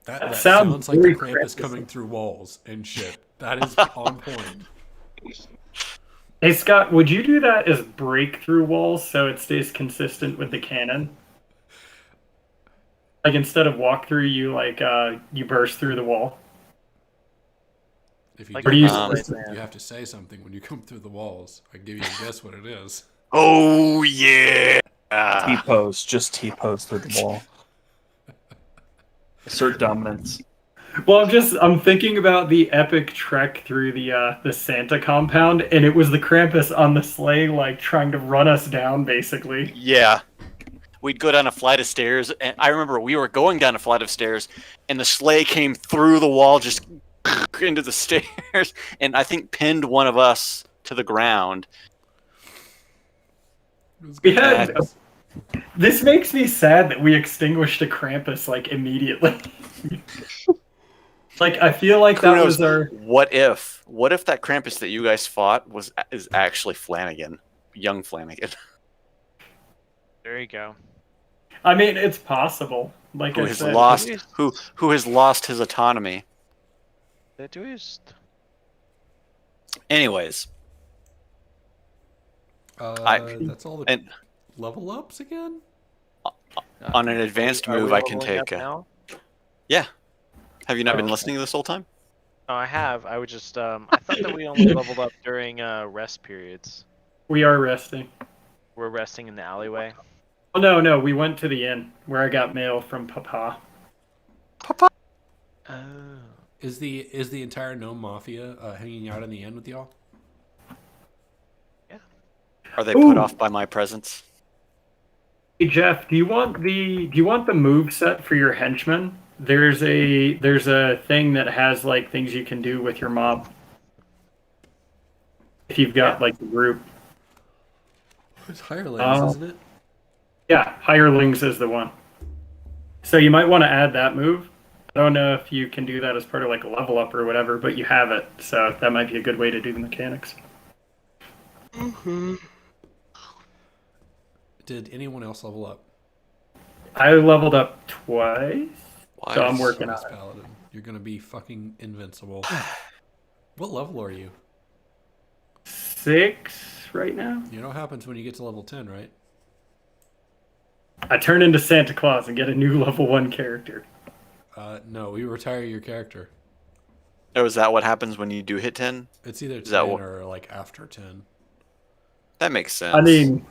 That sounds sounds like very the Krampus Krampus. coming through walls and shit. That is on point. Hey Scott, would you do that as break through walls so it stays consistent with the canon? Like instead of walk through, you burst through the wall. If you Like do Or do you? that, you have to say something when you come through the walls. I can give you a guess what it is. Oh yeah. T-pose, just T-pose through the wall. Assert dominance. Well, I'm thinking about the epic trek through the Santa compound, and it was the Krampus on the sleigh, like trying to run us down, basically. Yeah. We'd go down a flight of stairs, and I remember we were going down a flight of stairs, and the sleigh came through the wall, just into the stairs, and I think pinned one of us to the ground. We had. This makes me sad that we extinguished a Krampus like immediately. Like I feel like Who that knows? was our. What if that Krampus that you guys fought is actually Flanagan, young Flanagan, There you go. I mean, it's possible. Like who I has said, lost who has lost his autonomy. The twist. Anyways, That's all the and level ups again? on an advanced Are we move, I can leveling up take. now? Yeah. Have you not been Oh. listening this whole time? Oh, I have. I would just I thought that we only leveled up during rest periods. we are resting. We're resting in the alleyway. Oh no, we went to the inn where I got mail from Papa. Oh. Is the entire gnome mafia hanging out in the inn with y'all? Are they put Ooh. off by my presence? Hey Jeff, do you want the move set for your henchmen? There's a thing that has like things you can do with your mob. If you've got like the group. It's hirelings, Oh. isn't it? Yeah, hirelings is the one. So you might want to add that move. I don't know if you can do that as part of like a level up or whatever, but you have it, so that might be a good way to do the mechanics. Did anyone else level up? I leveled up twice, Why? so I'm working on This it. paladin. You're gonna be fucking invincible. What level are you? 6 right now. You know what happens when you get to level 10, right? I turn into Santa Claus and get a new level 1 character. No, we retire your character. Oh, is that what happens when you do hit 10? It's either Is that 10 what- or like after 10. That makes sense. I mean,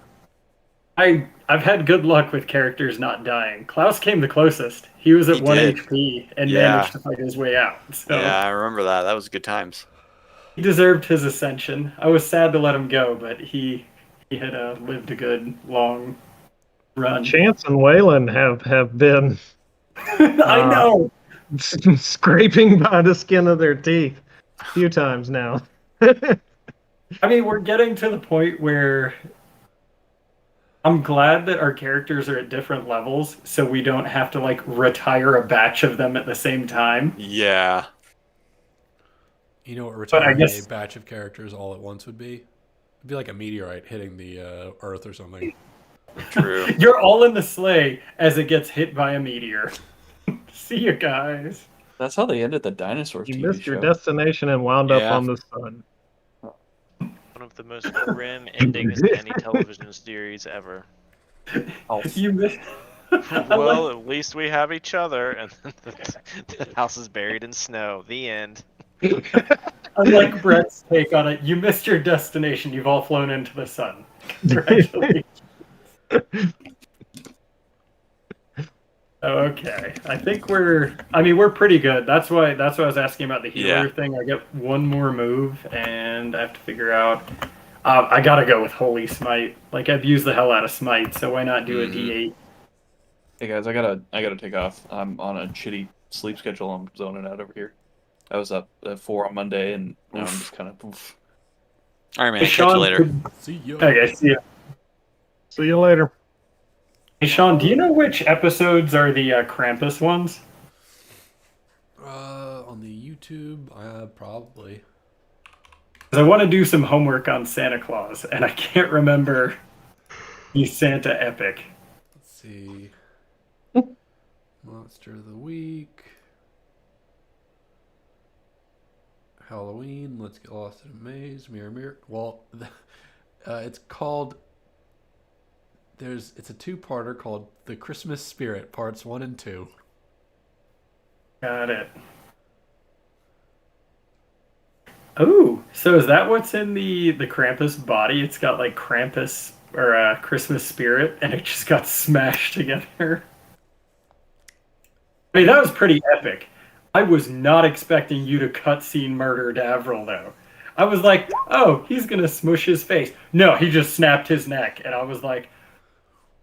I've had good luck with characters not dying. Klaus came the closest. He was at He 1 did. HP and Yeah. managed to fight his way out. So Yeah, I remember that. That was good times. he deserved his ascension. I was sad to let him go, but he had lived a good long run. Chance and Waylon have been I know. scraping by the skin of their teeth a few times now. I mean, we're getting to the point where I'm glad that our characters are at different levels, so we don't have to like retire a batch of them at the same time. Yeah. You know what But I retiring guess- a batch of characters all at once would be? It'd be like a meteorite hitting the Earth or something. True. You're all in the sleigh as it gets hit by a meteor. See you guys. That's how they ended the dinosaurs You TV missed show. your destination and wound up Yeah. on the sun. One of the most grim endings to any television series ever. You missed. Well, at least we have each other, and the house is buried in snow. The end. Unlike Brett's take on it, you missed your destination. You've all flown into the sun. Congratulations. Okay, I think we're pretty good. That's why I was asking about the healer Yeah. thing. I get one more move, and I have to figure out. I gotta go with Holy Smite. Like I've used the hell out of Smite, so why not do a D8? Hey guys, I gotta take off. I'm on a shitty sleep schedule. I'm zoning out over here. I was up at 4 on Monday, and now I'm just kind of. All right, man. Hey, Catch you Sean, later. See ya. Okay, see ya. See you later. Hey Sean, do you know which episodes are the Krampus ones? On the YouTube, probably. 'Cause I want to do some homework on Santa Claus, and I can't remember the Santa epic. Let's see. Monster of the Week. Halloween. Let's get lost in a maze. Mirror, mirror. Well, it's called. It's a two-parter called The Christmas Spirit, parts 1 and 2. Got it. Oh, so is that what's in the Krampus body? It's got like Krampus or Christmas Spirit, and it just got smashed together. I mean, that was pretty epic. I was not expecting you to cutscene murder Davril, though. I was like, oh, he's gonna smush his face. No, he just snapped his neck, and I was like,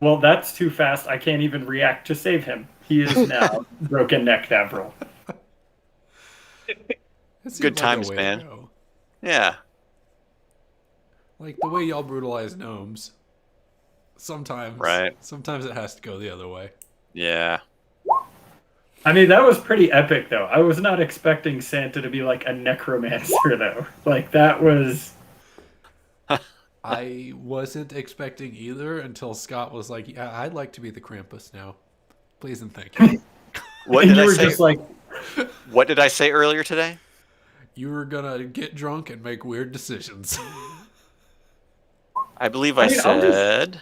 well, that's too fast. I can't even react to save him. He is now broken neck Davril. It seems Good like a times, way to man. go. Yeah. Like the way y'all brutalize gnomes. Sometimes, Right. Sometimes it has to go the other way. Yeah. I mean, that was pretty epic, though. I was not expecting Santa to be like a necromancer, though. Like, that was. I wasn't expecting either until Scott was like, "Yeah, I'd like to be the Krampus now, please and thank you." What And did you I were say? just like, What did I say earlier today? You were gonna get drunk and make weird decisions. I believe I I mean, I'll just- said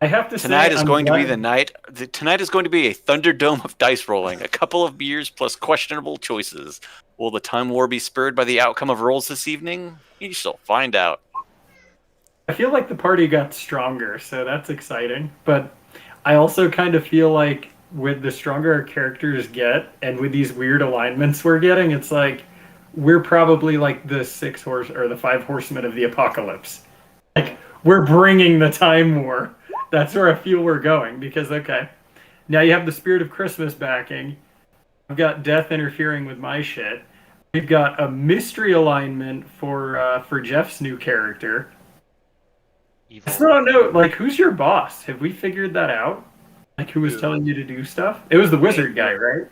I have to tonight say, is I'm going to be glad- the night. Tonight is going to be a Thunderdome of dice rolling. A couple of beers plus questionable choices. Will the time war be spurred by the outcome of rolls this evening? You shall find out. I feel like the party got stronger, so that's exciting. But I also kind of feel like with the stronger our characters get, and with these weird alignments we're getting, it's like we're probably like the 6 horse or the 5 horsemen of the apocalypse. Like we're bringing the time war. That's where I feel we're going because okay, now you have the spirit of Christmas backing. I've got death interfering with my shit. We've got a mystery alignment for Jeff's new character. I still don't know, like, who's your boss? Have we figured that out? Like, who was telling you to do stuff? It was the wizard guy, right?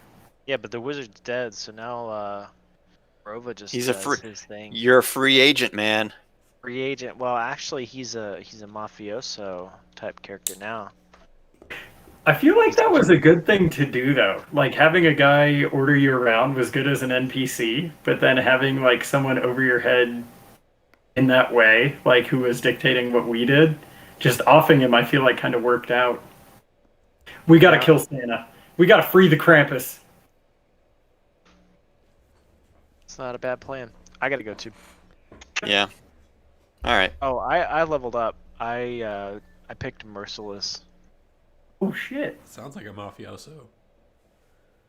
Yeah, but the wizard's dead, so now Rova just He's a does free. his thing. You're a free agent, man. Free agent. Well, actually, he's a mafioso type character now. I feel like that was a good thing to do, though. Like, having a guy order you around was good as an NPC, but then having, like, someone over your head in that way, like, who was dictating what we did, just offing him, I feel like kind of worked out. We gotta kill Santa. We gotta free the Krampus. It's not a bad plan. I gotta go too. Yeah. All right. Oh, I leveled up. I I picked Merciless. Oh shit! Sounds like a mafioso.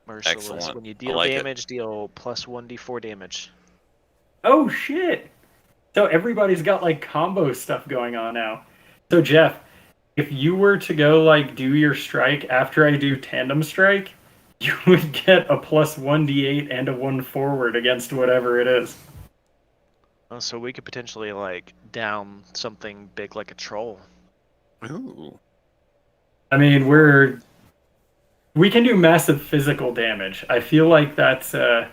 Merciless. Excellent. When you I deal like it. damage, deal plus 1d4 damage. Oh shit! So everybody's got like combo stuff going on now. So Jeff, if you were to go like do your strike after I do tandem strike, you would get a plus 1d8 and a 1 forward against whatever it is. Oh, so we could potentially like down something big like a troll. Ooh. I mean, we can do massive physical damage. I feel like that's a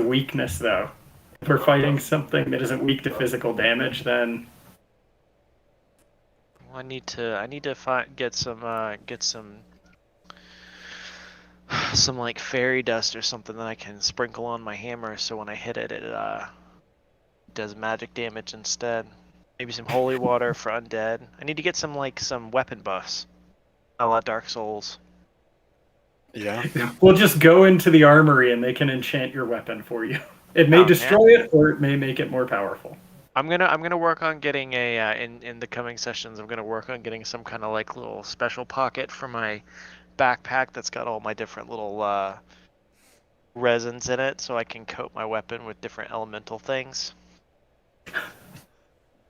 weakness though. If we're fighting something that isn't weak to physical damage, then Well, I need to get some like fairy dust or something that I can sprinkle on my hammer, so when I hit it, it does magic damage instead. Maybe some holy water for undead. I need to get some weapon buffs, a la Dark Souls. Yeah. we'll just go into the armory and they can enchant your weapon for you. It may Oh, destroy it or it may make it more powerful. I'm gonna work on getting a in the coming sessions. I'm gonna work on getting some kind of like little special pocket for my backpack that's got all my different little resins in it, so I can coat my weapon with different elemental things.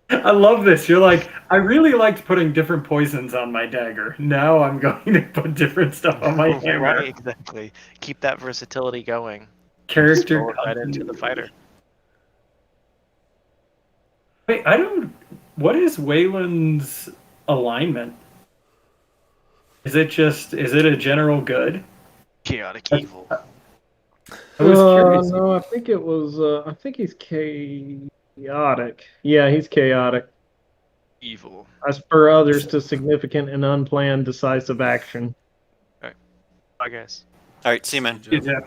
I love this. You're like, I really liked putting different poisons on my dagger. Now I'm going to put different stuff on my hammer. Right, exactly. Keep that versatility going. Character Roll it right into the fighter. Wait, I don't. What is Wayland's alignment? Is it a general good? Chaotic evil. I was curious. No, I think it was. I think he's chaotic. Yeah, he's chaotic. Evil. I spur others to significant and unplanned decisive action. Bye, guys. All right, see you, man. Yeah.